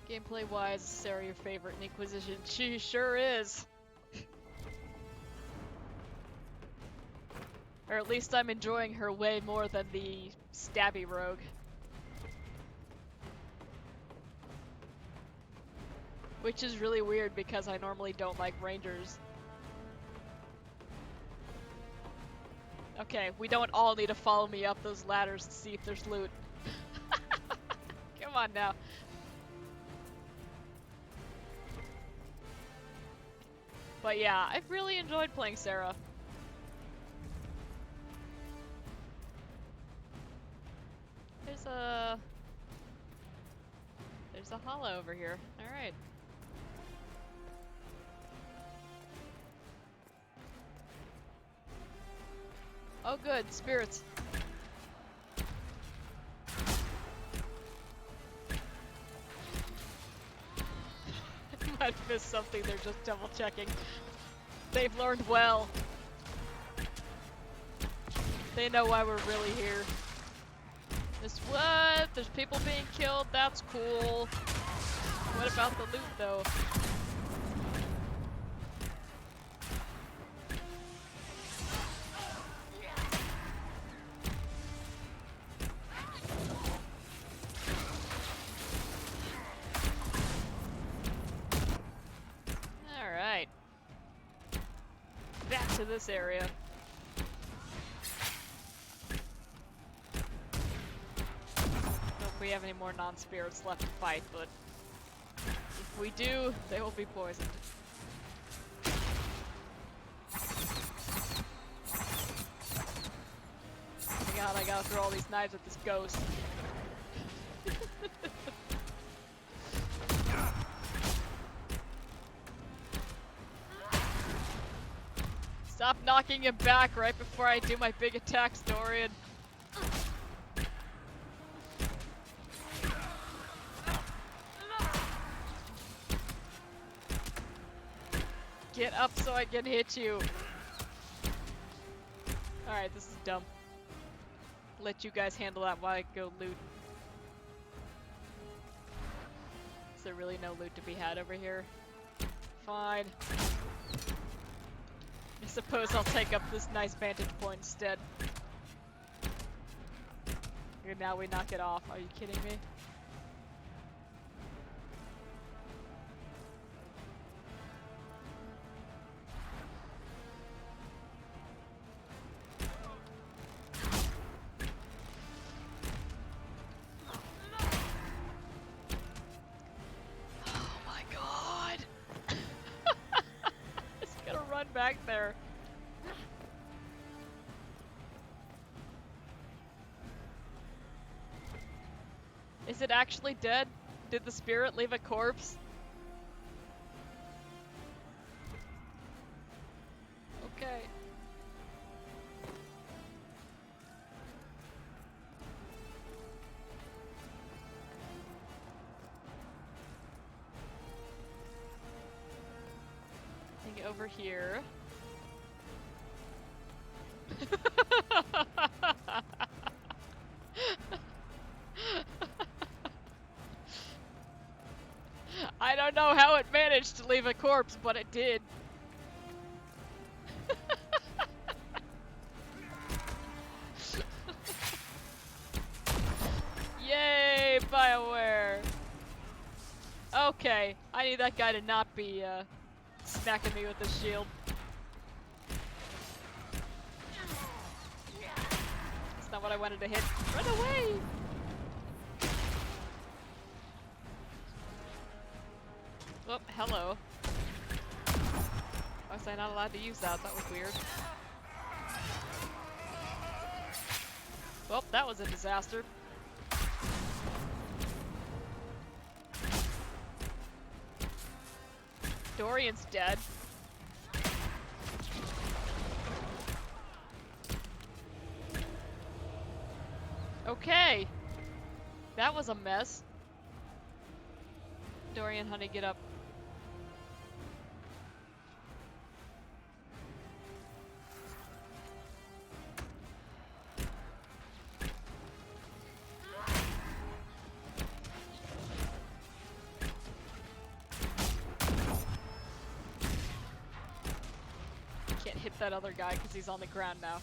Gameplay-wise, is Sarah your favorite in Inquisition? She sure is. Or at least I'm enjoying her way more than the stabby rogue. Which is really weird because I normally don't like rangers. Okay, we don't all need to follow me up those ladders to see if there's loot. Come on now. But yeah, I've really enjoyed playing Sarah. There's a hollow over here. Alright. Oh good, spirits. I might have missed something, they're just double checking. They've learned well. They know why we're really here. This what? There's people being killed, that's cool. What about the loot though? Alright. Back to this area. We have any more non-spirits left to fight, but if we do, they will be poisoned. Oh my god, I gotta throw all these knives at this ghost. Stop knocking him back right before I do my big attacks, Dorian. Get up so I can hit you. Alright, this is dumb. Let you guys handle that while I go loot. Is there really no loot to be had over here? Fine. I suppose I'll take up this nice vantage point instead. And now we knock it off. Are you kidding me? Back there. Is it actually dead? Did the spirit leave a corpse? Okay. Over here. I don't know how it managed to leave a corpse, but it did. Yay, BioWare! Okay, I need that guy to not be, smacking me with the shield. That's not what I wanted to hit. Run away! Oh, hello. Why was I not allowed to use that? That was weird. Well, that was a disaster. Dorian's dead. Okay. That was a mess. Dorian, honey, get up. Can't hit that other guy because he's on the ground now.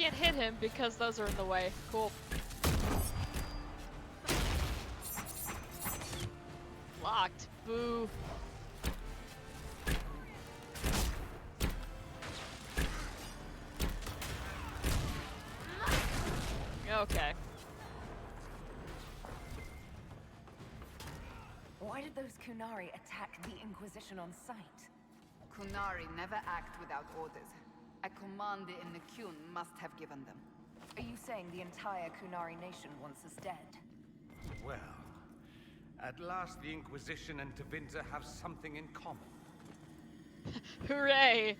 can't hit him because those are in the way. Cool. Locked. Boo. Okay. Why did those Kunari attack the Inquisition on sight? Kunari never act without orders. A commander in the Qun must have given them. Are you saying the entire Kunari nation wants us dead? Well, at last the Inquisition and Tevinter have something in common. Hooray!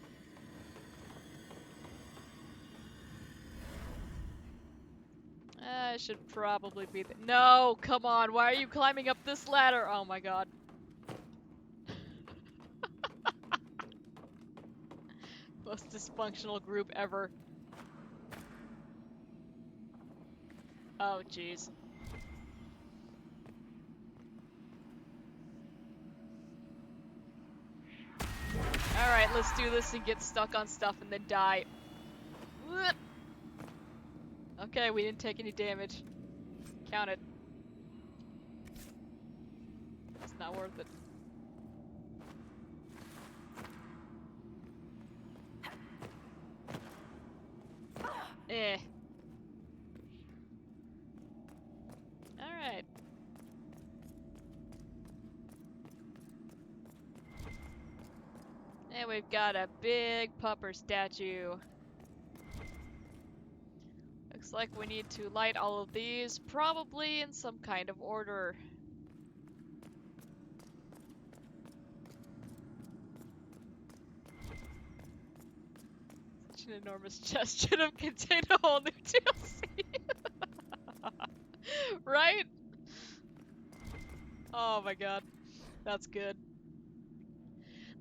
I should probably be the— No! Come on, why are you climbing up this ladder? Oh my god. Most dysfunctional group ever. Oh, jeez. Alright, let's do this and get stuck on stuff and then die. Okay, we didn't take any damage. Count it. It's not worth it. Eh. Alright. And we've got a big pupper statue. Looks like we need to light all of these, probably in some kind of order. Such an enormous chest should have contained a whole new DLC. Right? Oh my god. That's good.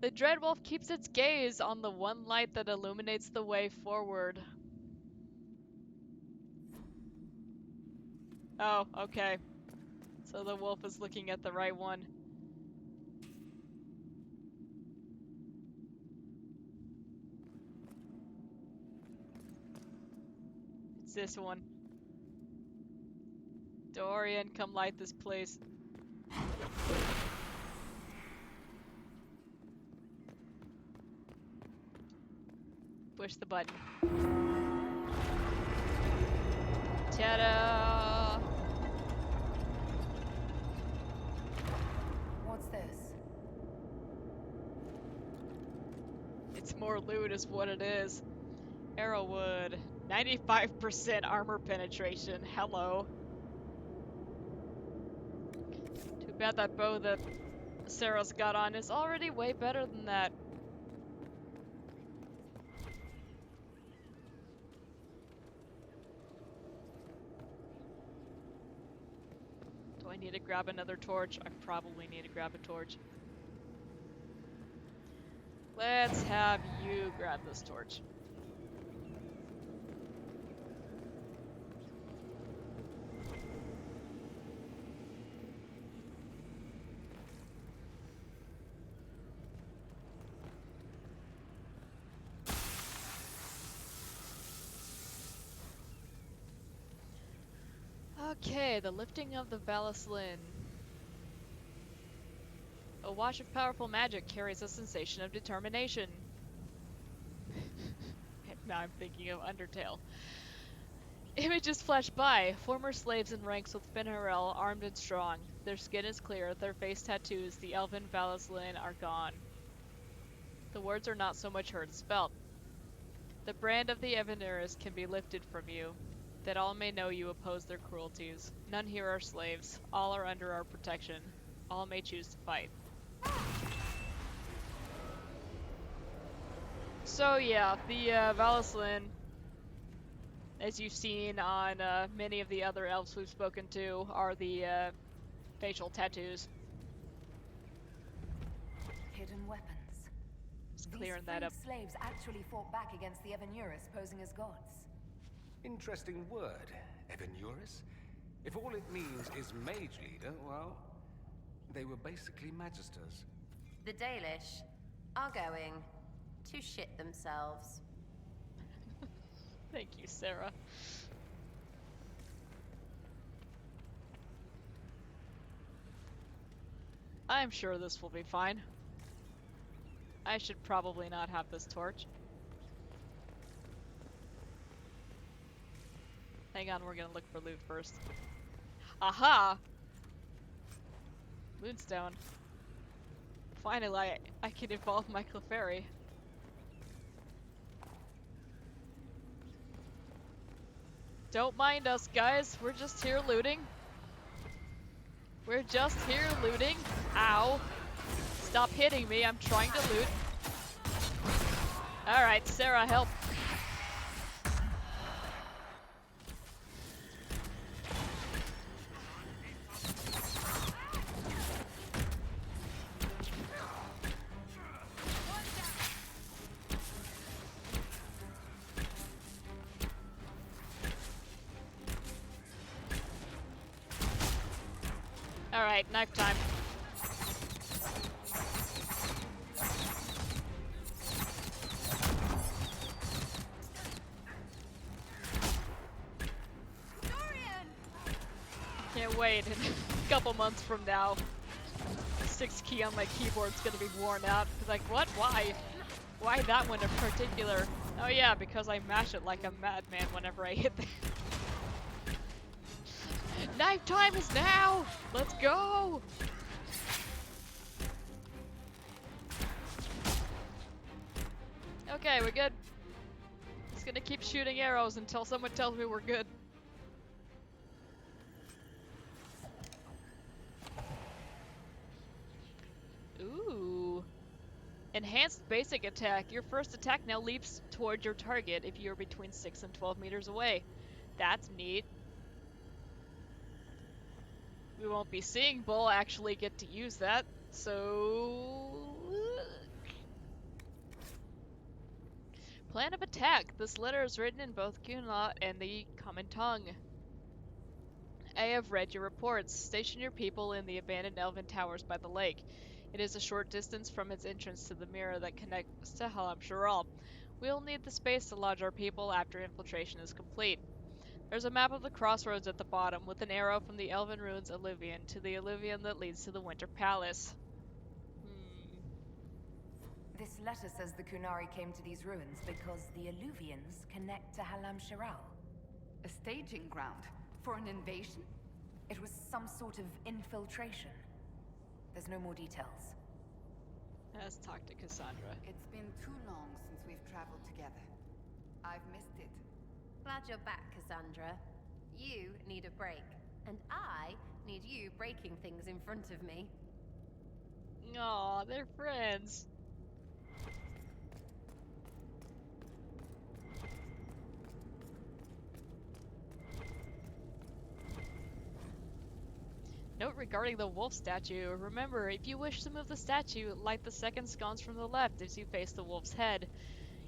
The Dreadwolf keeps its gaze on the one light that illuminates the way forward. Oh, okay. So the wolf is looking at the right one. It's this one. Dorian, come light this place. Push the button. Ta-da! What's this? It's more loot is what it is. Arrowwood. 95% armor penetration. Hello. Too bad that bow that Sarah's got on is already way better than that. Do I need to grab another torch? I probably need to grab a torch. Let's have you grab this torch. Okay, the lifting of the Valislin. A wash of powerful magic carries a sensation of determination. Now I'm thinking of Undertale. Images flash by. Former slaves in ranks with Finharel, armed and strong. Their skin is clear, their face tattoos, the elven Valislin are gone. The words are not so much heard as felt. The brand of the Evanuris can be lifted from you, that all may know you oppose their cruelties. None here are slaves. All are under our protection. All may choose to fight. So yeah, the Valislin, as you've seen on many of the other elves we've spoken to, are the facial tattoos. Hidden weapons. Just clearing that up. These slaves actually fought back against the Evanuris, posing as gods. Interesting word, Evanuris. If all it means is mage leader, well, they were basically magisters. The Dalish are going to shit themselves. Thank you, Sarah. I'm sure this will be fine. I should probably not have this torch. Hang on, we're gonna look for loot first. Aha! Moonstone. Finally, I can evolve my Clefairy. Don't mind us, guys. We're just here looting. We're just here looting. Ow. Stop hitting me. I'm trying to loot. Alright, Sarah, help. Alright, knife time. Can't wait. In a couple months from now, the 6 key on my keyboard's gonna be worn out. Like, what? Why? Why that one in particular? Oh yeah, because I mash it like a madman whenever I hit the... Knife time is now! Let's go! Okay, we're good. Just gonna keep shooting arrows until someone tells me we're good. Ooh. Enhanced basic attack. Your first attack now leaps toward your target if you're between 6 and 12 meters away. That's neat. We won't be seeing Bull actually get to use that, so... Plan of attack. This letter is written in both Kunla and the common tongue. I have read your reports. Station your people in the abandoned elven towers by the lake. It is a short distance from its entrance to the mirror that connects to Halam Sharal. We'll need the space to lodge our people after infiltration is complete. There's a map of the crossroads at the bottom, with an arrow from the Elven Ruins Alluvion to the Alluvion that leads to the Winter Palace. This letter says the Kunari came to these ruins because the Alluvians connect to Halam Sharal. A staging ground for an invasion? It was some sort of infiltration. There's no more details. Let's talk to Cassandra. It's been too long since we've traveled together. I've missed it. Glad you're back, Cassandra. You need a break, and I need you breaking things in front of me. Aw, they're friends. Note regarding the wolf statue. Remember, if you wish to move the statue, light the second sconce from the left as you face the wolf's head.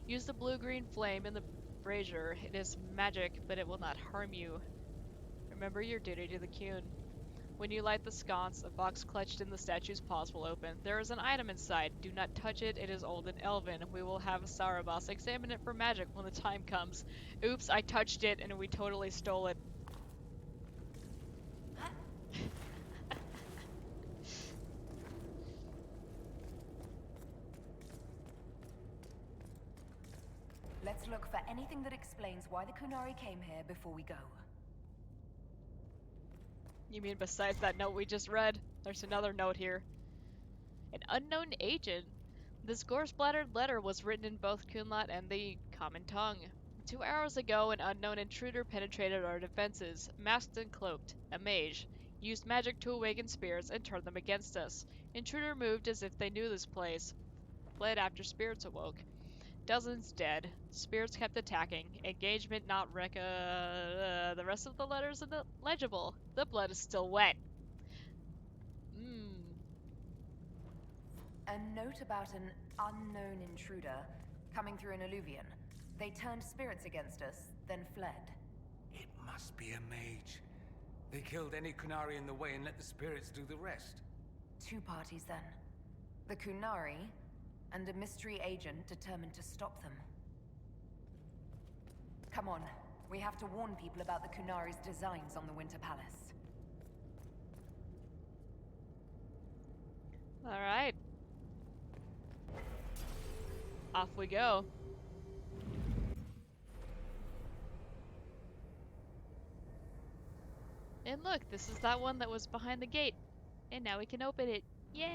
Use the blue-green flame in the brazier. It is magic, but it will not harm you. Remember your duty to the Kun. When you light the sconce, a box clutched in the statue's paws will open. There is an item inside. Do not touch it. It is old and elven. We will have Sarabas examine it for magic when the time comes. Oops, I touched it and we totally stole it. Let's look for anything that explains why the Kunari came here before we go. You mean besides that note we just read? There's another note here. An unknown agent. This gore-splattered letter was written in both Kunlat and the common tongue. 2 hours ago, an unknown intruder penetrated our defenses, masked and cloaked, a mage, used magic to awaken spirits and turn them against us. Intruder moved as if they knew this place, fled after spirits awoke. Dozens dead. Spirits kept attacking. Engagement not the rest of the letters are legible. The blood is still wet. A note about an unknown intruder coming through an alluvion. They turned spirits against us, then fled. It must be a mage. They killed any Kunari in the way and let the spirits do the rest. 2 parties then. The Kunari and a mystery agent determined to stop them. Come on. We have to warn people about the Kunari's designs on the Winter Palace. Alright. Off we go. And look, this is that one that was behind the gate. And now we can open it. Yay!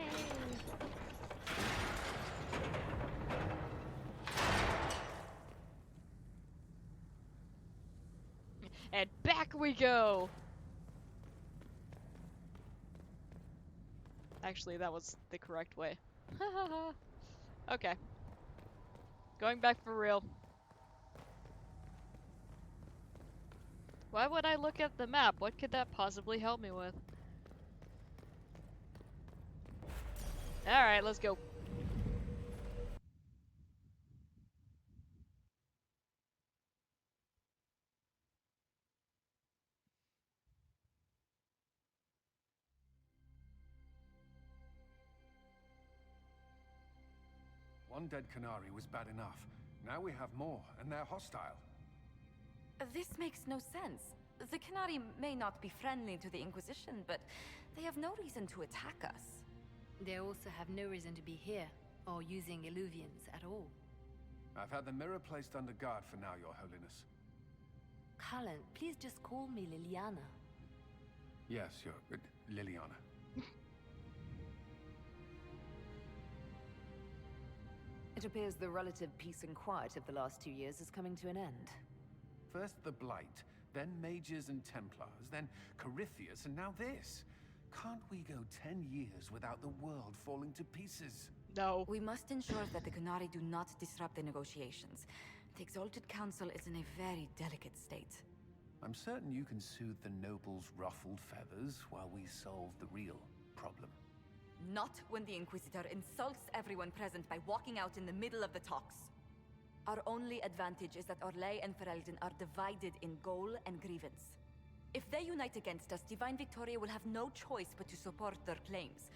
And back we go! Actually, that was the correct way. Okay. Going back for real. Why would I look at the map? What could that possibly help me with? Alright, let's go. One dead Canary was bad enough. Now we have more, and they're hostile. This makes no sense. The Kunari may not be friendly to the Inquisition, but they have no reason to attack us. They also have no reason to be here, or using Illuvians at all. I've had the mirror placed under guard for now, Your Holiness. Cullen, please just call me Liliana. Yes, Your... Liliana. It appears the relative peace and quiet of the last 2 years is coming to an end. First the Blight, then Mages and Templars, then Corypheus, and now this. Can't we go 10 years without the world falling to pieces? No. We must ensure that the Kunari do not disrupt the negotiations. The Exalted Council is in a very delicate state. I'm certain you can soothe the nobles' ruffled feathers while we solve the real problem. Not when the Inquisitor insults everyone present by walking out in the middle of the talks. Our only advantage is that Orlais and Ferelden are divided in goal and grievance. If they unite against us, Divine Victoria will have no choice but to support their claims.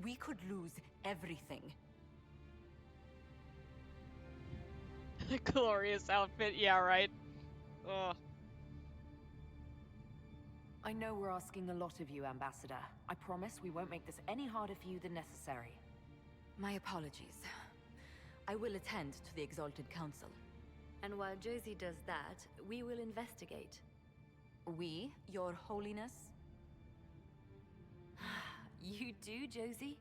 We could lose everything. Glorious outfit, yeah, right. Ugh. I know we're asking a lot of you, Ambassador. I promise we won't make this any harder for you than necessary. My apologies. I will attend to the Exalted Council. And while Josie does that, we will investigate. We, Your Holiness? You do, Josie?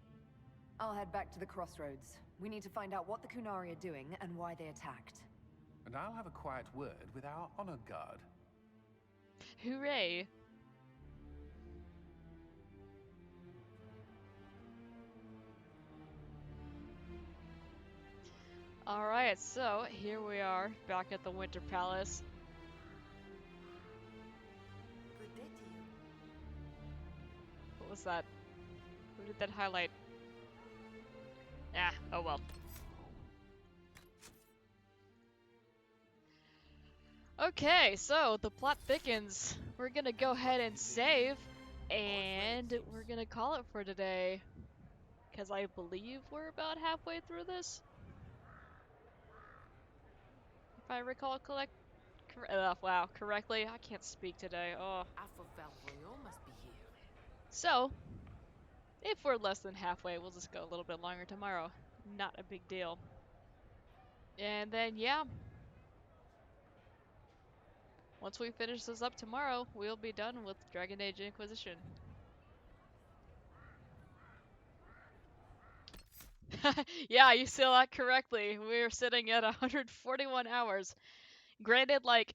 I'll head back to the crossroads. We need to find out what the Kunari are doing and why they attacked. And I'll have a quiet word with our honor guard. Hooray! Alright, so here we are, back at the Winter Palace. Good day to you. What was that? Who did that highlight? Ah, oh well. Okay, so the plot thickens. We're gonna go ahead and save, and we're gonna call it for today. Because I believe we're about halfway through this. If I recall correctly. I can't speak today. Oh. must be here. So, if we're less than halfway, we'll just go a little bit longer tomorrow. Not a big deal. And then, yeah. Once we finish this up tomorrow, we'll be done with Dragon Age Inquisition. Yeah, you saw that correctly. We're sitting at 141 hours. Granted, like,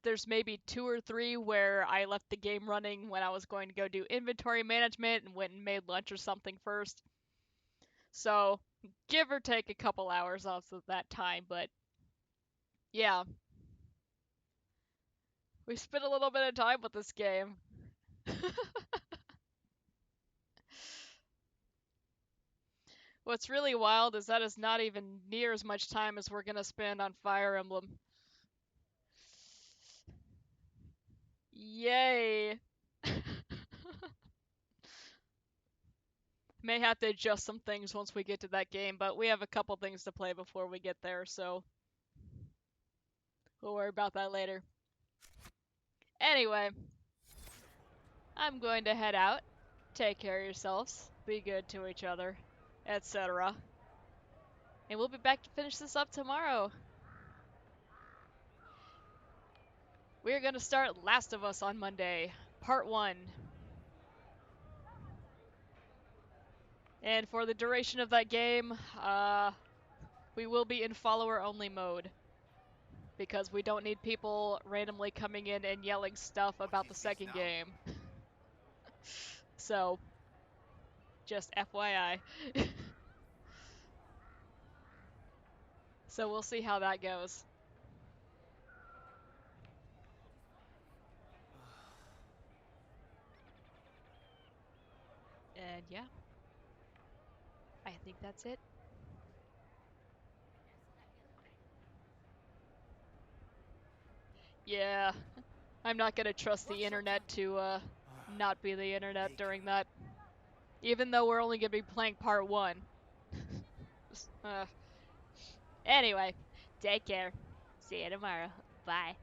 there's maybe 2 or 3 where I left the game running when I was going to go do inventory management and went and made lunch or something first. So, give or take a couple hours off of that time, but yeah. We spent a little bit of time with this game. What's really wild is that is not even near as much time as we're gonna spend on Fire Emblem. Yay! May have to adjust some things once we get to that game, but we have a couple things to play before we get there, so We'll worry about that later. Anyway, I'm going to head out. Take care of yourselves. Be good to each other, etc. And we'll be back to finish this up tomorrow. We're going to start Last of Us on Monday, Part 1. And for the duration of that game, we will be in follower-only mode. Because we don't need people randomly coming in and yelling stuff about the second game. So, just FYI. So we'll see how that goes. And yeah, I think that's it. Yeah, I'm not gonna trust the internet to not be the internet during that. Even though we're only gonna be playing part 1. Anyway, take care. See you tomorrow. Bye.